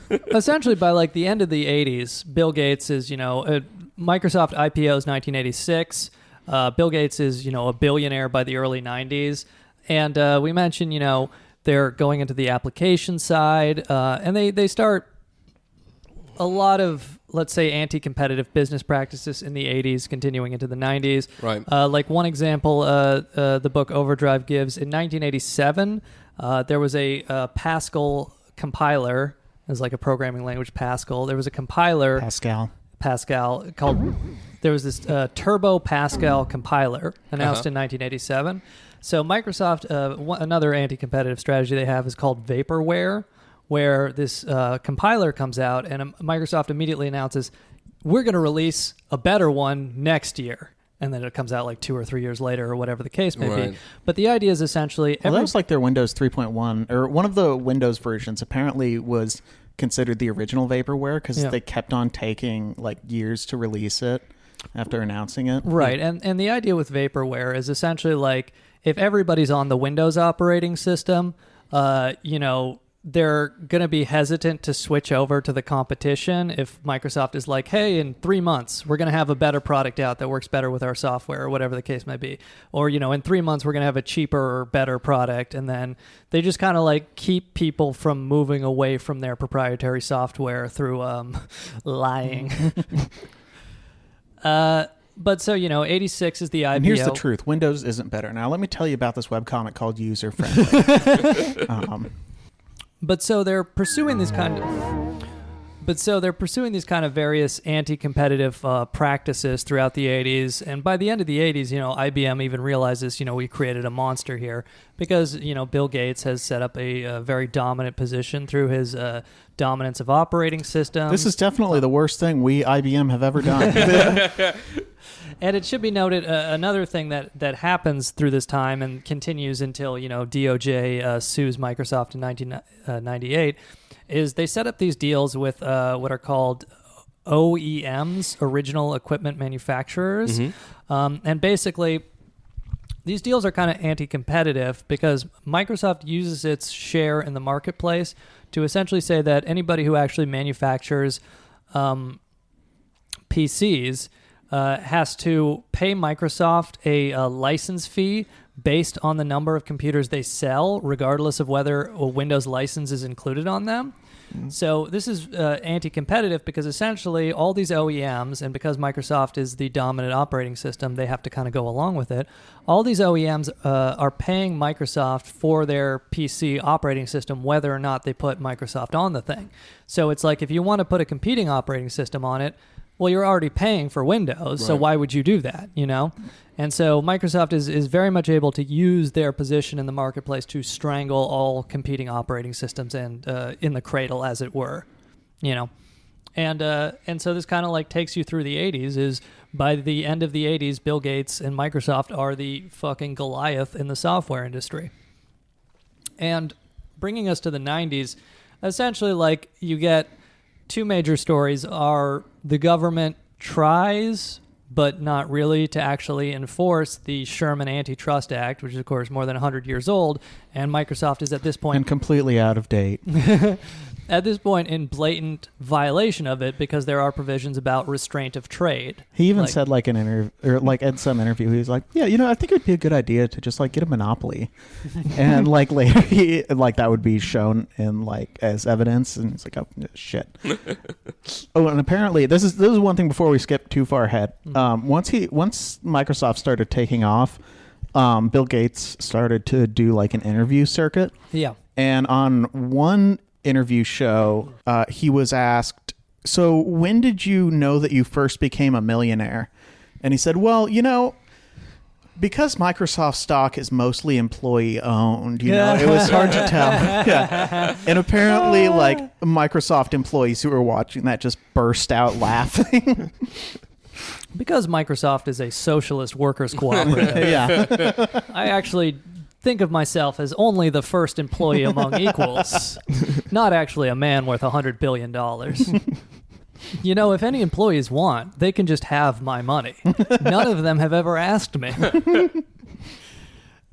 Essentially, by the end of the 80s, Bill Gates is, Microsoft IPOs 1986. Bill Gates is, a billionaire by the early 90s. And we mentioned, they're going into the application side. And they start a lot of, let's say, anti-competitive business practices in the 80s, continuing into the 90s. Right. One example, the book Overdrive gives, in 1987, there was a Pascal compiler. It was a programming language, Pascal. There was a compiler. Pascal called... There was this Turbo Pascal compiler announced in 1987. So Microsoft, another anti-competitive strategy they have is called vaporware, where this compiler comes out and Microsoft immediately announces, we're going to release a better one next year. And then it comes out like 2 or 3 years later or whatever the case may be. But the idea is essentially... that was like their Windows 3.1, or one of the Windows versions apparently was considered the original vaporware because they kept on taking like years to release it after announcing it. Right. And the idea with vaporware is essentially like if everybody's on the Windows operating system, they're going to be hesitant to switch over to the competition if Microsoft is like, hey, in 3 months, we're going to have a better product out that works better with our software or whatever the case may be. Or, in 3 months, we're going to have a cheaper or better product. And then they just kind of like keep people from moving away from their proprietary software through lying. But so, 86 is the IPO. And here's the truth. Windows isn't better. Now, let me tell you about this webcomic called User Friendly. But so they're pursuing these kind of various anti-competitive practices throughout the 80s, and by the end of the 80s, IBM even realizes, we created a monster here because Bill Gates has set up a very dominant position through his dominance of operating systems. This is definitely the worst thing we IBM have ever done. And it should be noted, another thing that happens through this time and continues until, DOJ sues Microsoft in 1998, is they set up these deals with what are called OEMs, original equipment manufacturers. And basically, these deals are kind of anti-competitive because Microsoft uses its share in the marketplace to essentially say that anybody who actually manufactures PCs has to pay Microsoft a license fee based on the number of computers they sell, regardless of whether a Windows license is included on them. So this is anti-competitive because essentially all these OEMs, and because Microsoft is the dominant operating system, they have to kind of go along with it. All these OEMs are paying Microsoft for their PC operating system, whether or not they put Microsoft on the thing. So it's like if you want to put a competing operating system on it, well, you're already paying for Windows, so why would you do that, And so Microsoft is very much able to use their position in the marketplace to strangle all competing operating systems and in the cradle, as it were, And so this kind of like takes you through the 80s. Is by the end of the 80s, Bill Gates and Microsoft are the fucking Goliath in the software industry. And bringing us to the 90s, essentially like you get two major stories are the government tries, but not really, to actually enforce the Sherman Antitrust Act, which is, of course, more than 100 years old, and Microsoft is at this point... And completely out of date. At this point in blatant violation of it because there are provisions about restraint of trade. He even said like in in some interview, he was like, yeah, I think it would be a good idea to just like get a monopoly. And like later he like that would be shown in like as evidence, and it's like, oh shit. Oh, and apparently this is one thing before we skip too far ahead. Once Microsoft started taking off, Bill Gates started to do like an interview circuit. Yeah. And on one interview show, he was asked, so when did you know that you first became a millionaire? And he said, well, because Microsoft stock is mostly employee owned, it was hard to tell. Yeah. And apparently like Microsoft employees who were watching that just burst out laughing. Because Microsoft is a socialist workers cooperative. Yeah. I actually think of myself as only the first employee among equals, not actually a man worth $100 billion. If any employees want, they can just have my money. None of them have ever asked me.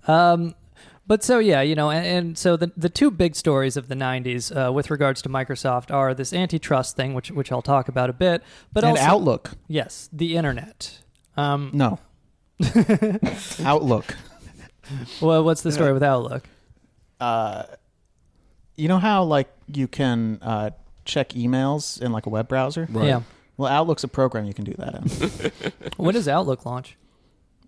But so, yeah, and so the two big stories of the 90s with regards to Microsoft are this antitrust thing, which I'll talk about a bit, but and also Outlook. Yes, the internet. No. Outlook. Well, what's the story with Outlook? You know how like you can check emails in like a web browser? Right. Yeah. Well, Outlook's a program you can do that in. When does Outlook launch?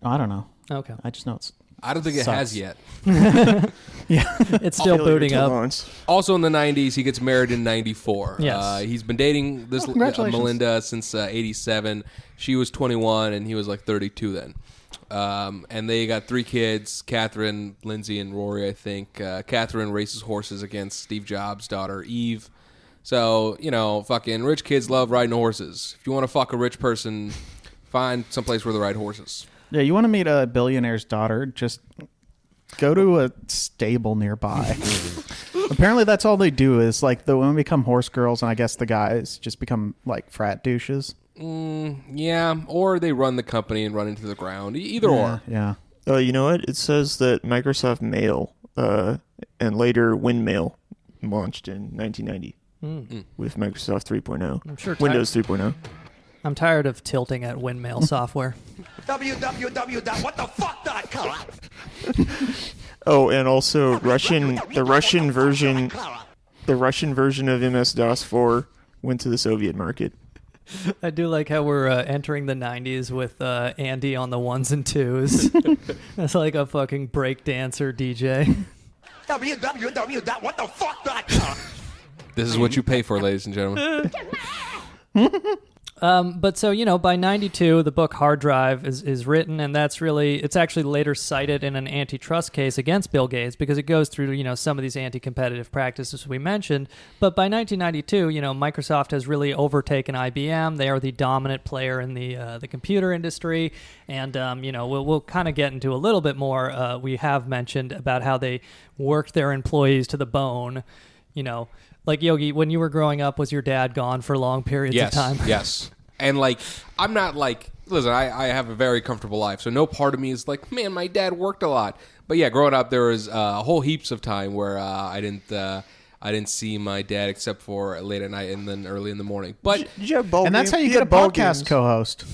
I don't know. Okay. I just know it's... I don't think it has yet. Yeah. It's still booting up. Also in the 90s, he gets married in 94. Yes. He's been dating this Melinda since 87. She was 21, and he was like 32 then. And they got 3 kids, Catherine, Lindsay, and Rory, I think. Catherine races horses against Steve Jobs' daughter, Eve. So, fucking rich kids love riding horses. If you want to fuck a rich person, find someplace where they ride horses. Yeah, you want to meet a billionaire's daughter, just go to a stable nearby. Apparently that's all they do is, like, the women become horse girls, and I guess the guys just become, like, frat douches. Yeah, or they run the company and run into the ground. Either or. Yeah. Oh, you know what? It says that Microsoft Mail and later WinMail launched in 1990 with Microsoft 3.0. I'm sure Windows 3.0. I'm tired of tilting at windmill software. www.whatthefuck.com. Oh, and also the Russian version of MS-DOS 4 went to the Soviet market. I do like how we're entering the 90s with Andy on the 1s and 2s. That's like a fucking break dancer DJ. www.whatthefuck.com. This is what you pay for, ladies and gentlemen. But so, by 92, the book Hard Drive is written, and it's actually later cited in an antitrust case against Bill Gates because it goes through, some of these anti-competitive practices we mentioned. But by 1992, Microsoft has really overtaken IBM. They are the dominant player in the computer industry. And, we'll kind of get into a little bit more. We have mentioned about how they worked their employees to the bone, Like, Yogi, when you were growing up, was your dad gone for long periods of time? Yes. And, I'm not listen, I have a very comfortable life, so no part of me is like, man, my dad worked a lot. But yeah, growing up, there was whole heaps of time where I didn't see my dad except for late at night and then early in the morning. But Did you have ball And that's how games? you get a had ball podcast games. co-host.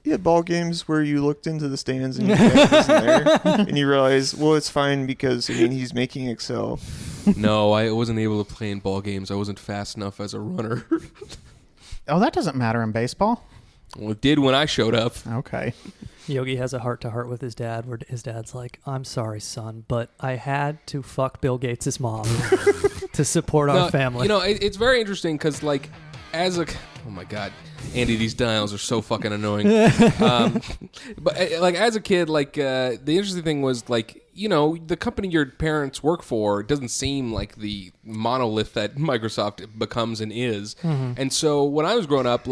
You had ball games where you looked into the stands and your dad wasn't there, and you realized, well, it's fine because, he's making Excel. no, I wasn't able to play in ball games. I wasn't fast enough as a runner. Oh, that doesn't matter in baseball. Well, it did when I showed up. Okay. Yogi has a heart-to-heart with his dad where his dad's like, I'm sorry, son, but I had to fuck Bill Gates' mom to support our family. It's very interesting because, oh my God, Andy, these dials are so fucking annoying. But as a kid, the interesting thing was the company your parents work for doesn't seem like the monolith that Microsoft becomes and is. Mm-hmm. And so when I was growing up,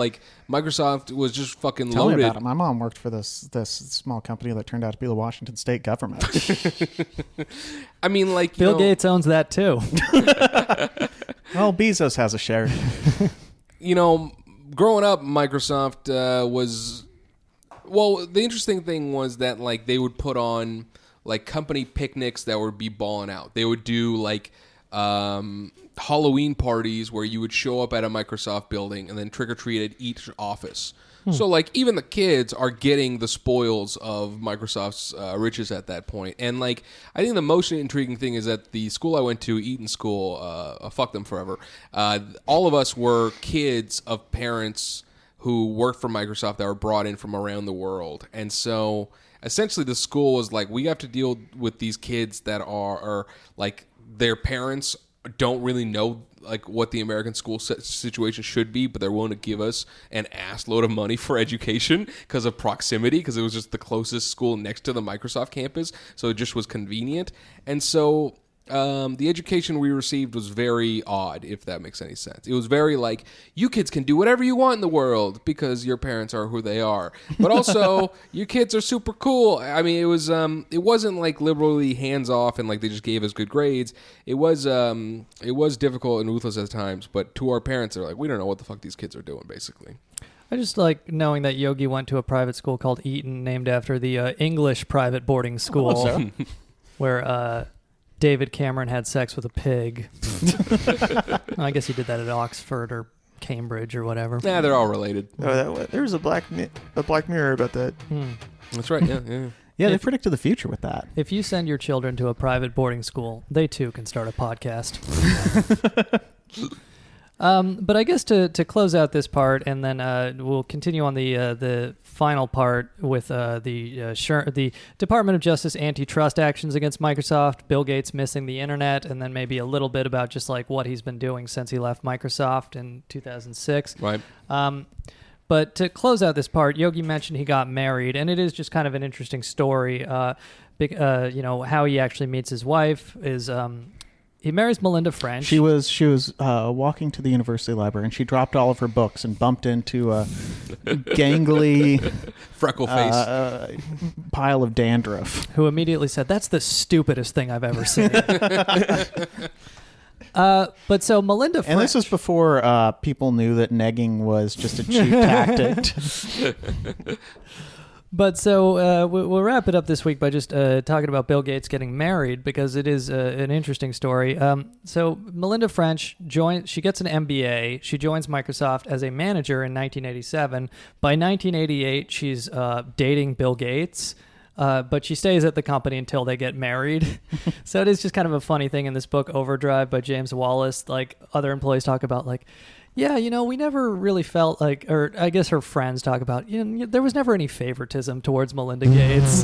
Microsoft was just fucking Tell loaded. me about it. My mom worked for this small company that turned out to be the Washington State government. I mean, Bill Gates owns that too. Well, Bezos has a share. Growing up, Microsoft was... Well, the interesting thing was that, they would put on, company picnics that would be balling out. They would do, Halloween parties where you would show up at a Microsoft building and then trick-or-treat at each office. So, even the kids are getting the spoils of Microsoft's riches at that point. And, I think the most intriguing thing is that the school I went to, Eaton School, fuck them forever, all of us were kids of parents who worked for Microsoft that were brought in from around the world. And so, essentially, the school was we have to deal with these kids that are their parents don't really know what the American school situation should be, but they're willing to give us an ass load of money for education because of proximity, because it was just the closest school next to the Microsoft campus, so it just was convenient. And so the education we received was very odd, if that makes any sense. It was very you kids can do whatever you want in the world because your parents are who they are, but also you kids are super cool. I mean, it wasn't liberally hands off and they just gave us good grades. It was difficult and ruthless at times, but to our parents, they're we don't know what the fuck these kids are doing, basically. I just like knowing that Yogi went to a private school called Eton, named after the English private boarding school, where David Cameron had sex with a pig. I guess he did that at Oxford or Cambridge or whatever. Yeah, they're all related. Oh, there was a Black Mirror about that. That's right. Yeah. Yeah, they predicted the future with that. If you send your children to a private boarding school, they too can start a podcast. But I guess to close out this part, and then we'll continue on the final part with the Department of Justice antitrust actions against Microsoft, Bill Gates missing the internet, and then maybe a little bit about just what he's been doing since he left Microsoft in 2006. Right. But to close out this part, Yogi mentioned he got married, and it is just kind of an interesting story. How he actually meets his wife is he marries Melinda French. She was walking to the university library, and she dropped all of her books and bumped into a gangly freckle face pile of dandruff. Who immediately said, "That's the stupidest thing I've ever seen." But so Melinda French... And this was before people knew that negging was just a cheap tactic. But so we'll wrap it up this week by just talking about Bill Gates getting married, because it is an interesting story. So Melinda French she gets an MBA. She joins Microsoft as a manager in 1987. By 1988, she's dating Bill Gates. But she stays at the company until they get married. So it is just kind of a funny thing in this book, Overdrive by James Wallace. Like, other employees talk about, like, yeah, we never really felt like, or I guess her friends talk about, there was never any favoritism towards Melinda Gates.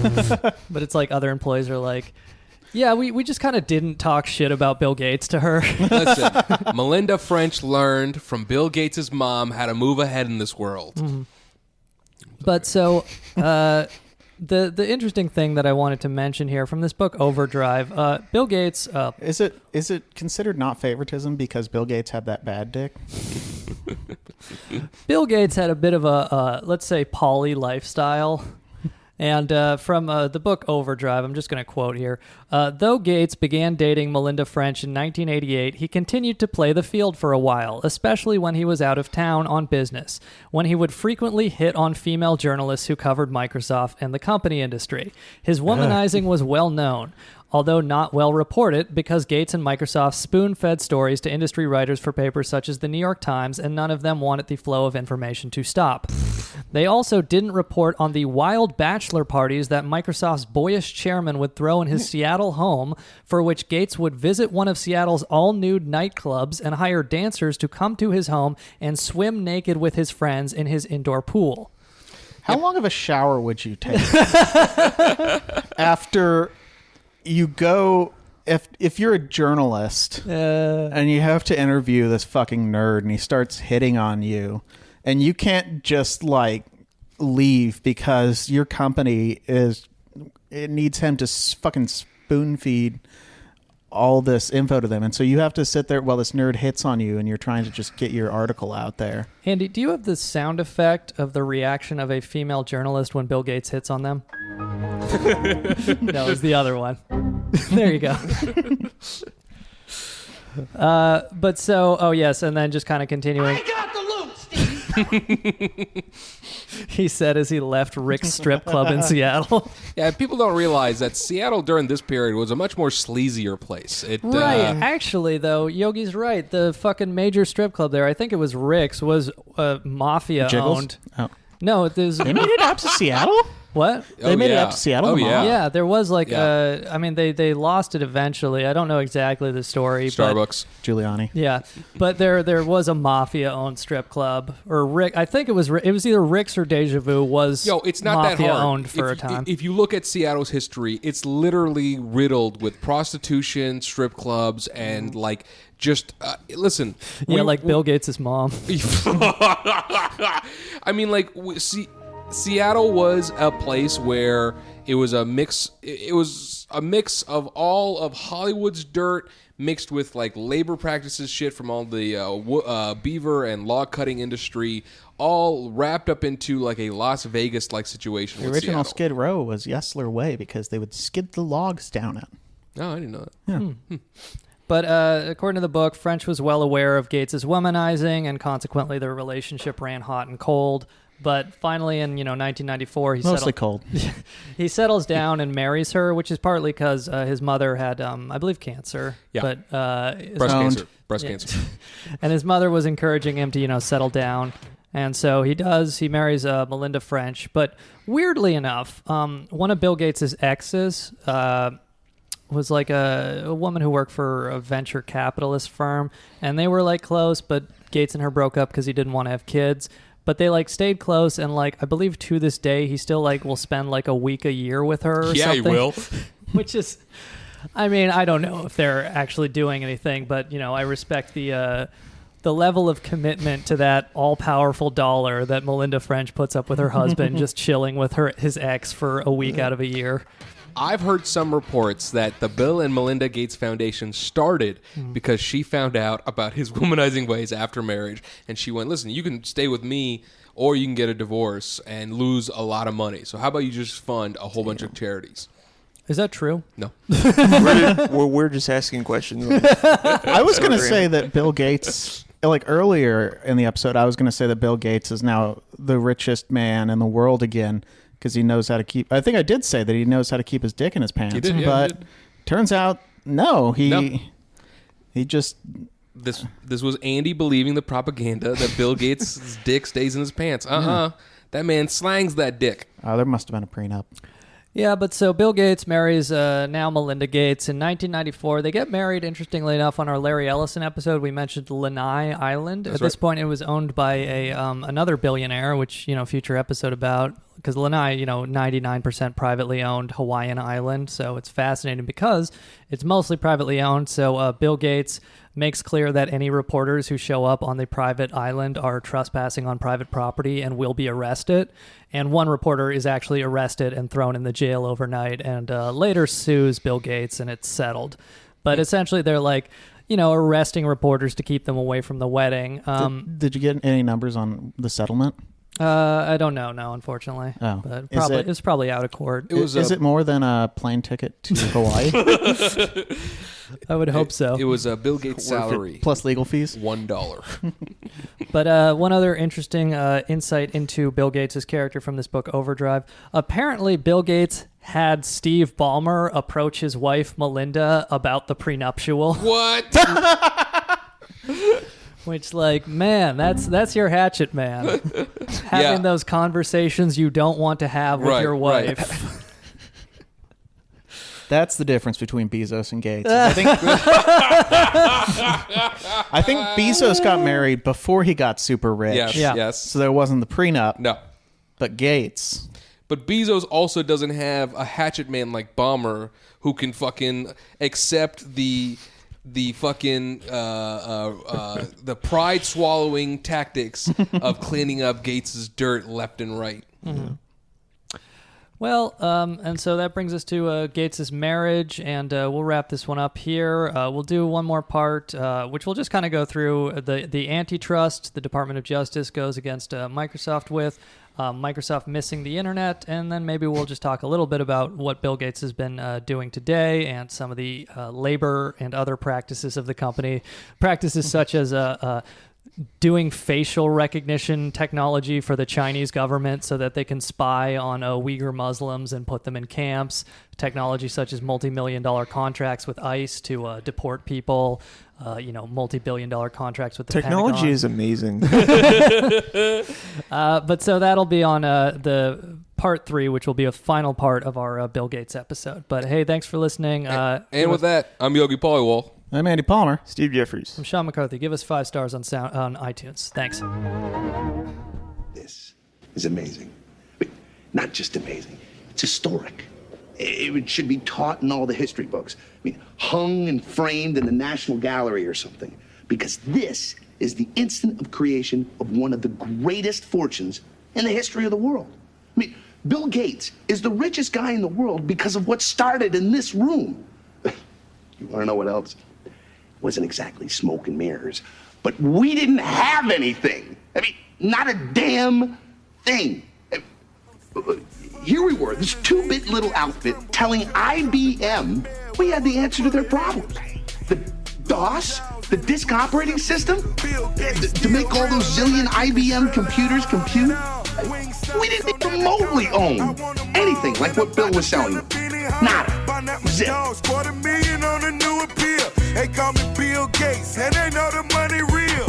But it's like other employees are like, yeah, we just kind of didn't talk shit about Bill Gates to her. Listen, Melinda French learned from Bill Gates' mom how to move ahead in this world. Mm-hmm. But so... The interesting thing that I wanted to mention here from this book, Overdrive, Bill Gates... Is it considered not favoritism because Bill Gates had that bad dick? Bill Gates had a bit of a, let's say, poly lifestyle. And from the book Overdrive, I'm just going to quote here. Though Gates began dating Melinda French in 1988, he continued to play the field for a while, especially when he was out of town on business, when he would frequently hit on female journalists who covered Microsoft and the company industry. His womanizing was well known, although not well reported, because Gates and Microsoft spoon-fed stories to industry writers for papers such as the New York Times, and none of them wanted the flow of information to stop. They also didn't report on the wild bachelor parties that Microsoft's boyish chairman would throw in his Seattle home, for which Gates would visit one of Seattle's all-nude nightclubs and hire dancers to come to his home and swim naked with his friends in his indoor pool. How long of a shower would you take after you go... If you're a journalist and you have to interview this fucking nerd and he starts hitting on you, and you can't just like leave because your company needs him to fucking spoon feed all this info to them, and so you have to sit there while this nerd hits on you and you're trying to just get your article out there. Andy, do you have the sound effect of the reaction of a female journalist when Bill Gates hits on them? No, it's the other one. There you go. But so, oh yes, and then just kind of continuing. I got the loot, Steve. He said as he left Rick's strip club in Seattle. Yeah, people don't realize that Seattle during this period was a much more sleazier place. Right. Actually, though, Yogi's right. The fucking major strip club there, I think it was Rick's, was mafia owned. Oh. No, there's... They made it out to Seattle? What? They made it out to Seattle? Oh, yeah. Yeah, there was like, I mean, they lost it eventually. I don't know exactly the story. Starbucks. Giuliani. Yeah, but there was a mafia-owned strip club. Or Rick, I think it was either Rick's or Deja Vu was it's not that hard. Mafia-owned for a time. If you look at Seattle's history, it's literally riddled with prostitution, strip clubs, and like... Just listen. Yeah, like Bill Gates' mom. I mean, like, Seattle was a place where it was a mix. It was a mix of all of Hollywood's dirt mixed with like labor practices shit from all the beaver and log cutting industry, all wrapped up into like a Las Vegas like situation. The original Skid Row was Yesler Way because they would skid the logs down it. Oh, I didn't know that. Yeah. But according to the book, French was well aware of Gates' womanizing, and consequently their relationship ran hot and cold. But finally, in 1994, he settles down and marries her, which is partly because his mother had, I believe, cancer. Yeah. But breast cancer. And his mother was encouraging him to settle down. And so he does. He marries Melinda French. But weirdly enough, one of Bill Gates' exes was like a woman who worked for a venture capitalist firm, and they were like close, but Gates and her broke up because he didn't want to have kids. But they like stayed close, and like I believe to this day he still like will spend like a week a year with her. Or yeah, something, he will. Which is, I mean, I don't know if they're actually doing anything, but I respect the the level of commitment to that all-powerful dollar that Melinda French puts up with her husband, just chilling with his ex for a week out of a year. I've heard some reports that the Bill and Melinda Gates Foundation started because she found out about his womanizing ways after marriage, and she went, listen, you can stay with me or you can get a divorce and lose a lot of money. So how about you just fund a whole bunch of charities? Is that true? No. We're just asking questions. I was going to say that Bill Gates, like earlier in the episode, I was going to say that Bill Gates is now the richest man in the world again because he knows how to keep... I think I did say that he knows how to keep his dick in his pants. He did, yeah, but he did. Turns out, no. He just... This was Andy believing the propaganda that Bill Gates' dick stays in his pants. That man slangs that dick. Oh, there must have been a prenup. Yeah, but so Bill Gates marries now Melinda Gates in 1994. They get married, interestingly enough, on our Larry Ellison episode. We mentioned Lanai Island. At this point, it was owned by another billionaire, which, future episode about, because Lanai, 99% privately owned Hawaiian island. So it's fascinating because it's mostly privately owned. So Bill Gates makes clear that any reporters who show up on the private island are trespassing on private property and will be arrested. And one reporter is actually arrested and thrown in the jail overnight and later sues Bill Gates, and it's settled. But essentially they're like, arresting reporters to keep them away from the wedding. Did you get any numbers on the settlement? I don't know, no, unfortunately. Oh. But it was probably out of court. Is it more than a plane ticket to Hawaii? I would hope so. It was Bill Gates' salary. Plus legal fees? $1. But one other interesting insight into Bill Gates' character from this book, Overdrive. Apparently, Bill Gates had Steve Ballmer approach his wife, Melinda, about the prenuptial. What? Which, man, that's your hatchet, man. Having those conversations you don't want to have with your wife. Right. That's the difference between Bezos and Gates. I think Bezos got married before he got super rich. Yes. So there wasn't the prenup. No. But Gates. But Bezos also doesn't have a hatchet man like Ballmer who can fucking accept the fucking the pride swallowing tactics of cleaning up Gates's dirt left and right. Mm-hmm. Well, and so that brings us to Gates's marriage, and we'll wrap this one up here. We'll do one more part, which we'll just kind of go through the antitrust the Department of Justice goes against Microsoft with, Microsoft missing the internet, and then maybe we'll just talk a little bit about what Bill Gates has been doing today and some of the labor and other practices of the company, practices such as doing facial recognition technology for the Chinese government so that they can spy on Uyghur Muslims and put them in camps, technology such as multi-million-dollar contracts with ICE to deport people, multi-billion-dollar contracts with the Technology Pentagon. is amazing. But so that'll be on the part 3, which will be a final part of our Bill Gates episode. But hey, thanks for listening. And with that, I'm Yogi Polywall. I'm Andy Palmer. Steve Jeffries. I'm Sean McCarthy. Give us 5 stars on iTunes. Thanks. This is amazing. But not just amazing. It's historic. It should be taught in all the history books. Hung and framed in the National Gallery or something. Because this is the instant of creation of one of the greatest fortunes in the history of the world. Bill Gates is the richest guy in the world because of what started in this room. You want to know what else? It wasn't exactly smoke and mirrors, but we didn't have anything. Not a damn thing. Here we were, this 2-bit little outfit telling IBM we had the answer to their problems. The DOS, the disk operating system, to make all those zillion IBM computers compute. We didn't remotely own anything like what Bill was selling them. Nada. Zip. They call me Bill Gates, and they know the money real.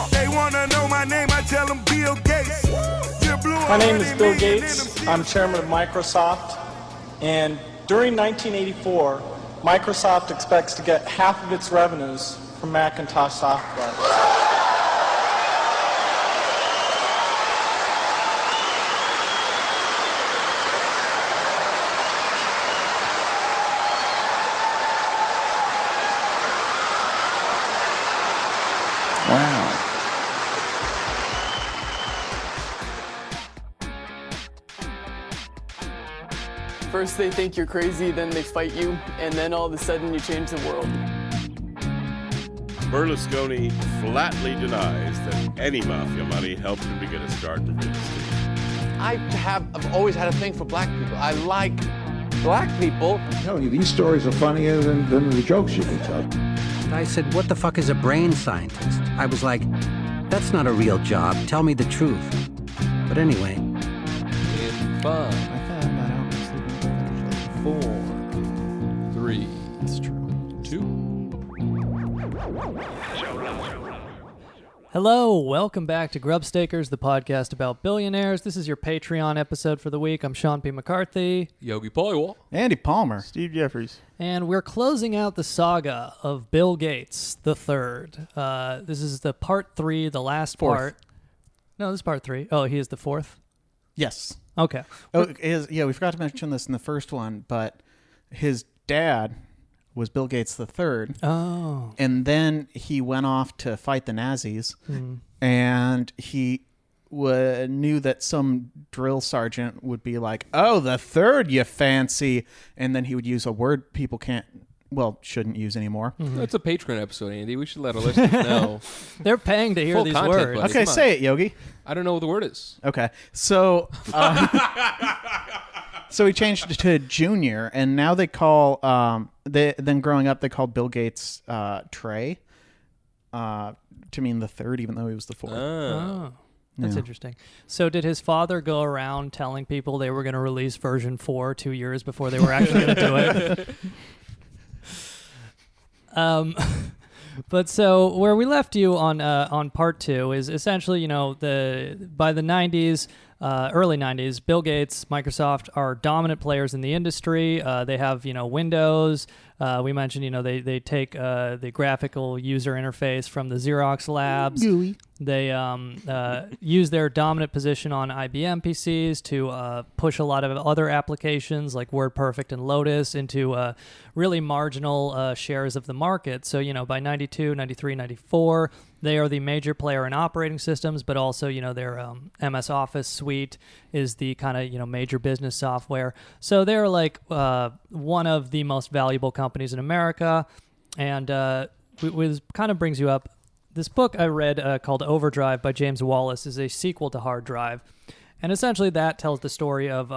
They wanna know my name, I tell them Bill Gates. My name is Bill Gates. I'm chairman of Microsoft. And during 1984, Microsoft expects to get half of its revenues from Macintosh software. Wow. First they think you're crazy, then they fight you, and then all of a sudden you change the world. Berlusconi flatly denies that any mafia money helped him to get a start in real estate. I've always had a thing for black people. I like black people. I'm telling you, these stories are funnier than the jokes you can tell. And I said, what the fuck is a brain scientist? I was like, that's not a real job. Tell me the truth. But anyway. In 5, 4, 3, It's true. 2. Hello, welcome back to Grubstakers, the podcast about billionaires. This is your Patreon episode for the week. I'm Sean P. McCarthy. Yogi Poywall. Andy Palmer. Steve Jeffries. And we're closing out the saga of Bill Gates the Third. This is the part 3, the last Fourth. part. No, this is part 3. Oh, he is the 4th? Yes. Okay. Oh, we forgot to mention this in the first one, but his dad was Bill Gates the Third. Oh. And then he went off to fight the Nazis, and he knew that some drill sergeant would be like, "Oh, the third, you fancy," and then he would use a word people shouldn't use anymore. That's a Patreon episode, Andy. We should let our listeners know. They're paying to hear Full these content, words. buddy. Okay, Come on. say it, Yogi. I don't know what the word is. Okay, so so he changed it to Junior, and now they call then growing up they called Bill Gates Trey to mean the third, even though he was the fourth. Oh. That's Yeah. interesting. So did his father go around telling people they were going to release version 4 2 years before they were actually going to do it? But so where we left you on part 2 is essentially, by the 90s, early 90s, Bill Gates, Microsoft are dominant players in the industry. They have, Windows. We mentioned, they take the graphical user interface from the Xerox labs. GUI. They use their dominant position on IBM PCs to push a lot of other applications like WordPerfect and Lotus into really marginal shares of the market. So, by 92, 93, 94, they are the major player in operating systems, but also, their MS Office suite is the kind of, major business software. So they're like one of the most valuable companies in America. And which kind of brings you up. This book I read called Overdrive by James Wallace is a sequel to Hard Drive. And essentially that tells the story of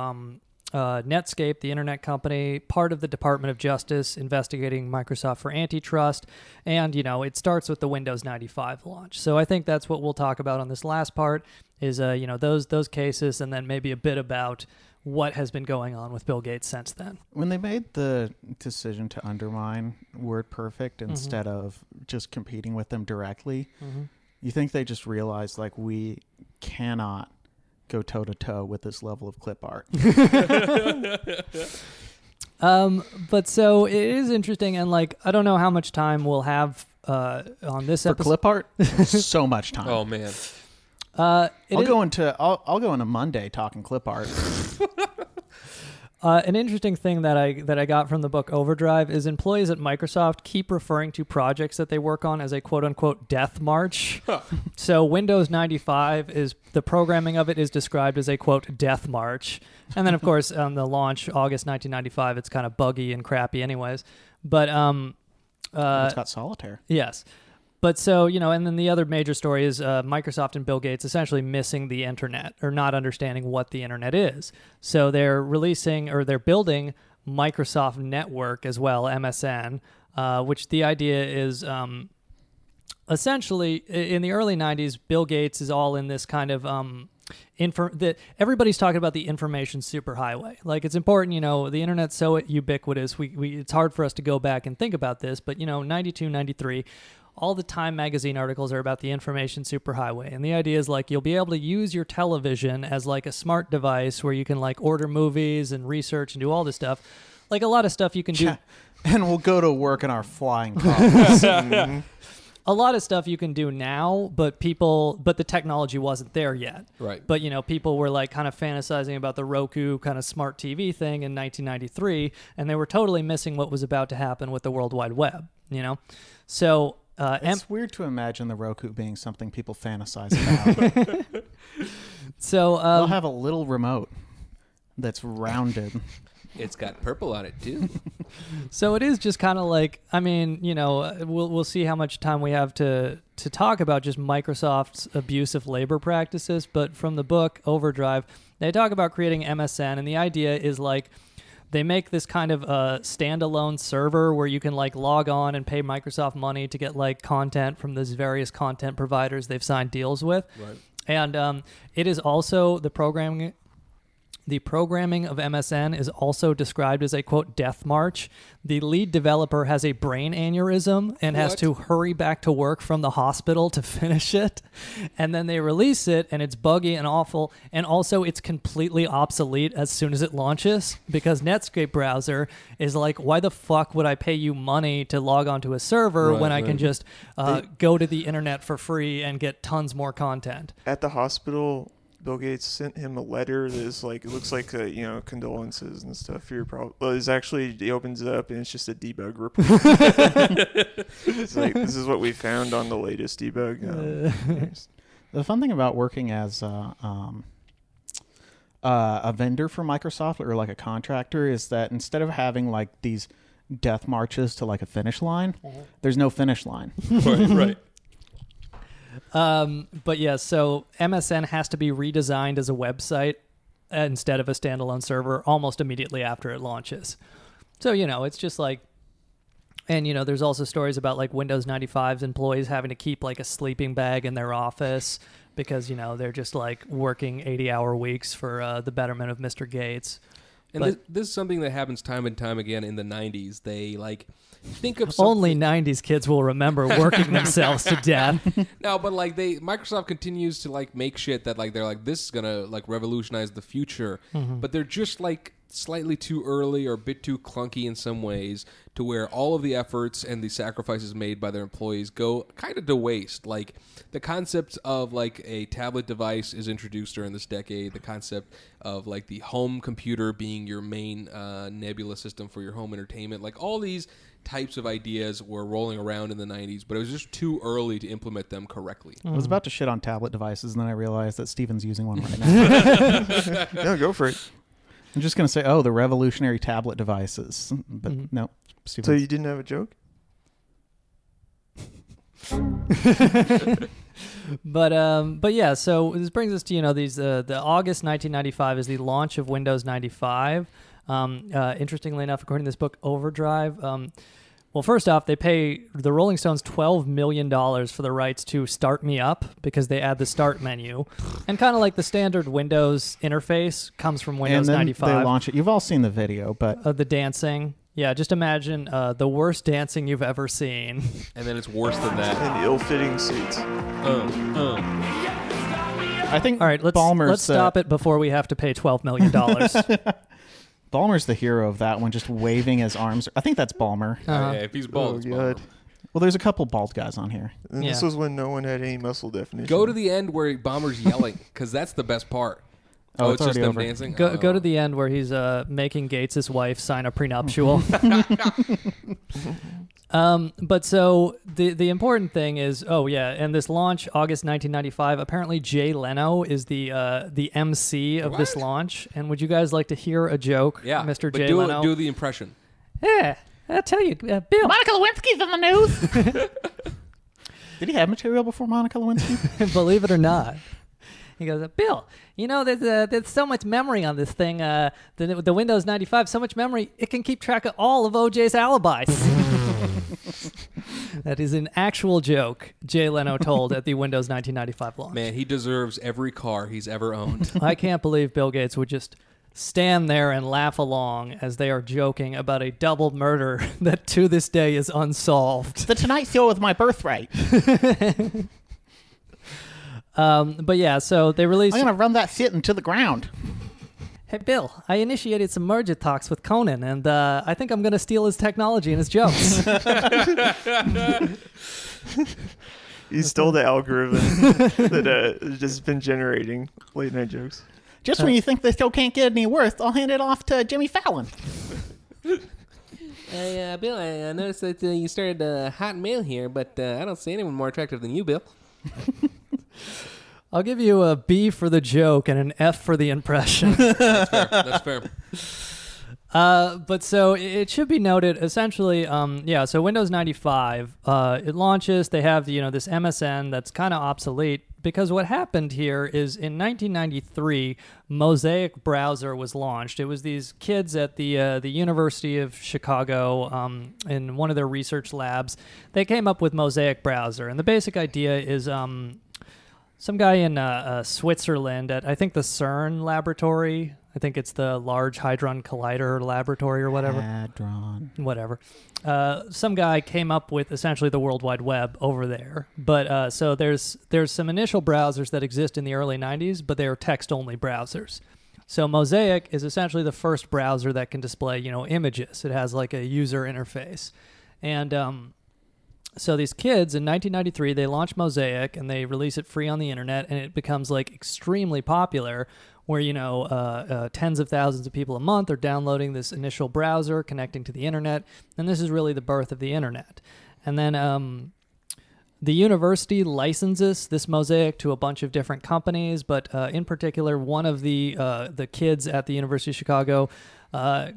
Netscape, the internet company, part of the Department of Justice investigating Microsoft for antitrust. And, it starts with the Windows 95 launch. So I think that's what we'll talk about on this last part is, those cases and then maybe a bit about what has been going on with Bill Gates since then. When they made the decision to undermine WordPerfect instead of just competing with them directly, you think they just realized, like, we cannot go toe-to-toe with this level of clip art? But so it is interesting, and, like, I don't know how much time we'll have on this For episode. clip art? So much time. Oh, man. I'll go into Monday talking clip art. An interesting thing that I got from the book Overdrive is employees at Microsoft keep referring to projects that they work on as a quote-unquote death march. So Windows 95 is the programming of it is described as a quote death march, and then of course on the launch August 1995 it's kind of buggy and crappy anyways. But It's got solitaire. Yes. But so, and then the other major story is Microsoft and Bill Gates essentially missing the internet or not understanding what the internet is. So they're they're building Microsoft Network as well, MSN, which the idea is essentially in the early 90s, Bill Gates is all in this kind of everybody's talking about the information superhighway. Like, it's important, the internet's so ubiquitous. It's hard for us to go back and think about this, but 92, 93, all the Time magazine articles are about the information superhighway. And the idea is, like, you'll be able to use your television as like a smart device where you can like order movies and research and do all this stuff. Like a lot of stuff you can do. And we'll go to work in our flying cars. A lot of stuff you can do now, but the technology wasn't there yet. Right. But, people were like kind of fantasizing about the Roku kind of smart TV thing in 1993, and they were totally missing what was about to happen with the World Wide Web, So it's weird to imagine the Roku being something people fantasize about. So they'll have a little remote that's rounded It's got purple on it too. So it is just kind of like, I mean, we'll see how much time we have to talk about just Microsoft's abusive labor practices. But from the book Overdrive, they talk about creating MSN, and the idea is like they make this kind of standalone server where you can like log on and pay Microsoft money to get like content from these various content providers they've signed deals with. Right. And it is also the programming of MSN is also described as a, quote, death march. The lead developer has a brain aneurysm and has to hurry back to work from the hospital to finish it. And then they release it, and it's buggy and awful. And also, it's completely obsolete as soon as it launches, because Netscape browser is like, why the fuck would I pay you money to log onto a server when I can just go to the internet for free and get tons more content? At the hospital, Bill Gates sent him a letter that is like, it looks like condolences and stuff for your problem. Well, it's actually, he opens it up and it's just a debug report. It's like, this is what we found on the latest debug. The fun thing about working as a vendor for Microsoft or like a contractor is that instead of having like these death marches to like a finish line, there's no finish line. Right. But yeah, so MSN has to be redesigned as a website instead of a standalone server almost immediately after it launches. So, it's just like, and, there's also stories about like Windows 95's employees having to keep like a sleeping bag in their office because, they're just like working 80-hour weeks for the betterment of Mr. Gates. And this is something that happens time and time again in the 90s. They like think of something. Only 90s kids will remember working themselves to death. No, but like Microsoft continues to like make shit that like they're like, this is gonna like revolutionize the future, but they're just like slightly too early or a bit too clunky in some ways to where all of the efforts and the sacrifices made by their employees go kind of to waste. Like the concept of like a tablet device is introduced during this decade. The concept of like the home computer being your main nebula system for your home entertainment. Like all these types of ideas were rolling around in the 90s, but it was just too early to implement them correctly. I was about to shit on tablet devices, and then I realized that Steven's using one right now. No, go for it. I'm just going to say, the revolutionary tablet devices. But no, Steven. So you didn't have a joke? But yeah, so this brings us to, these, the August 1995 is the launch of Windows 95. Interestingly enough, according to this book, Overdrive, well, first off, they pay the Rolling Stones $12 million for the rights to Start Me Up because they add the Start menu. And kind of like the standard Windows interface comes from Windows 95. They launch it. You've all seen the video, but... the dancing. Yeah, just imagine the worst dancing you've ever seen. And then it's worse than that. And ill-fitting suits. I think all right, let's stop it before we have to pay $12 million. Ballmer's the hero of that one, just waving his arms. I think that's Ballmer. Yeah, if he's bald, it's Ballmer. Well, there's a couple bald guys on here. And this was when no one had any muscle definition. Go to the end where Bomber's yelling, because that's the best part. Oh, it's just them over. dancing? Go to the end where he's making Gates' wife sign a prenuptial. But so the important thing is, and this launch, August 1995, apparently Jay Leno is the MC of this launch. And would you guys like to hear a joke, Mr. Jay Leno? Do the impression. Yeah, I'll tell you, Bill. Monica Lewinsky's in the news. Did he have material before Monica Lewinsky? Believe it or not. He goes, Bill, there's so much memory on this thing, the Windows 95, so much memory, it can keep track of all of OJ's alibis. That is an actual joke Jay Leno told at the Windows 1995 launch. Man, he deserves every car he's ever owned. I can't believe Bill Gates would just stand there and laugh along as they are joking about a double murder that to this day is unsolved. The Tonight Show with my birthright. But yeah, so they released... I'm going to run that shit into the ground. Hey, Bill, I initiated some merger talks with Conan, and I think I'm going to steal his technology and his jokes. You stole the algorithm that has just been generating late-night jokes. Just when you think this show can't get any worse, I'll hand it off to Jimmy Fallon. Hey, Bill, I noticed that you started hot mail here, but I don't see anyone more attractive than you, Bill. I'll give you a B for the joke and an F for the impression. That's fair. But so it should be noted, essentially, so Windows 95, it launches, they have, this MSN that's kind of obsolete, because what happened here is in 1993, Mosaic browser was launched. It was these kids at the University of Chicago in one of their research labs. They came up with Mosaic browser, and the basic idea is some guy in Switzerland at, I think, the CERN laboratory. I think it's the Large Hadron Collider Laboratory or whatever. Hadron. Whatever. Some guy came up with essentially the World Wide Web over there. But so there's some initial browsers that exist in the early 90s, but they are text-only browsers. So Mosaic is essentially the first browser that can display, images. It has like a user interface. And so these kids in 1993, they launch Mosaic and they release it free on the internet, and it becomes like extremely popular, where tens of thousands of people a month are downloading this initial browser, connecting to the internet, and this is really the birth of the internet. And then the university licenses this Mosaic to a bunch of different companies, but in particular, one of the kids at the University of Chicago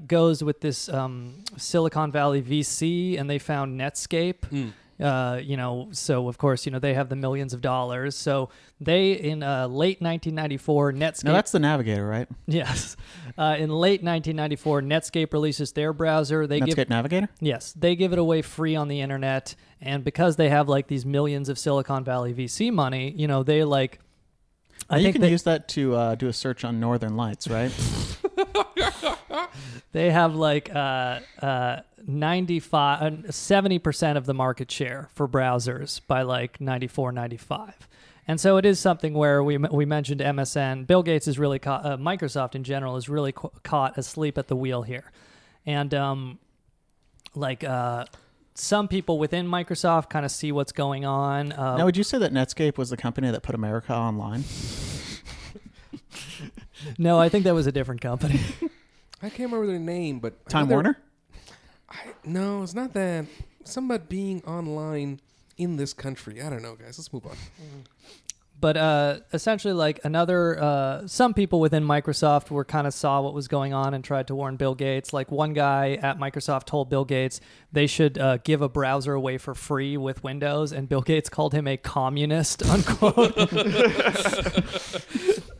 goes with this Silicon Valley VC, and they found Netscape. So of course, they have the millions of dollars. So they, in late 1994, Netscape... Now that's the Navigator, right? Yes. In late 1994, Netscape releases their browser. Netscape Navigator? Yes. They give it away free on the internet. And because they have like these millions of Silicon Valley VC money, they like... You can use that to do a search on Northern Lights, right? They have like 70% of the market share for browsers by like 94, 95. And so it is something where we mentioned MSN. Bill Gates is really caught, Microsoft in general is really caught asleep at the wheel here. And some people within Microsoft kind of see what's going on. Now, would you say that Netscape was the company that put America online? No, I think that was a different company. I can't remember their name, but... Time Warner? No, it's not that. Something about being online in this country. I don't know, guys. Let's move on. But essentially, like some people within Microsoft were kind of saw what was going on and tried to warn Bill Gates. Like one guy at Microsoft told Bill Gates they should give a browser away for free with Windows, and Bill Gates called him a communist, unquote.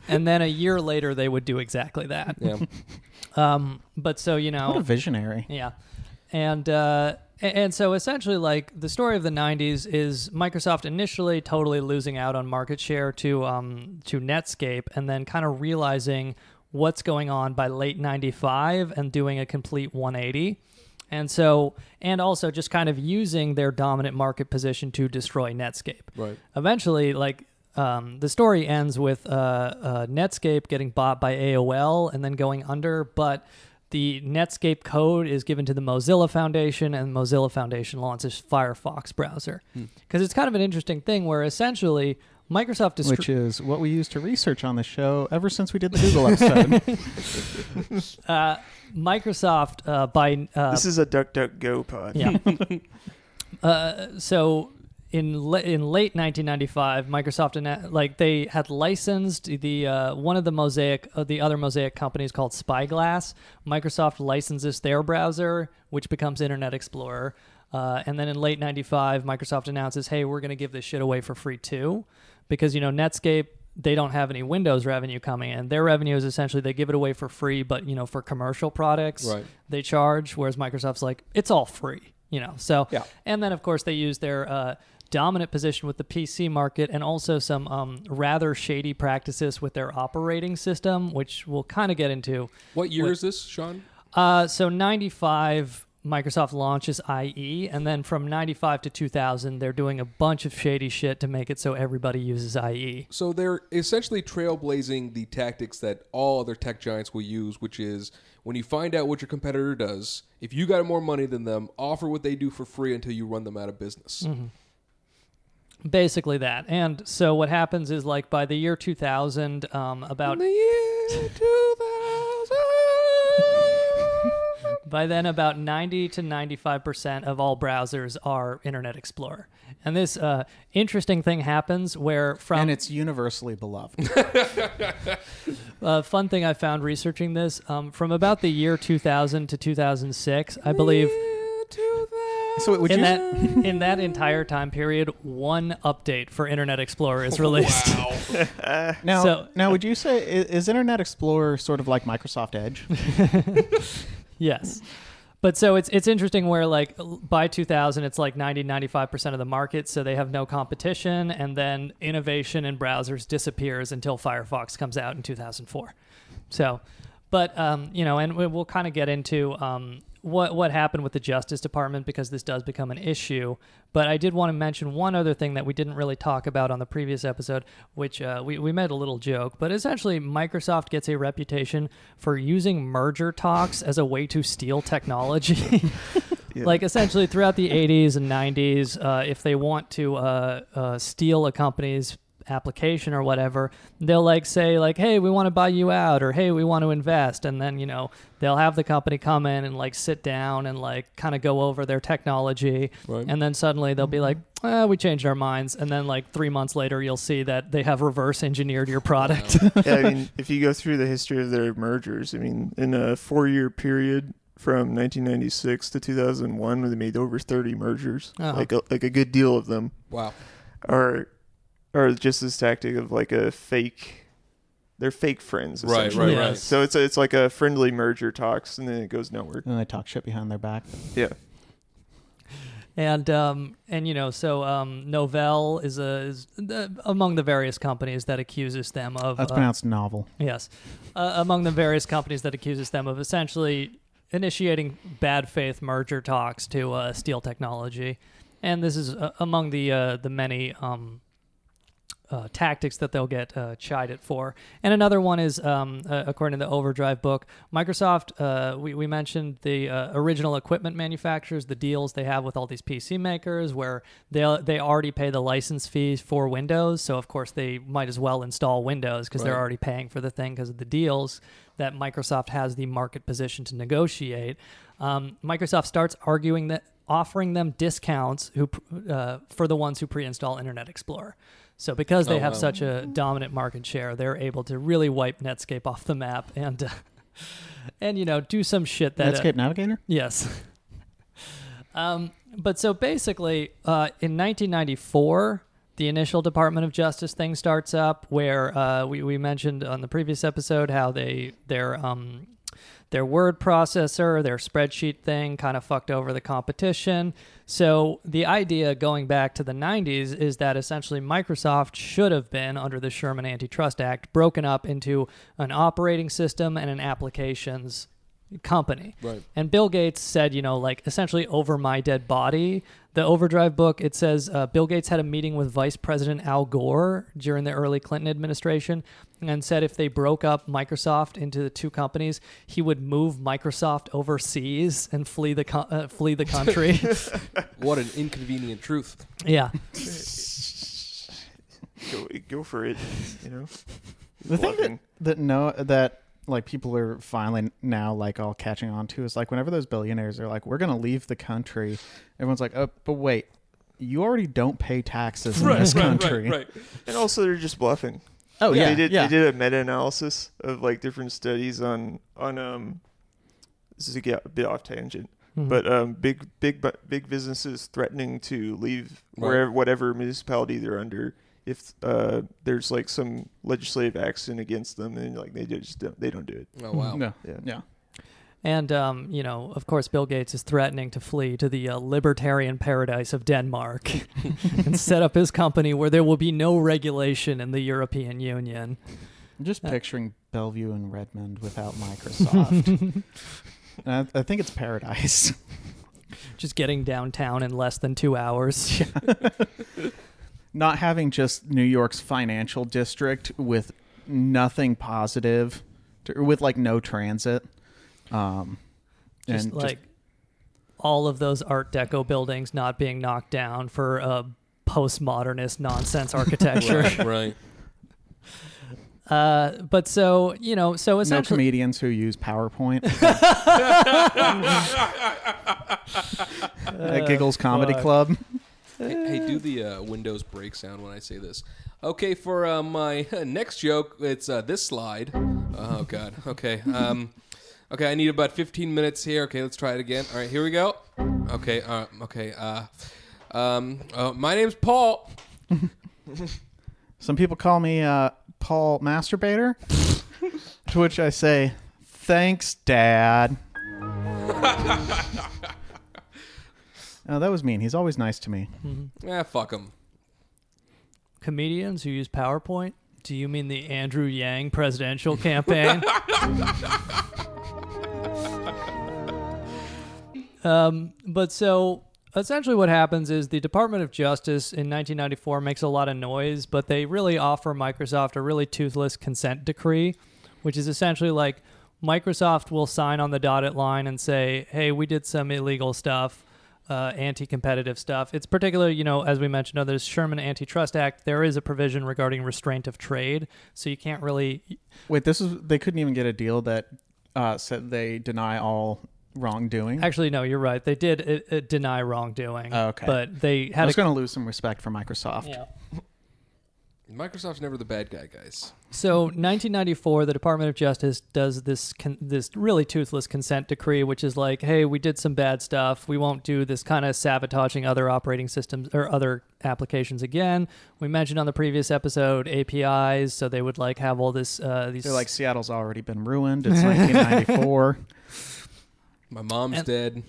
And then a year later, they would do exactly that. Yeah. But so, What a visionary. Yeah. And so essentially, like, the story of the 90s is Microsoft initially totally losing out on market share to Netscape, and then kind of realizing what's going on by late 95 and doing a complete 180. And also just kind of using their dominant market position to destroy Netscape. Right. Eventually, like, the story ends with Netscape getting bought by AOL and then going under, but the Netscape code is given to the Mozilla Foundation, and the Mozilla Foundation launches Firefox browser. Because it's kind of an interesting thing where essentially Microsoft... Which is what we used to research on the show ever since we did the Google episode. Microsoft, by... this is a DuckDuckGo pod. Yeah. So... In late 1995, Microsoft they had licensed the one of the other Mosaic companies called Spyglass. Microsoft licenses their browser, which becomes Internet Explorer. And then in late 95, Microsoft announces, "Hey, we're going to give this shit away for free too," because Netscape, they don't have any Windows revenue coming in. Their revenue is essentially they give it away for free, but for commercial products, right, they charge. Whereas Microsoft's like, it's all free. So yeah. And then of course they use their dominant position with the PC market, and also some rather shady practices with their operating system, which we'll kind of get into. What year is this, Sean? So 95, Microsoft launches IE, and then from 95 to 2000, they're doing a bunch of shady shit to make it so everybody uses IE. So they're essentially trailblazing the tactics that all other tech giants will use, which is when you find out what your competitor does, if you got more money than them, offer what they do for free until you run them out of business. Mm-hmm. Basically that. And so what happens is, like, by the year 2000, about... In the year 2000... By then, about 90 to 95% of all browsers are Internet Explorer. And this interesting thing happens where and it's universally beloved. Fun thing I found researching this, from about the year 2000 to 2006, I believe. So would in that entire time period, one update for Internet Explorer is released. Wow. Now, would you say is Internet Explorer sort of like Microsoft Edge? Yes. But so it's interesting where like by 2000, it's like 95% of the market. So they have no competition. And then innovation in browsers disappears until Firefox comes out in 2004. So, but, and we'll kind of get into what happened with the Justice Department because this does become an issue. But I did want to mention one other thing that we didn't really talk about on the previous episode, which we made a little joke. But essentially, Microsoft gets a reputation for using merger talks as a way to steal technology. Yeah. Like essentially throughout the 80s and 90s, if they want to steal a company's application or whatever, they'll like say like, hey, we want to buy you out, or hey, we want to invest, and then they'll have the company come in and like sit down and like kind of go over their technology, right. And then suddenly they'll be like, we changed our minds, and then like 3 months later you'll see that they have reverse engineered your product. Yeah, I mean, if you go through the history of their mergers, I mean, in a 4-year period from 1996 to 2001, they made over 30 mergers, like a good deal of them. Wow. Or just this tactic of like they're fake friends. Right. So it's like a friendly merger talks, and then it goes nowhere. And they talk shit behind their back. Yeah. And Novell is among the various companies that accuses them of. That's pronounced novel. Yes, among the various companies that accuses them of essentially initiating bad faith merger talks to steal technology, and this is among the many. Tactics that they'll get chided for. And another one is, according to the Overdrive book, Microsoft, we mentioned the original equipment manufacturers, the deals they have with all these PC makers where they already pay the license fees for Windows, so of course they might as well install Windows because they're already paying for the thing because of the deals that Microsoft has the market position to negotiate. Microsoft starts arguing that offering them discounts for the ones who pre-install Internet Explorer. So because they have such a dominant market share, they're able to really wipe Netscape off the map and do some shit that Netscape Navigator? Yes. But so basically, in 1994, the initial Department of Justice thing starts up, where we mentioned on the previous episode how their word processor, their spreadsheet thing kind of fucked over the competition. So the idea going back to the 90s is that essentially Microsoft should have been, under the Sherman Antitrust Act, broken up into an operating system and an applications company. Right. And Bill Gates said, essentially over my dead body. The Overdrive book, it says Bill Gates had a meeting with Vice President Al Gore during the early Clinton administration and said if they broke up Microsoft into the two companies, he would move Microsoft overseas and flee the country. What an inconvenient truth. Yeah. Go for it, The thing that like people are finally now like all catching on to is like whenever those billionaires are like, we're going to leave the country, everyone's like, oh, but wait, you already don't pay taxes in this country. Right. And also they're just bluffing. Oh yeah. They did a meta-analysis of like different studies on this is a bit off tangent, but big businesses threatening to leave whatever municipality they're under if there's like some legislative action against them, and like they don't do it. Oh wow. Yeah. And of course, Bill Gates is threatening to flee to the libertarian paradise of Denmark and set up his company where there will be no regulation in the European Union. I'm just picturing Bellevue and Redmond without Microsoft. I think it's paradise. Just getting downtown in less than 2 hours. Not having just New York's financial district with nothing positive, with like no transit. Just all of those Art Deco buildings not being knocked down for postmodernist nonsense architecture. Right. But so so No essentially, comedians who use PowerPoint. At Giggles Comedy Club. Hey, do the Windows break sound when I say this. Okay, for my next joke, it's this slide. Oh, God. Okay. Okay, I need about 15 minutes here. Okay, let's try it again. All right, here we go. Okay. My name's Paul. Some people call me Paul Masturbator, to which I say, thanks, Dad. Oh, that was mean. He's always nice to me. Fuck him. comedians who use PowerPoint? Do you mean the Andrew Yang presidential campaign? But so essentially what happens is the Department of Justice in 1994 makes a lot of noise, but they really offer Microsoft a really toothless consent decree, which is essentially like Microsoft will sign on the dotted line and say, hey, we did some illegal stuff, anti-competitive stuff. It's particularly, as we mentioned, under the Sherman Antitrust Act, there is a provision regarding restraint of trade, so you can't really... Wait, they couldn't even get a deal that said they deny all wrongdoing? Actually, no, you're right. They did deny wrongdoing. Oh, okay. But they had... I was going to lose some respect for Microsoft. Yeah. Microsoft's never the bad guy, guys. So 1994, the Department of Justice does this really toothless consent decree, which is like, hey, we did some bad stuff. We won't do this kind of sabotaging other operating systems or other applications again. We mentioned on the previous episode APIs, so they would like have all this... these. They're like, Seattle's already been ruined. It's 1994. My mom's dead.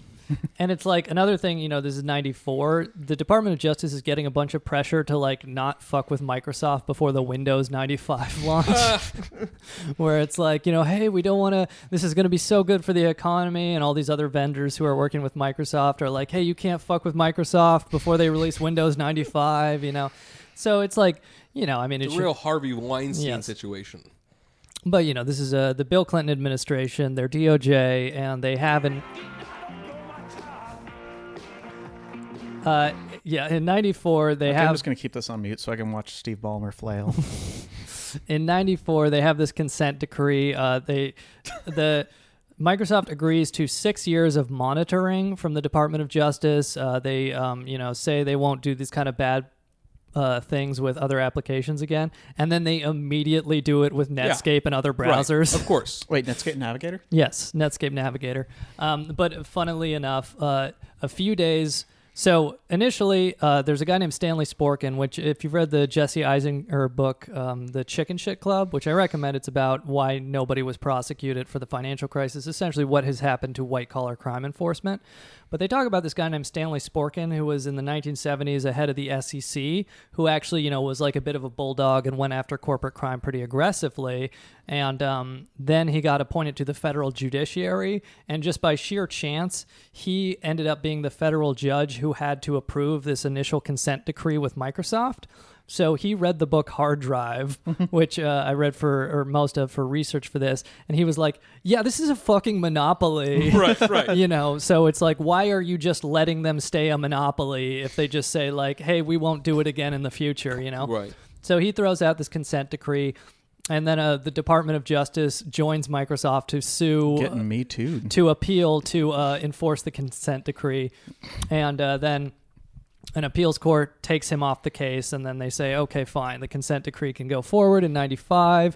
And it's like another thing, this is 94. The Department of Justice is getting a bunch of pressure to like not fuck with Microsoft before the Windows 95 launch. Where it's like, hey, we don't want to, this is going to be so good for the economy. And all these other vendors who are working with Microsoft are like, hey, you can't fuck with Microsoft before they release Windows 95, So it's like, it's a real Harvey Weinstein situation. But, this is the Bill Clinton administration, their DOJ, and they haven't... in 94, they have... I'm just going to keep this on mute so I can watch Steve Ballmer flail. In 94, they have this consent decree. The Microsoft agrees to 6 years of monitoring from the Department of Justice. They, say they won't do these kind of bad things with other applications again, and then they immediately do it with Netscape and other browsers. Right, of course. Wait, Netscape Navigator? Yes, Netscape Navigator. But funnily enough, a few days... So initially, there's a guy named Stanley Sporkin, which if you've read the Jesse Eisinger book, The Chicken Shit Club, which I recommend, it's about why nobody was prosecuted for the financial crisis, essentially what has happened to white-collar crime enforcement. But they talk about this guy named Stanley Sporkin, who was in the 1970s ahead of the SEC, who actually, was like a bit of a bulldog and went after corporate crime pretty aggressively. And then he got appointed to the federal judiciary, and just by sheer chance, he ended up being the federal judge who had to approve this initial consent decree with Microsoft. So he read the book Hard Drive, which I read most of for research for this, and he was like, yeah, this is a fucking monopoly. Right. So it's like, why are you just letting them stay a monopoly if they just say like, hey, we won't do it again in the future, Right. So he throws out this consent decree, and then the Department of Justice joins Microsoft to sue... Getting me too. To appeal to enforce the consent decree, and then... An appeals court takes him off the case, and then they say, okay, fine, the consent decree can go forward in 95.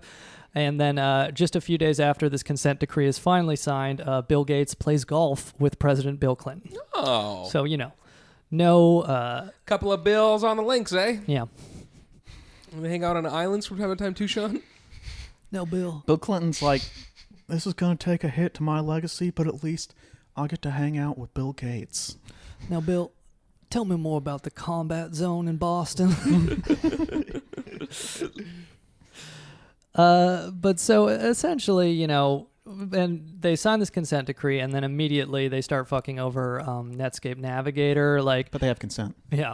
And then just a few days after this consent decree is finally signed, Bill Gates plays golf with President Bill Clinton. Oh. So, no... Couple of bills on the links, eh? Yeah. They hang out on islands from time to time too, Sean? No, Bill. Bill Clinton's like, this is going to take a hit to my legacy, but at least I'll get to hang out with Bill Gates. Now, Bill... Tell me more about the combat zone in Boston. But so essentially, and they sign this consent decree, and then immediately they start fucking over Netscape Navigator. But they have consent. Yeah.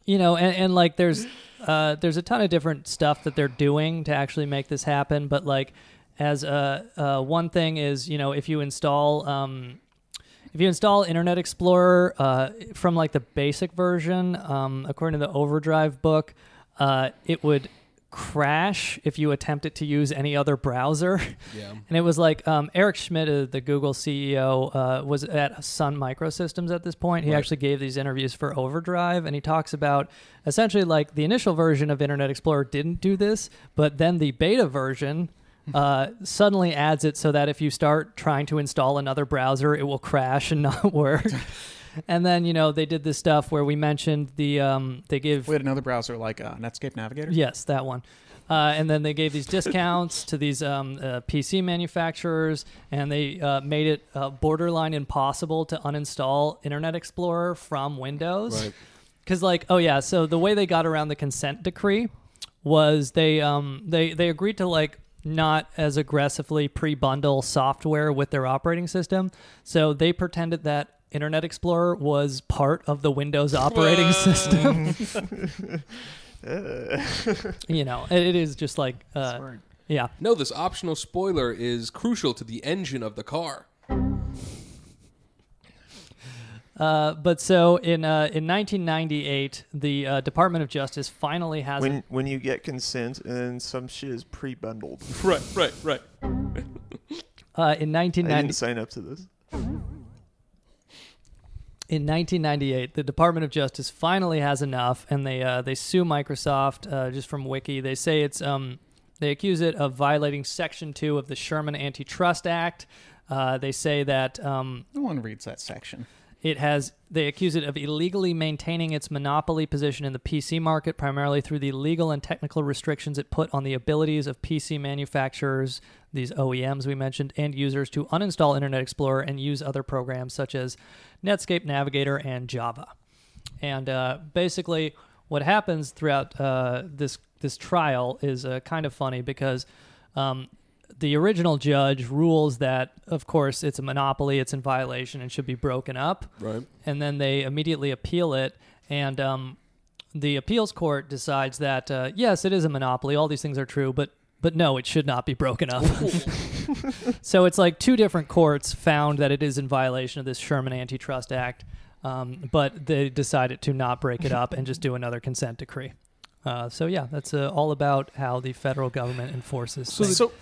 And like there's a ton of different stuff that they're doing to actually make this happen. But like as one thing is, if you install Internet Explorer from like the basic version, according to the Overdrive book, it would crash if you attempted to use any other browser. Yeah. And it was like Eric Schmidt, the Google CEO, was at Sun Microsystems at this point. He actually gave these interviews for Overdrive, and he talks about essentially like the initial version of Internet Explorer didn't do this, but then the beta version suddenly adds it so that if you start trying to install another browser, it will crash and not work. And then, they did this stuff where we mentioned they gave... We had another browser like Netscape Navigator? Yes, that one. And then they gave these discounts to these PC manufacturers, and they made it borderline impossible to uninstall Internet Explorer from Windows. Right. Because, so the way they got around the consent decree was they agreed to, not as aggressively pre-bundle software with their operating system. So they pretended that Internet Explorer was part of the Windows operating system. It is just like, yeah. No, this optional spoiler is crucial to the engine of the car. But so in 1998, the Department of Justice finally has... When you get consent and some shit is pre-bundled. Right. In 1990... I didn't sign up to this. In 1998, the Department of Justice finally has enough, and they sue Microsoft. Just from Wiki, they say it's they accuse it of violating Section 2 of the Sherman Antitrust Act. They say that no one reads that section. They accuse it of illegally maintaining its monopoly position in the PC market, primarily through the legal and technical restrictions it put on the abilities of PC manufacturers, these OEMs we mentioned, and users to uninstall Internet Explorer and use other programs such as Netscape Navigator and Java. And basically, what happens throughout this trial is kind of funny because the original judge rules that, of course, it's a monopoly, it's in violation, and should be broken up. Right. And then they immediately appeal it, and the appeals court decides that, yes, it is a monopoly, all these things are true, but no, it should not be broken up. So it's like two different courts found that it is in violation of this Sherman Antitrust Act, but they decided to not break it up and just do another consent decree. So yeah, that's all about how the federal government enforces.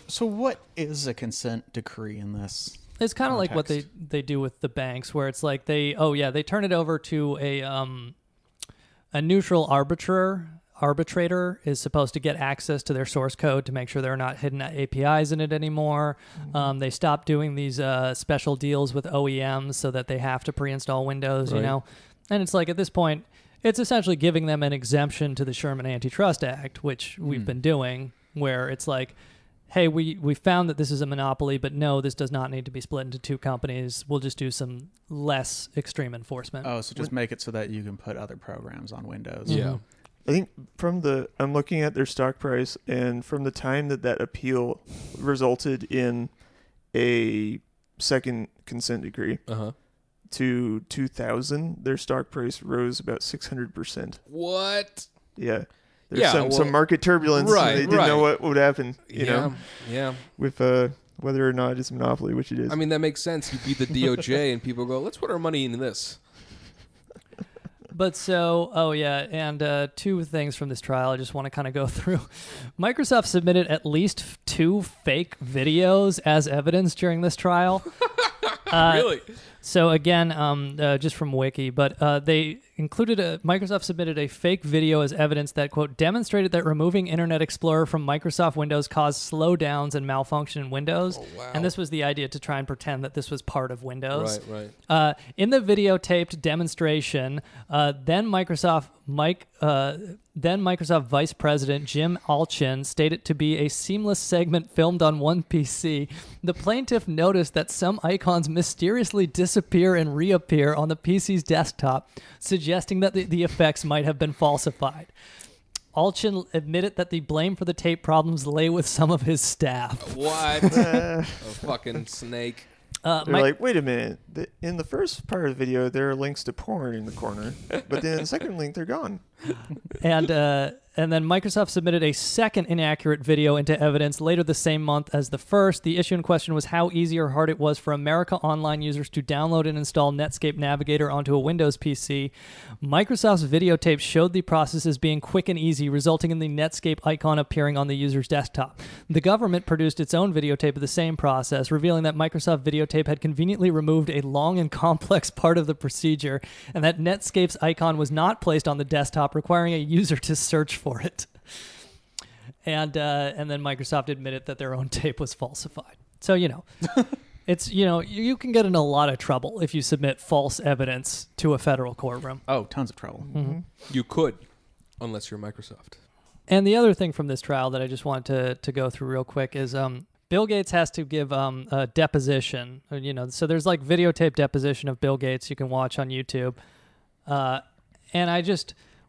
So what is a consent decree in this? It's kind of like what they do with the banks, where it's like they turn it over to a neutral arbitrator is supposed to get access to their source code to make sure there are not hidden APIs in it anymore. They stop doing these special deals with OEMs so that they have to pre-install Windows, Right. And it's like at this point, it's essentially giving them an exemption to the Sherman Antitrust Act, which we've been doing, where it's like, hey, we found that this is a monopoly, but no, this does not need to be split into two companies. We'll just do some less extreme enforcement. Oh, so just make it so that you can put other programs on Windows. Yeah. I think I'm looking at their stock price, and from the time that appeal resulted in a second consent decree, to 2000, their stock price rose about 600%. What? Yeah. There's some market turbulence. Right, and they didn't know what would happen, you know? Yeah. With whether or not it's a monopoly, which it is. I mean, that makes sense. You beat the DOJ and people go, let's put our money into this. But so, and two things from this trial I just want to kind of go through. Microsoft submitted at least 2 fake videos as evidence during this trial. Really? So again, just from Wiki, but they included Microsoft submitted a fake video as evidence that, quote, demonstrated that removing Internet Explorer from Microsoft Windows caused slowdowns and malfunction in Windows. Oh, wow. And this was the idea to try and pretend that this was part of Windows. Right. In the videotaped demonstration, then Microsoft Vice President Jim Alchin stated to be a seamless segment filmed on one PC. The plaintiff noticed that some icons mysteriously disappear and reappear on the PC's desktop, suggesting that the effects might have been falsified. Alchin admitted that the blame for the tape problems lay with some of his staff. What? A fucking snake. They're like, wait a minute. In the first part of the video, there are links to porn in the corner, but then in the second link, they're gone. And And then Microsoft submitted a second inaccurate video into evidence later the same month as the first. The issue in question was how easy or hard it was for America Online users to download and install Netscape Navigator onto a Windows PC. Microsoft's videotape showed the process as being quick and easy, resulting in the Netscape icon appearing on the user's desktop. The government produced its own videotape of the same process, revealing that Microsoft Videotape had conveniently removed a long and complex part of the procedure, and that Netscape's icon was not placed on the desktop, requiring a user to search for it. And then Microsoft admitted that their own tape was falsified. So, it's, you can get in a lot of trouble if you submit false evidence to a federal courtroom. Oh, tons of trouble. Mm-hmm. You could, unless you're Microsoft. And the other thing from this trial that I just want to go through real quick is Bill Gates has to give a deposition. So there's like videotape deposition of Bill Gates you can watch on YouTube. And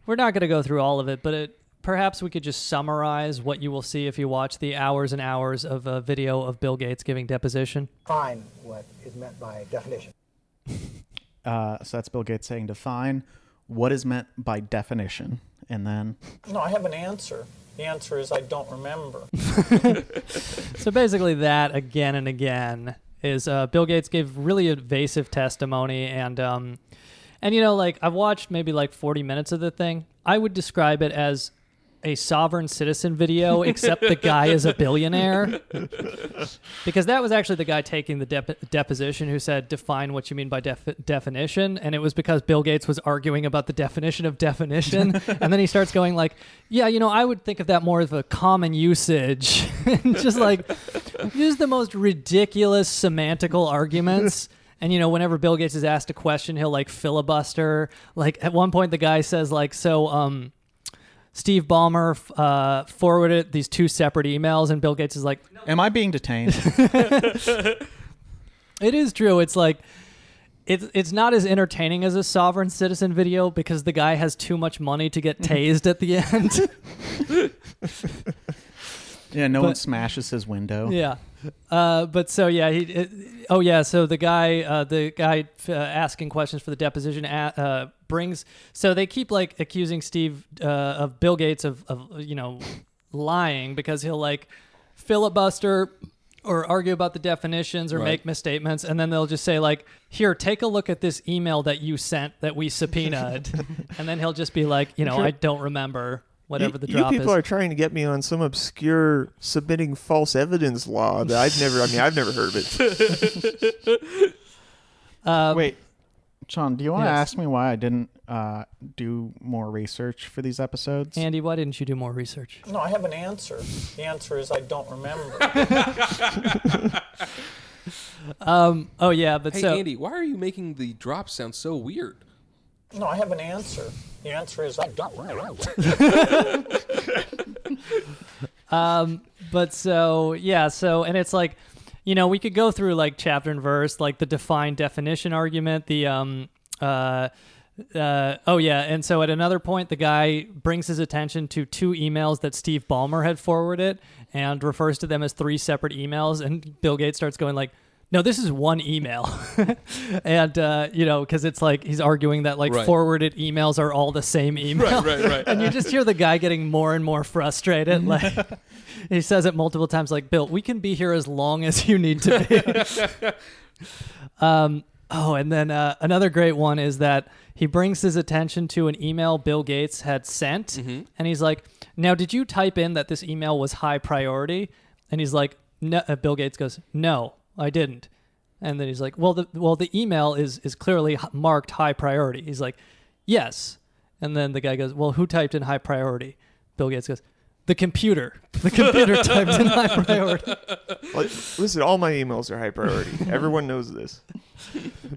we're not going to go through all of it, but perhaps we could just summarize what you will see if you watch the hours and hours of a video of Bill Gates giving deposition. Define what is meant by definition. So that's Bill Gates saying define what is meant by definition. And then... No, I have an answer. The answer is I don't remember. So basically that, again and again, is Bill Gates gave really evasive testimony. And I've watched maybe like 40 minutes of the thing. I would describe it as a sovereign citizen video, except the guy is a billionaire. Because that was actually the guy taking the deposition who said, define what you mean by definition. And it was because Bill Gates was arguing about the definition of definition. And then he starts going like, yeah, I would think of that more as a common usage. Just like, use the most ridiculous semantical arguments. And, whenever Bill Gates is asked a question, he'll like filibuster. Like at one point, the guy says like, Steve Ballmer forwarded these two separate emails, and Bill Gates is like, am I being detained? It is true. It's like, it's not as entertaining as a sovereign citizen video because the guy has too much money to get tased at the end. Yeah, no one smashes his window. Yeah. So the guy asking questions for the deposition brings, so they keep like accusing Steve of Bill Gates of lying because he'll like filibuster or argue about the definitions or make misstatements, and then they'll just say like, here, take a look at this email that you sent that we subpoenaed. And then he'll just be like, I don't remember whatever the drop is. You people are trying to get me on some obscure submitting false evidence law that I've never heard of it. Wait, Sean, do you want to Yes. ask me why I didn't do more research for these episodes? Andy, why didn't you do more research? No, I have an answer. The answer is I don't remember. Hey, Andy, why are you making the drop sound so weird? No, I have an answer. The answer is I don't remember. And it's like, we could go through like chapter and verse, like the define definition argument, and so at another point, the guy brings his attention to two emails that Steve Ballmer had forwarded and refers to them as three separate emails, and Bill Gates starts going like, no, this is one email. And, because it's like he's arguing that like forwarded emails are all the same email. Right. And you just hear the guy getting more and more frustrated. Like he says it multiple times like, Bill, we can be here as long as you need to be. And then another great one is that he brings his attention to an email Bill Gates had sent. And he's like, now, did you type in that this email was high priority? And he's like, no. Bill Gates goes, no. I didn't. And then he's like, well, the email is clearly marked high priority. He's like, yes. And then the guy goes, well, who typed in high priority? Bill Gates goes, the computer. The computer typed in high priority. Listen, all my emails are high priority. Everyone knows this.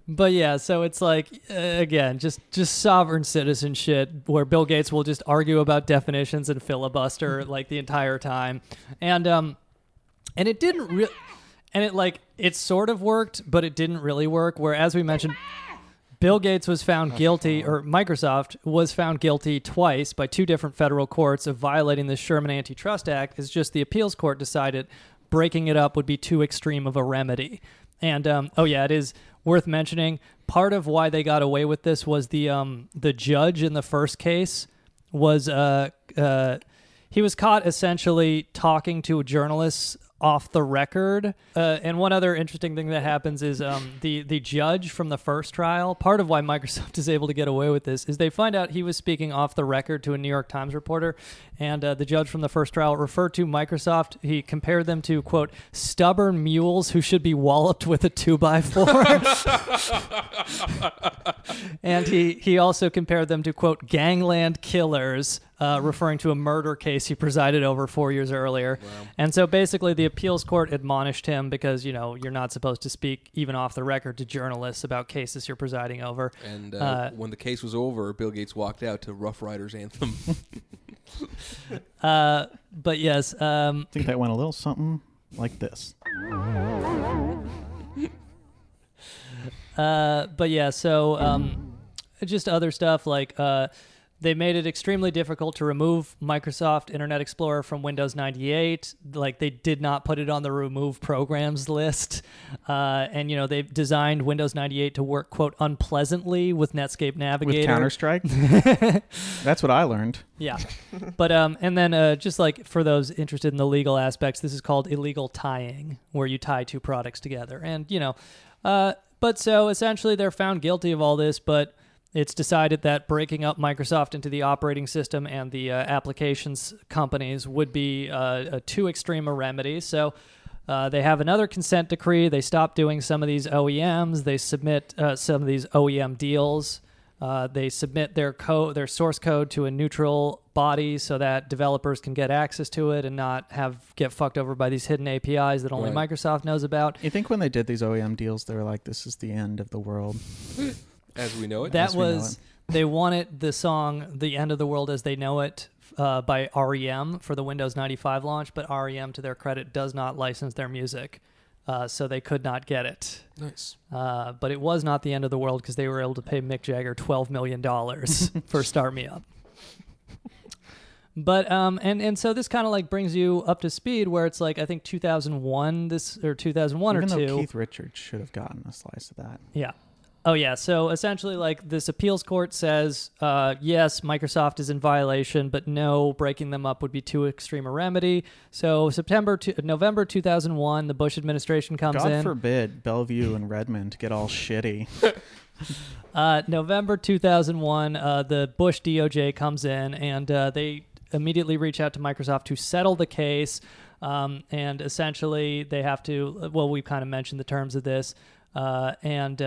But yeah, so it's like, again, just sovereign citizen shit where Bill Gates will just argue about definitions and filibuster like the entire time. And it didn't really... And it sort of worked, but it didn't really work. Where, as we mentioned, Bill Gates was found guilty, or Microsoft was found guilty twice by two different federal courts of violating the Sherman Antitrust Act. It's just the appeals court decided breaking it up would be too extreme of a remedy. And, it is worth mentioning, part of why they got away with this was the judge in the first case was he was caught essentially talking to journalists off the record. And one other interesting thing that happens is the judge from the first trial, part of why Microsoft is able to get away with this is they find out he was speaking off the record to a New York Times reporter, and the judge from the first trial referred to Microsoft. He compared them to, quote, stubborn mules who should be walloped with a 2x4. And he also compared them to, quote, gangland killers, referring to a murder case he presided over 4 years earlier. Wow. And so basically the appeals court admonished him because, you're not supposed to speak even off the record to journalists about cases you're presiding over. And when the case was over, Bill Gates walked out to Rough Riders Anthem. But yes. I think that went a little something like this. But yeah, so just other stuff like they made it extremely difficult to remove Microsoft Internet Explorer from Windows 98. Like, they did not put it on the remove programs list. And, they've designed Windows 98 to work, quote, unpleasantly with Netscape Navigator. With Counter-Strike? That's what I learned. Yeah. But, and then just like for those interested in the legal aspects, this is called illegal tying, where you tie two products together. And, but so essentially they're found guilty of all this, but it's decided that breaking up Microsoft into the operating system and the applications companies would be too extreme a remedy. So they have another consent decree. They stop doing some of these OEMs. They submit some of these OEM deals. They submit their source code to a neutral body so that developers can get access to it and not get fucked over by these hidden APIs that only Microsoft knows about. You think when they did these OEM deals, they were like, this is the end of the world? As we know it. They wanted the song The End of the World as They Know It by REM for the Windows 95 launch, but REM, to their credit, does not license their music, so they could not get it. Nice. But it was not the end of the world because they were able to pay Mick Jagger $12 million for Start Me Up. But and so this kind of like brings you up to speed where it's like I think 2001 or 2001 Even or two. though Keith Richards should have gotten a slice of that. Yeah. Oh, yeah. So essentially, like, this appeals court says, yes, Microsoft is in violation, but no, breaking them up would be too extreme a remedy. So November 2001, the Bush administration comes in. God forbid Bellevue and Redmond get all shitty. November 2001, the Bush DOJ comes in, and they immediately reach out to Microsoft to settle the case. And essentially, they have to, well, we've kind of mentioned the terms of this, and,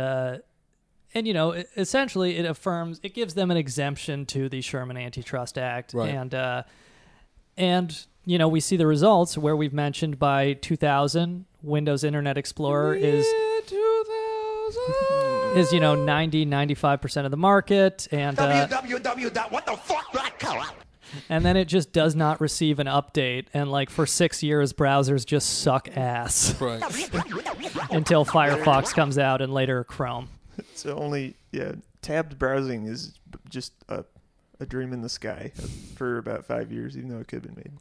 essentially it gives them an exemption to the Sherman Antitrust Act. Right. And we see the results where we've mentioned by 2000, Windows Internet Explorer is 90-95% of the market. And www.whatthefuck.com. And then it just does not receive an update. And like for 6 years, browsers just suck ass. Right. Until Firefox comes out and later Chrome. So tabbed browsing is just a dream in the sky for about 5 years, even though it could have been made.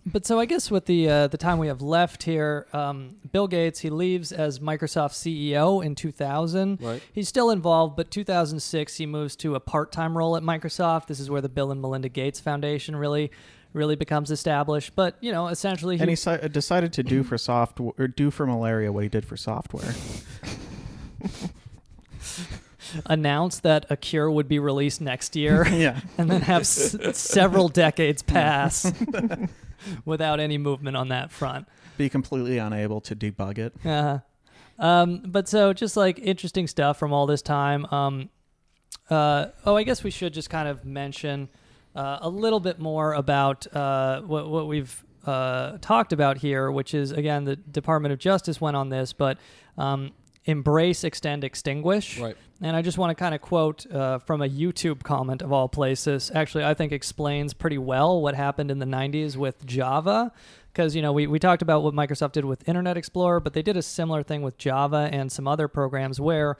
But so I guess with the time we have left here, Bill Gates, he leaves as Microsoft CEO in 2000. Right. He's still involved, but 2006 he moves to a part-time role at Microsoft. This is where the Bill and Melinda Gates Foundation really becomes established. But essentially, he decided to do for malaria what he did for software. Announced that a cure would be released next year. Yeah. And then have several decades pass without any movement on that front. Be completely unable to debug it. But so just like interesting stuff from all this time. I guess we should just kind of mention a little bit more about what we've talked about here, which is, again, the Department of Justice went on this, but embrace, extend, extinguish. Right. And I just want to kind of quote from a YouTube comment of all places. Actually, I think explains pretty well what happened in the 90s with Java. Because, we talked about what Microsoft did with Internet Explorer, but they did a similar thing with Java and some other programs where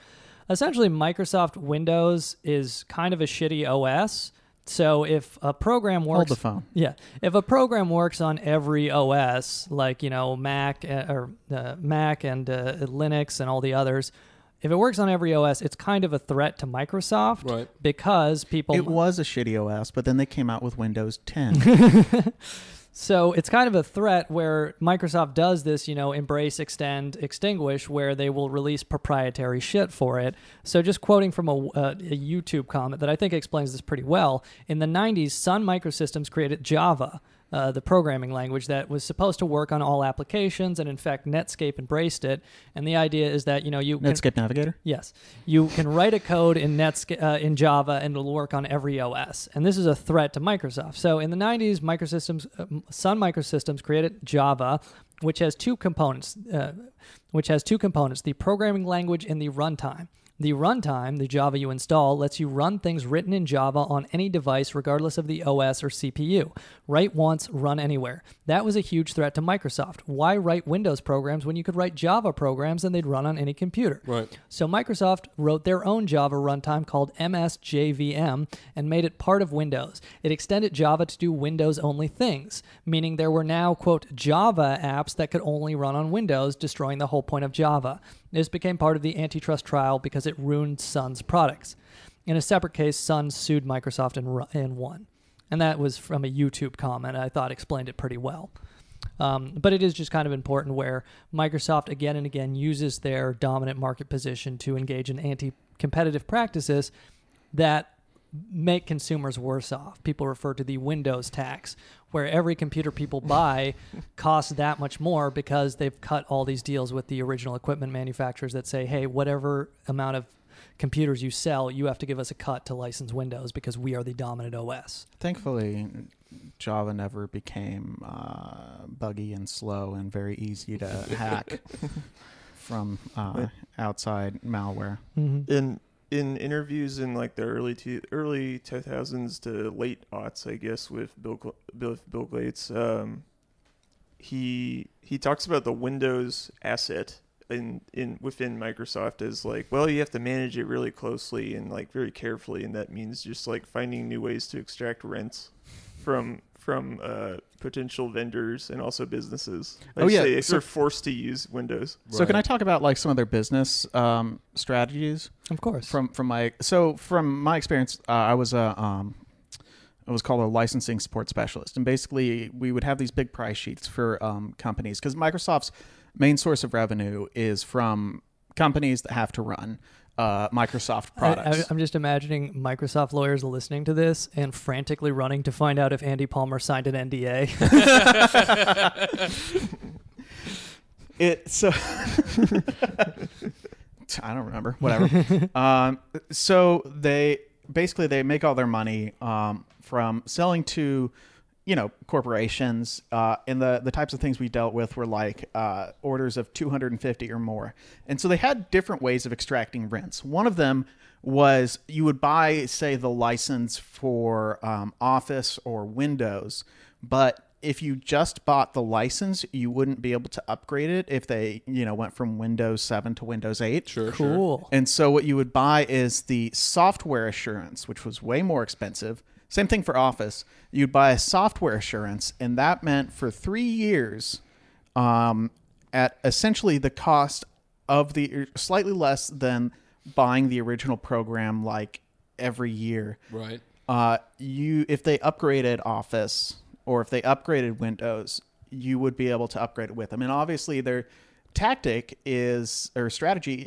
essentially Microsoft Windows is kind of a shitty OS. So if a program works... Hold the phone. Yeah. If a program works on every OS, like, Mac and Linux and all the others, if it works on every OS, it's kind of a threat to Microsoft, right? Because people... It was a shitty OS, but then they came out with Windows 10. So it's kind of a threat where Microsoft does this, embrace, extend, extinguish, where they will release proprietary shit for it. So just quoting from a YouTube comment that I think explains this pretty well, in the 90s, Sun Microsystems created Java, the programming language that was supposed to work on all applications, and in fact, Netscape embraced it. And the idea is that Netscape Navigator. Yes, you can write a code in in Java, and it'll work on every OS. And this is a threat to Microsoft. So in the 90s, Sun Microsystems created Java, which has two components. The programming language and the runtime. The runtime, the Java you install, lets you run things written in Java on any device regardless of the OS or CPU. Write once, run anywhere. That was a huge threat to Microsoft. Why write Windows programs when you could write Java programs and they'd run on any computer? Right. So Microsoft wrote their own Java runtime called MSJVM and made it part of Windows. It extended Java to do Windows-only things, meaning there were now, quote, Java apps that could only run on Windows, destroying the whole point of Java. This became part of the antitrust trial because it ruined Sun's products. In a separate case, Sun sued Microsoft and won. And that was from a YouTube comment I thought explained it pretty well. But it is just kind of important where Microsoft again and again uses their dominant market position to engage in anti-competitive practices that make consumers worse off. People refer to the Windows tax, where every computer people buy costs that much more because they've cut all these deals with the original equipment manufacturers that say, hey, whatever amount of computers you sell, you have to give us a cut to license Windows because we are the dominant OS. Thankfully, Java never became buggy and slow and very easy to hack from outside malware. Mm-hmm. In interviews in like the early 2000s to late aughts, I guess, with Bill Gates, he talks about the Windows asset within Microsoft as like, well, you have to manage it really closely and like very carefully, and that means just like finding new ways to extract rents from potential vendors and also businesses. If they're forced to use Windows. So can I talk about like some of their business strategies? Of course. From my experience, I was called a licensing support specialist, and basically we would have these big price sheets for companies because Microsoft's main source of revenue is from companies that have to run Microsoft products. I'm just imagining Microsoft lawyers listening to this and frantically running to find out if Andy Palmer signed an NDA. I don't remember. Whatever. So they make all their money from selling to corporations, and the types of things we dealt with were like orders of 250 or more. And so they had different ways of extracting rents. One of them was you would buy, say, the license for Office or Windows, but if you just bought the license, you wouldn't be able to upgrade it if they, went from Windows 7 to Windows 8. Sure. Cool. And so what you would buy is the software assurance, which was way more expensive. Same thing for Office. You'd buy a software assurance, and that meant for 3 years, at essentially the cost of slightly less than buying the original program like every year. Right. If they upgraded Office or if they upgraded Windows, you would be able to upgrade it with them. And obviously their strategy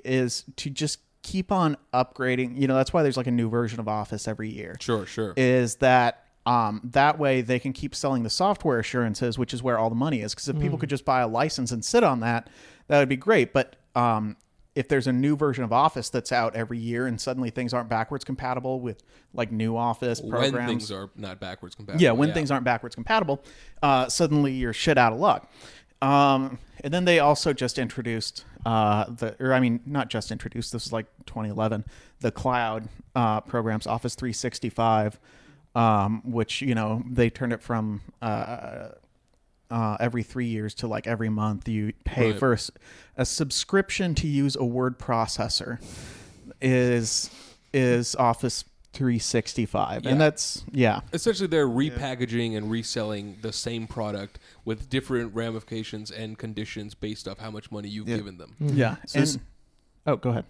is to just keep on upgrading. That's why there's like a new version of Office every year. Sure. Is that that way they can keep selling the software assurances, which is where all the money is. Because if people could just buy a license and sit on that, that would be great. But if there's a new version of Office that's out every year and suddenly things aren't backwards compatible with like new Office programs. When things are not backwards compatible. Yeah, when things aren't backwards compatible, suddenly you're shit out of luck. And then they also just introduced not just introduced, this was like 2011, the cloud programs, Office 365, which, they turned it from every 3 years to like every month. You pay for a subscription to use a word processor is Office 365. And that's, essentially they're repackaging and reselling the same product with different ramifications and conditions based off how much money you've given them. Yeah. So go ahead.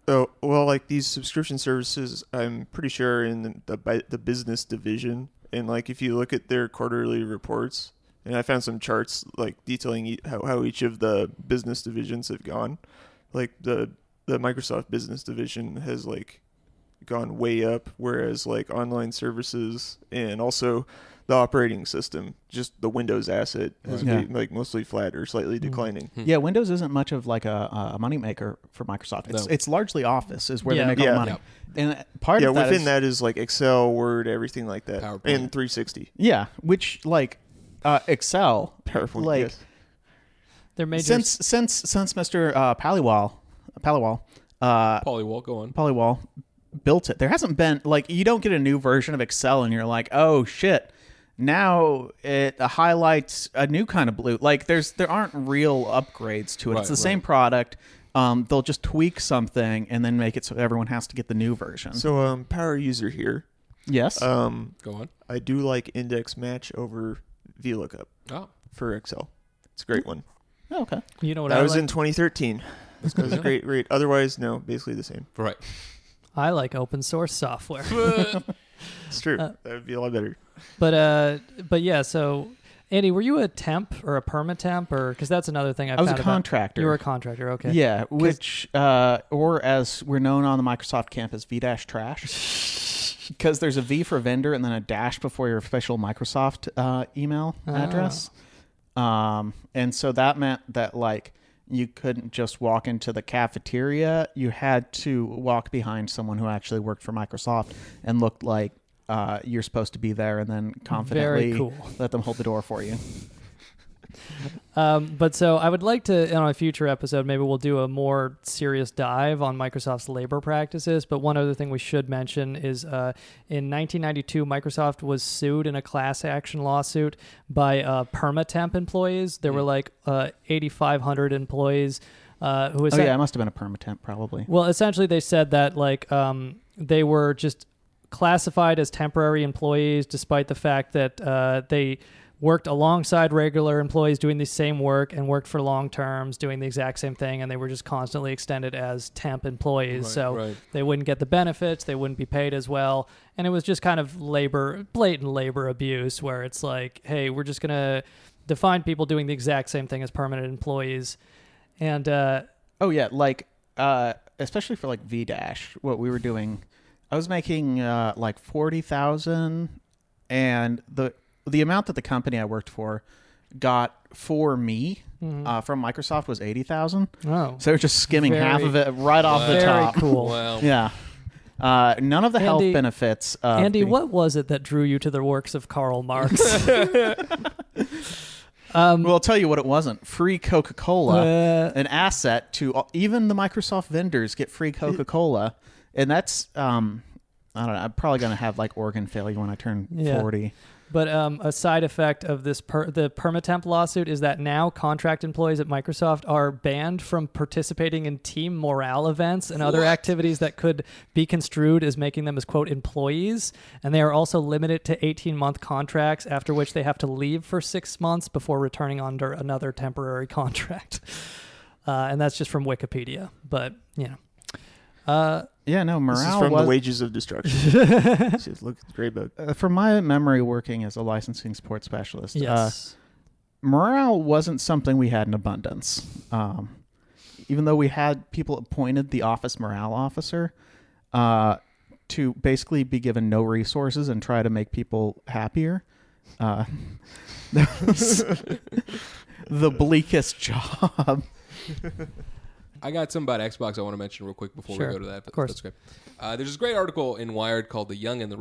Oh, well, like these subscription services, I'm pretty sure in the business division. And like if you look at their quarterly reports, and I found some charts like detailing how each of the business divisions have gone. Like the Microsoft business division has like gone way up, whereas like online services and also the operating system, just the Windows asset, has been like mostly flat or slightly declining. Yeah, Windows isn't much of like a moneymaker for Microsoft. It's largely Office is where they make all the money. And part of that within that is like Excel, Word, everything like that, PowerPoint. And 360. Yeah, which like Excel, PowerPoint, like yes. They're major since Mr. Paliwal, go on. Paliwal built it. There hasn't been like you don't get a new version of Excel and you're like, oh shit. Now it highlights a new kind of blue. Like there aren't real upgrades to it. It's the same product. They'll just tweak something and then make it so everyone has to get the new version. So power user here. Yes. Go on. I do like index match over VLOOKUP. For Excel. It's a great one. Oh, okay. You know what that was in 2013. It was a great rate. Otherwise, no, basically the same. Right. I like open source software. It's true. That would be a lot better. But yeah. So, Andy, were you a temp or a perma-temp, or because that's another thing I was found a contractor. You were a contractor, okay? Yeah, which or as we're known on the Microsoft campus, V-trash, because there's a V for vendor and then a dash before your official Microsoft email address, and so that meant that like. You couldn't just walk into the cafeteria. You had to walk behind someone who actually worked for Microsoft and looked like you're supposed to be there, and then confidently let them hold the door for you. But so I would like to, in a future episode, maybe we'll do a more serious dive on Microsoft's labor practices. But one other thing we should mention is in 1992, Microsoft was sued in a class action lawsuit by perma-temp employees. There were like 8,500 employees who was. Oh yeah, it must have been a perma-temp probably. Well, essentially they said that like they were just classified as temporary employees, despite the fact that they worked alongside regular employees doing the same work and worked for long terms doing the exact same thing, and they were just constantly extended as temp employees. They wouldn't get the benefits, they wouldn't be paid as well, and it was just kind of blatant labor abuse where it's like, hey, we're just going to define people doing the exact same thing as permanent employees. And like especially for like V-Dash, what we were doing, I was making like 40,000, and the amount that the company I worked for got for me from Microsoft was 80,000. Oh, so they're just skimming half of it right off the top. Very cool. Wow. Yeah. None of the health benefits. Andy, what was it that drew you to the works of Karl Marx? Well, I'll tell you what it wasn't. Free Coca-Cola, an asset to even the Microsoft vendors get free Coca-Cola, and that's I don't know. I'm probably gonna have like organ failure when I turn 40. But a side effect of this the permatemp lawsuit is that now contract employees at Microsoft are banned from participating in team morale events and other activities that could be construed as making them as, quote, employees. And they are also limited to 18-month contracts, after which they have to leave for 6 months before returning under another temporary contract. And that's just from Wikipedia. But, you know. Yeah, no, morale. This is from the Wages of Destruction. Look, it's a great book. From my memory, working as a licensing support specialist, yes. Morale wasn't something we had in abundance. Even though we had people appointed the office morale officer to basically be given no resources and try to make people happier. That was the bleakest job. I got some about Xbox I want to mention real quick before we go to that. Of course. That's great. There's this great article in Wired called The Young and the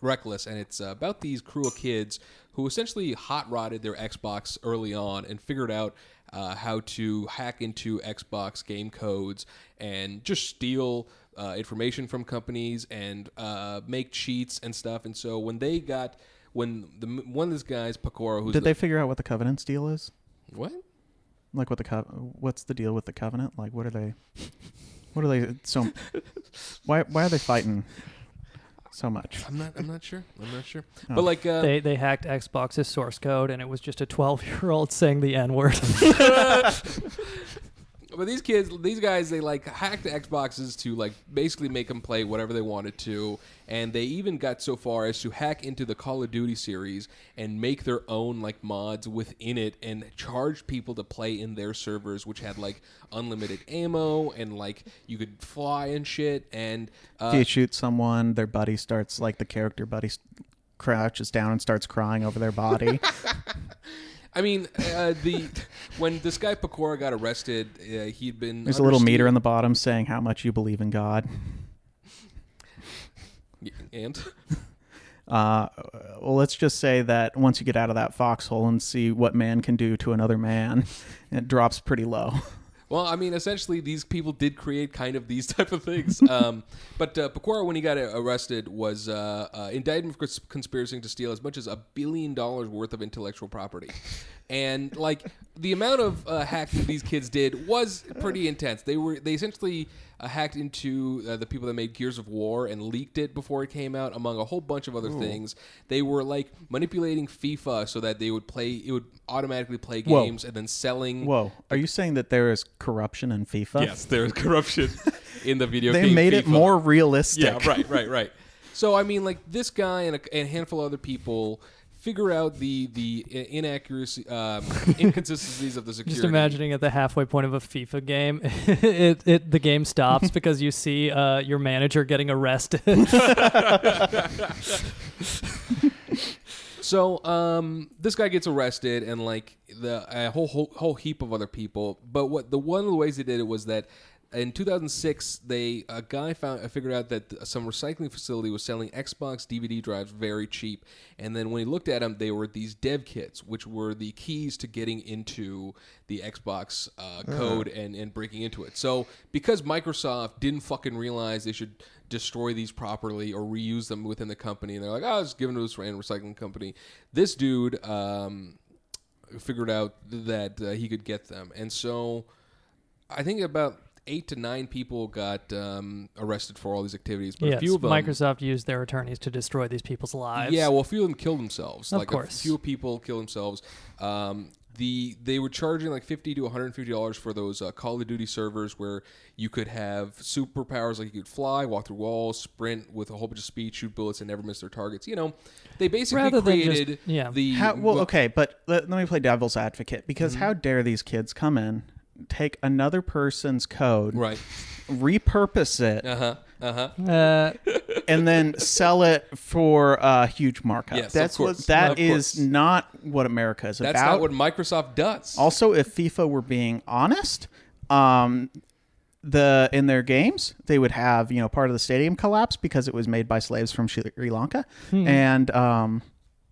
Reckless, and it's about these cruel kids who essentially hot-rodded their Xbox early on and figured out how to hack into Xbox game codes and just steal information from companies and make cheats and stuff. And so when they got... one of these guys, Pecora, who's... Did they figure out what the Covenant's deal is? What? Like what's the deal with the Covenant? Like what are they so why are they fighting so much? I'm not sure. Oh. But like they hacked Xbox's source code and it was just a 12-year-old saying the N-word. But these guys, they like hacked the Xboxes to like basically make them play whatever they wanted to, and they even got so far as to hack into the Call of Duty series and make their own like mods within it and charge people to play in their servers, which had like unlimited ammo and like you could fly and shit. And if you shoot someone, their buddy starts like the character buddy crouches down and starts crying over their body. I mean, when this guy Pecora got arrested, he'd been... There's a little meter in the bottom saying how much you believe in God. And? Well, let's just say that once you get out of that foxhole and see what man can do to another man, it drops pretty low. Well, I mean, essentially, these people did create kind of these type of things. But Pecora, when he got arrested, was indicted for conspiracy to steal as much as $1 billion worth of intellectual property. And like the amount of hacking these kids did was pretty intense. They essentially hacked into the people that made Gears of War and leaked it before it came out, among a whole bunch of other things. They were like manipulating FIFA so that it would automatically play games and then selling. Whoa, are you saying that there is corruption in FIFA? Yes, there is corruption in the video game. They made FIFA. it more realistic. Yeah, right. So I mean, like this guy and a handful of other people figure out the inaccuracy, inconsistencies of the security. Just imagining at the halfway point of a FIFA game, the game stops because you see your manager getting arrested. So this guy gets arrested, and like a whole heap of other people. But one of the ways they did it was that in 2006, a guy figured out that some recycling facility was selling Xbox DVD drives very cheap, and then when he looked at them, they were these dev kits, which were the keys to getting into the Xbox code and breaking into it. So because Microsoft didn't fucking realize they should destroy these properly or reuse them within the company, and they're like, oh, just give them to this random recycling company. This dude figured out that he could get them, and so I think about 8 to 9 people got arrested for all these activities, but a few of them... Microsoft used their attorneys to destroy these people's lives. Yeah, well, a few of them killed themselves. Of course. A few people killed themselves. They were charging like $50 to $150 for those Call of Duty servers where you could have superpowers, like you could fly, walk through walls, sprint with a whole bunch of speed, shoot bullets, and never miss their targets. You know, they basically created the... okay, but let me play devil's advocate, because how dare these kids come in, take another person's code, repurpose it, and then sell it for a huge markup. Yes, that is not what America is about. That's not what Microsoft does. Also, if FIFA were being honest, in their games, they would have part of the stadium collapse because it was made by slaves from Sri Lanka, and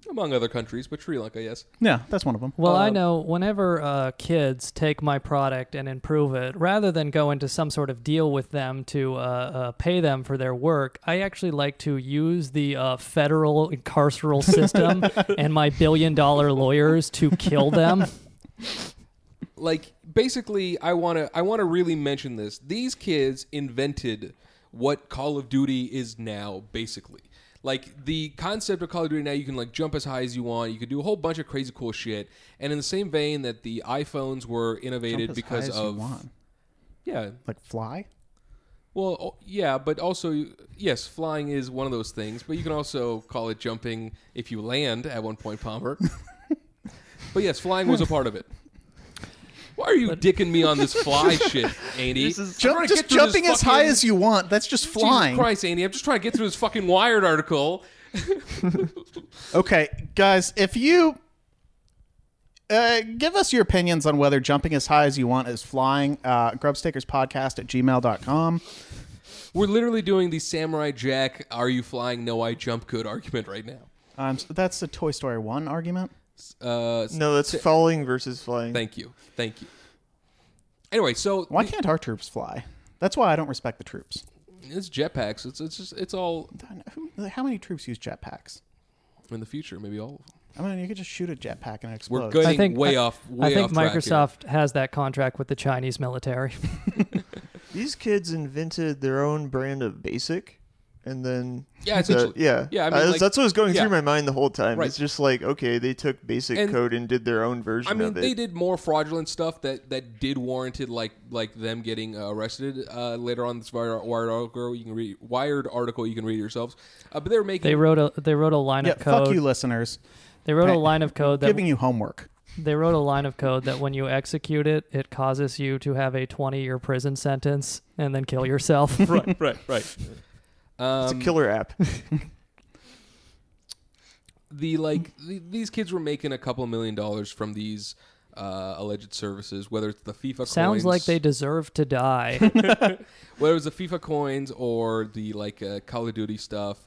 among other countries, but Sri Lanka, yes. Yeah, that's one of them. Well, I know whenever kids take my product and improve it, rather than go into some sort of deal with them to pay them for their work, I actually like to use the federal carceral system and my billion-dollar lawyers to kill them. Like, basically, I want to really mention this. These kids invented what Call of Duty is now, basically. Like, the concept of Call of Duty now, you can, like, jump as high as you want. You can do a whole bunch of crazy cool shit. And in the same vein that the iPhones were innovated because of... Yeah. Like fly? Well, yeah, but also, yes, flying is one of those things. But you can also call it jumping if you land at one point, Palmer. But yes, flying was a part of it. Why are you dicking me on this fly shit, Andy? Just jumping as high as you want. That's just flying. Jesus Christ, Andy. I'm just trying to get through this fucking Wired article. Okay, guys, if you give us your opinions on whether jumping as high as you want is flying, grubstakerspodcast@gmail.com. We're literally doing the Samurai Jack, are you flying, no I jump good argument right now. So that's the Toy Story 1 argument? No, that's falling versus flying. Thank you. Anyway, so why can't our troops fly? That's why I don't respect the troops. It's jetpacks. It's all. How many troops use jetpacks? In the future, maybe all of them. I mean, you could just shoot a jetpack and it explodes. We're getting way off. I think Microsoft has that contract with the Chinese military. These kids invented their own brand of BASIC, and then Yeah, essentially. yeah. Yeah, I mean, like, that's what was going yeah. through my mind the whole time. Right. It's just like, okay, they took basic code and did their own version I mean, of it. they did more fraudulent stuff that did warranted like them getting arrested later on. This Wired article you can read. Wired article you can read yourselves. But they were making. They wrote a line of code. Fuck you, listeners. They wrote a line of code that giving you homework. They wrote a line of code that when you execute it, it causes you to have a 20-year prison sentence and then kill yourself. right. It's a killer app. These kids were making a couple $1 million from these alleged services, whether it's the FIFA coins. Sounds like they deserve to die. Whether it was the FIFA coins or the Call of Duty stuff.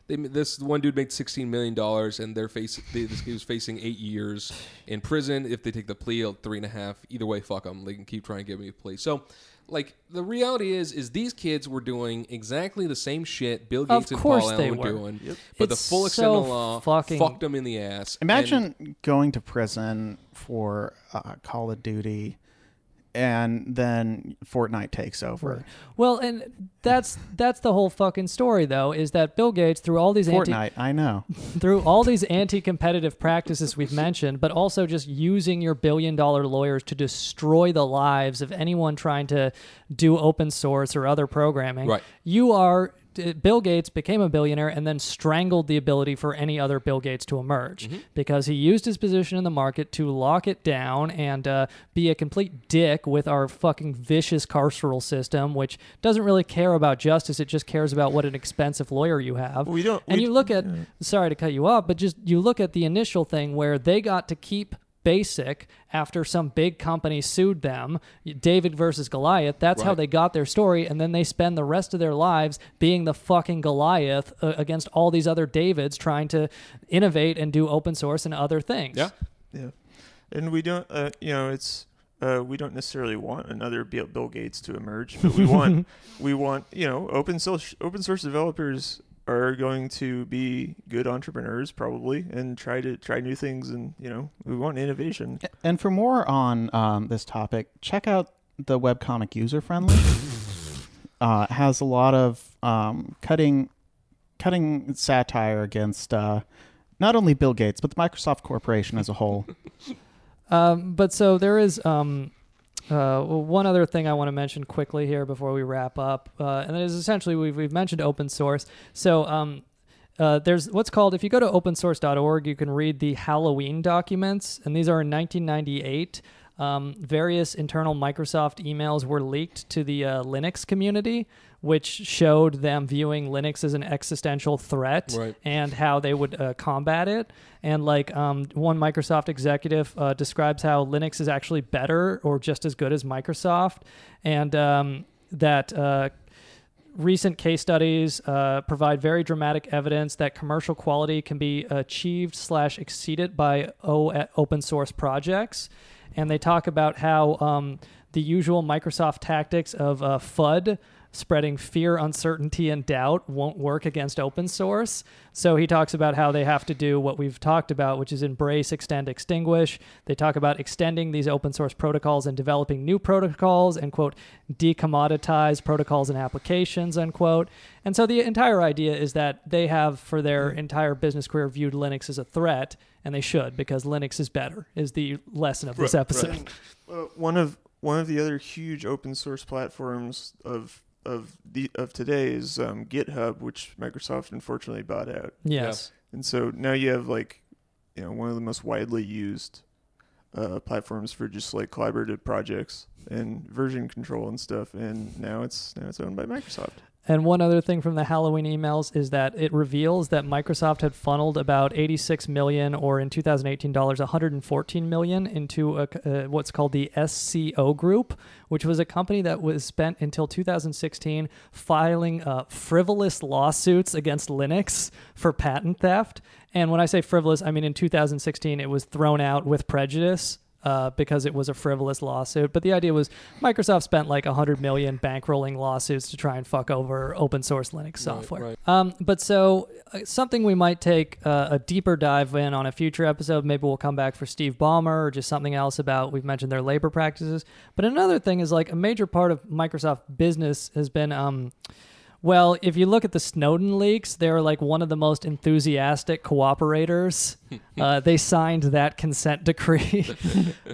This one dude made $16 million, and this kid was facing 8 years in prison. If they take the plea, 3.5. Either way, fuck them. They can keep trying to give me a plea. So, the reality is these kids were doing exactly the same shit Bill Gates and Paul Allen were doing, but the full extent of the law fucked them in the ass. Imagine going to prison for Call of Duty, and then Fortnite takes over. Right. Well, and that's the whole fucking story, though, is that Bill Gates, through all these I know. through all these anti-competitive practices we've mentioned, but also just using your billion-dollar lawyers to destroy the lives of anyone trying to do open source or other programming. Right. Bill Gates became a billionaire and then strangled the ability for any other Bill Gates to emerge because he used his position in the market to lock it down and be a complete dick with our fucking vicious carceral system, which doesn't really care about justice. It just cares about what an expensive lawyer you have. Sorry to cut you off, but just you look at the initial thing where they got to keep Basic after some big company sued them, David versus Goliath. That's how they got their story, and then they spend the rest of their lives being the fucking Goliath against all these other Davids trying to innovate and do open source and other things. Yeah. And we don't, we don't necessarily want another Bill Gates to emerge, but we want, open source developers are going to be good entrepreneurs probably and try new things, and we want innovation. And for more on this topic, check out the webcomic User Friendly. Has a lot of cutting satire against not only Bill Gates but the Microsoft Corporation as a whole. But so there is one other thing I want to mention quickly here before we wrap up, and that is essentially we've mentioned open source. So there's what's called, if you go to opensource.org, you can read the Halloween documents, and these are in 1998. Various internal Microsoft emails were leaked to the Linux community, which showed them viewing Linux as an existential threat and how they would combat it. And one Microsoft executive describes how Linux is actually better or just as good as Microsoft, and that recent case studies provide very dramatic evidence that commercial quality can be achieved / exceeded by open source projects. And they talk about how the usual Microsoft tactics of FUD, spreading fear, uncertainty, and doubt, won't work against open source. So he talks about how they have to do what we've talked about, which is embrace, extend, extinguish. They talk about extending these open source protocols and developing new protocols and, quote, decommoditize protocols and applications, unquote. And so the entire idea is that they have, for their entire business career, viewed Linux as a threat, and they should, because Linux is better, is the lesson of this episode. One of the other huge open source platforms of today is GitHub, which Microsoft unfortunately bought out. Yes. And so now you have one of the most widely used platforms for just collaborative projects and version control and stuff, and now it's owned by Microsoft. And one other thing from the Halloween emails is that it reveals that Microsoft had funneled about $86 million, or in 2018 dollars, $114 million into what's called the SCO Group, which was a company that was spent until 2016 filing frivolous lawsuits against Linux for patent theft. And when I say frivolous, I mean in 2016 it was thrown out with prejudice. Because it was a frivolous lawsuit. But the idea was Microsoft spent $100 million bankrolling lawsuits to try and fuck over open source Linux software. But so something we might take a deeper dive in on a future episode. Maybe we'll come back for Steve Ballmer or just something else about, we've mentioned their labor practices. But another thing is a major part of Microsoft business has been Well, if you look at the Snowden leaks, they're like one of the most enthusiastic cooperators. They signed that consent decree.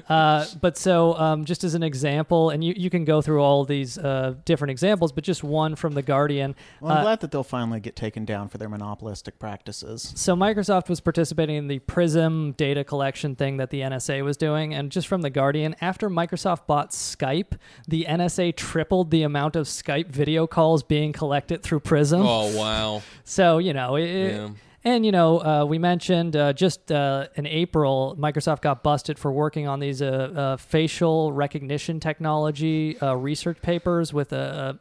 But so just as an example, and you can go through all these different examples, but just one from The Guardian. Well, I'm glad that they'll finally get taken down for their monopolistic practices. So Microsoft was participating in the PRISM data collection thing that the NSA was doing. And just from The Guardian, after Microsoft bought Skype, the NSA tripled the amount of Skype video calls being collected through PRISM. Oh, wow. So, and, we mentioned just in April, Microsoft got busted for working on these facial recognition technology research papers with a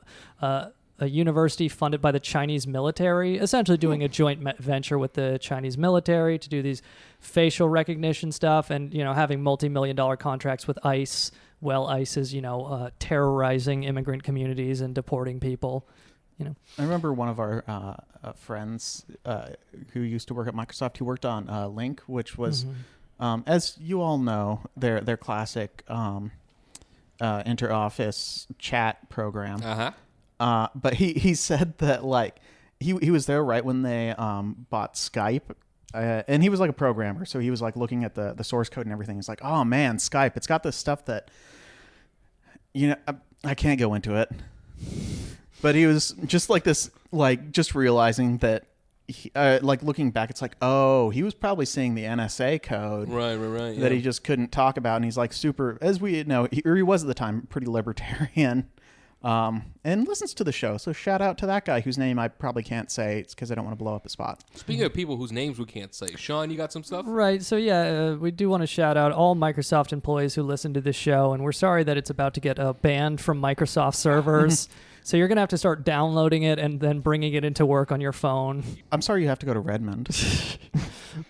university funded by the Chinese military, essentially doing a joint venture with the Chinese military to do these facial recognition stuff and, having multi-million-dollar contracts with ICE. Well, ICE is, terrorizing immigrant communities and deporting people. I remember one of our friends who used to work at Microsoft. He worked on Link, which was, as you all know, their classic inter-office chat program. But he said that he was there right when they bought Skype. And he was like a programmer, so he was like looking at the source code and everything. He's like, "Oh man, Skype! It's got this stuff that, I can't go into it." But he was just like this, just realizing that, looking back, it's like, oh, he was probably seeing the NSA code, right, that he just couldn't talk about, and he's like super, as we know, he was at the time pretty libertarian, and listens to the show. So shout out to that guy whose name I probably can't say. It's because I don't want to blow up his spot. Speaking of people whose names we can't say, Sean, you got some stuff? Right. So we do want to shout out all Microsoft employees who listen to this show, and we're sorry that it's about to get banned from Microsoft servers. So you're going to have to start downloading it and then bringing it into work on your phone. I'm sorry you have to go to Redmond.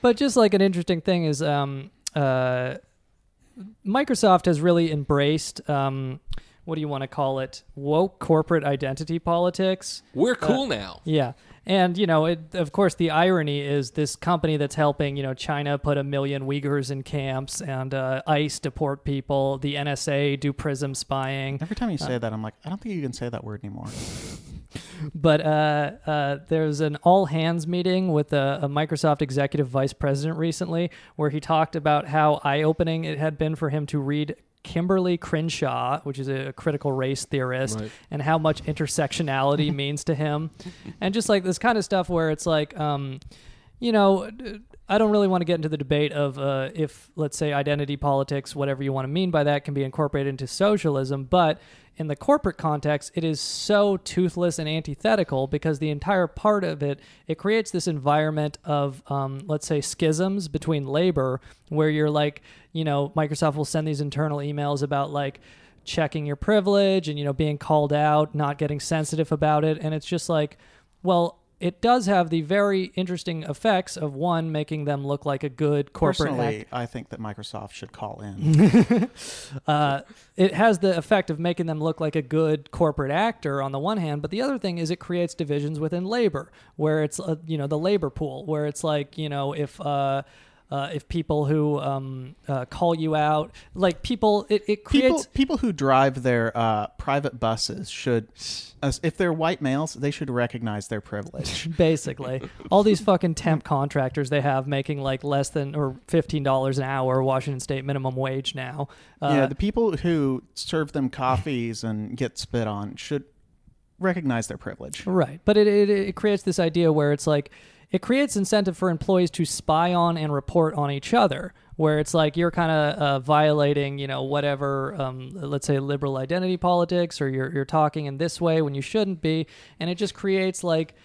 But just like an interesting thing is Microsoft has really embraced, what do you want to call it, woke corporate identity politics. We're cool now. Yeah. And, of course, the irony is this company that's helping, China put 1 million Uyghurs in camps and ICE deport people, the NSA do PRISM spying. Every time you say that, I'm like, I don't think you can say that word anymore. But there's an all-hands meeting with a Microsoft executive vice president recently where he talked about how eye-opening it had been for him to read Kimberly Crenshaw, which is a critical race theorist, and how much intersectionality means to him. And just like this kind of stuff where it's like, I don't really want to get into the debate of if, let's say, identity politics, whatever you want to mean by that, can be incorporated into socialism. But in the corporate context, it is so toothless and antithetical because the entire part of it creates this environment of, let's say, schisms between labor where you're like, Microsoft will send these internal emails about like checking your privilege and, being called out, not getting sensitive about it. And it's just like, well, it does have the very interesting effects of, one, making them look like a good corporate... Personally, I think that Microsoft should call in. It has the effect of making them look like a good corporate actor on the one hand, but the other thing is it creates divisions within labor, where it's, the labor pool, where it's like, if people who call you out, like people, it creates... People who drive their private buses should, if they're white males, they should recognize their privilege. Basically. All these fucking temp contractors they have making like less than or $15 an hour, Washington State minimum wage now. The people who serve them coffees and get spit on should recognize their privilege. Right. But it creates this idea where it's like, it creates incentive for employees to spy on and report on each other, where it's like you're kind of violating, whatever, let's say liberal identity politics, or you're talking in this way when you shouldn't be. And it just creates like,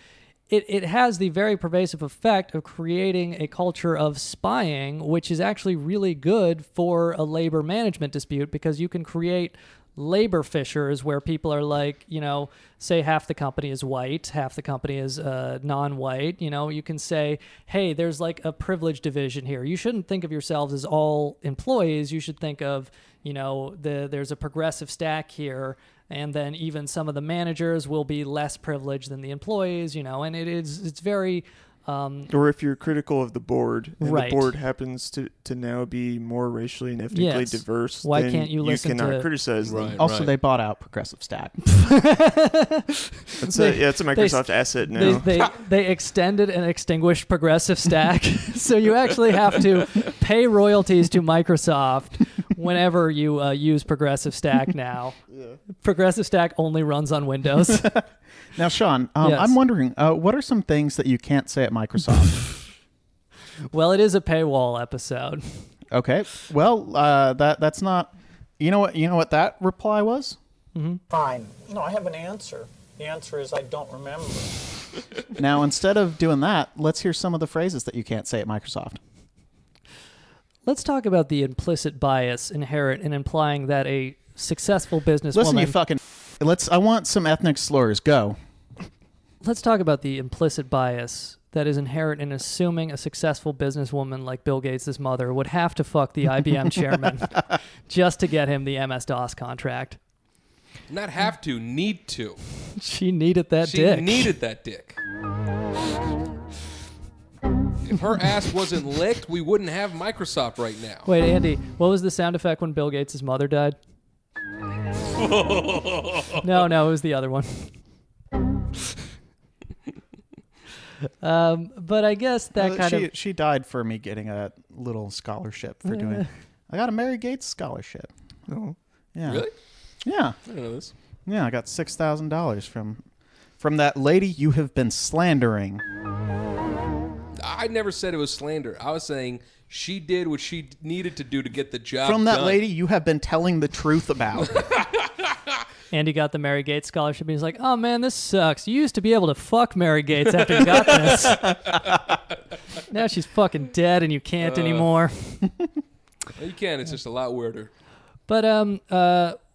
it has the very pervasive effect of creating a culture of spying, which is actually really good for a labor management dispute because you can create labor fissures where people are like, say half the company is white, half the company is non-white. You can say, hey, there's like a privilege division here. You shouldn't think of yourselves as all employees. You should think of, there's a progressive stack here. And then even some of the managers will be less privileged than the employees, and it's very Or if you're critical of the board, and Right. the board happens to now be more racially and ethnically Yes. diverse, Why then can't you listen cannot to- criticize them. Right. Also, they bought out Progressive Stack. It's a Microsoft asset now. They extended and extinguished Progressive Stack, so you actually have to pay royalties to Microsoft whenever you use Progressive Stack now. Progressive Stack only runs on Windows. Now, Sean, Yes. I'm wondering, what are some things that you can't say at Microsoft? Well, it is a paywall episode. Okay. Well, that's not. You know what that reply was? Fine. No, I have an answer. The answer is I don't remember. Now, instead of doing that, let's hear some of the phrases that you can't say at Microsoft. Let's talk about the implicit bias inherent in implying that a successful businesswoman... Listen, you fucking. I want some ethnic slurs. Go. Let's talk about the implicit bias that is inherent in assuming a successful businesswoman like Bill Gates' mother would have to fuck the IBM chairman just to get him the MS-DOS contract. Not have to, need to. She needed that She dick. needed that dick. If her ass wasn't licked, we wouldn't have Microsoft right now. Wait, Andy, what was the sound effect when Bill Gates' mother died? No, it was the other one. But I guess that kind of... She died for me getting a little scholarship for doing... I got a Mary Gates scholarship. Oh. Yeah. Really? Yeah. I didn't know this. Yeah, I got $6,000 from that lady you have been slandering. I never said it was slander. I was saying she did what she needed to do to get the job From that done. lady you have been telling the truth about. Andy got the Mary Gates scholarship. He's like, oh, man, this sucks. You used to be able to fuck Mary Gates after you got this. Now she's fucking dead and you can't anymore. You can. It's just a lot weirder. But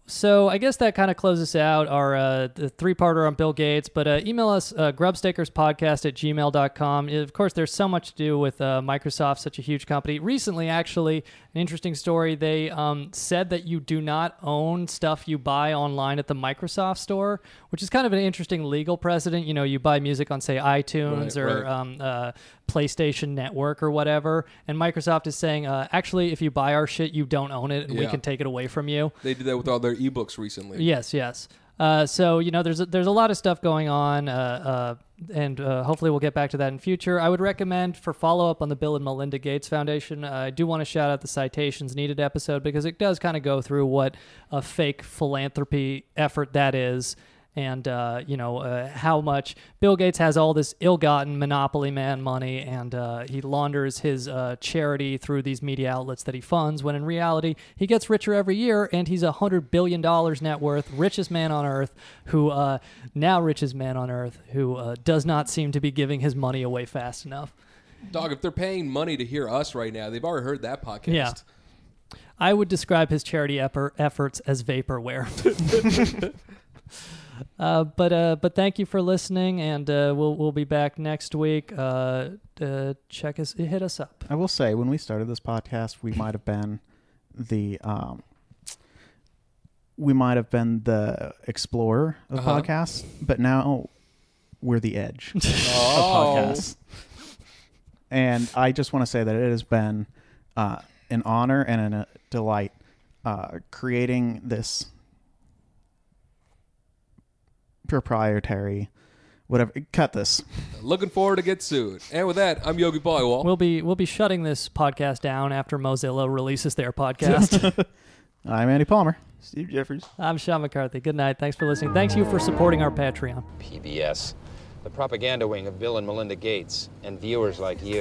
so I guess that kind of closes out our the three-parter on Bill Gates. But email us, grubstakerspodcast@gmail.com. Of course, there's so much to do with Microsoft, such a huge company. Recently, actually, an interesting story. They said that you do not own stuff you buy online at the Microsoft store, which is kind of an interesting legal precedent. You know, you buy music on, say, iTunes or PlayStation Network or whatever. And Microsoft is saying, actually, if you buy our shit, you don't own it, and we can take it away from you. They did that with all their ebooks recently. Yes. So, you know, there's a lot of stuff going on, and hopefully we'll get back to that in future. I would recommend, for follow-up on the Bill and Melinda Gates Foundation, I do want to shout out the Citations Needed episode, because it does kind of go through what a fake philanthropy effort that is. And, how much Bill Gates has all this ill-gotten monopoly man money, and he launders his charity through these media outlets that he funds, when in reality, he gets richer every year, and he's $100 billion net worth, richest man on earth, who does not seem to be giving his money away fast enough. Dog, if they're paying money to hear us right now, they've already heard that podcast. Yeah. I would describe his charity efforts as vaporware. But thank you for listening, and we'll be back next week. Hit us up. I will say, when we started this podcast, we might have been the explorer of podcasts, but now we're the edge of podcasts. And I just want to say that it has been an honor and a delight creating this proprietary, whatever. Cut this. Looking forward to get sued. And with that, I'm Yogi Polywall. We'll be shutting this podcast down after Mozilla releases their podcast. I'm Andy Palmer. Steve Jeffries. I'm Sean McCarthy. Good night. Thanks for listening. Thanks you for supporting our Patreon. PBS, the propaganda wing of Bill and Melinda Gates, and viewers like you.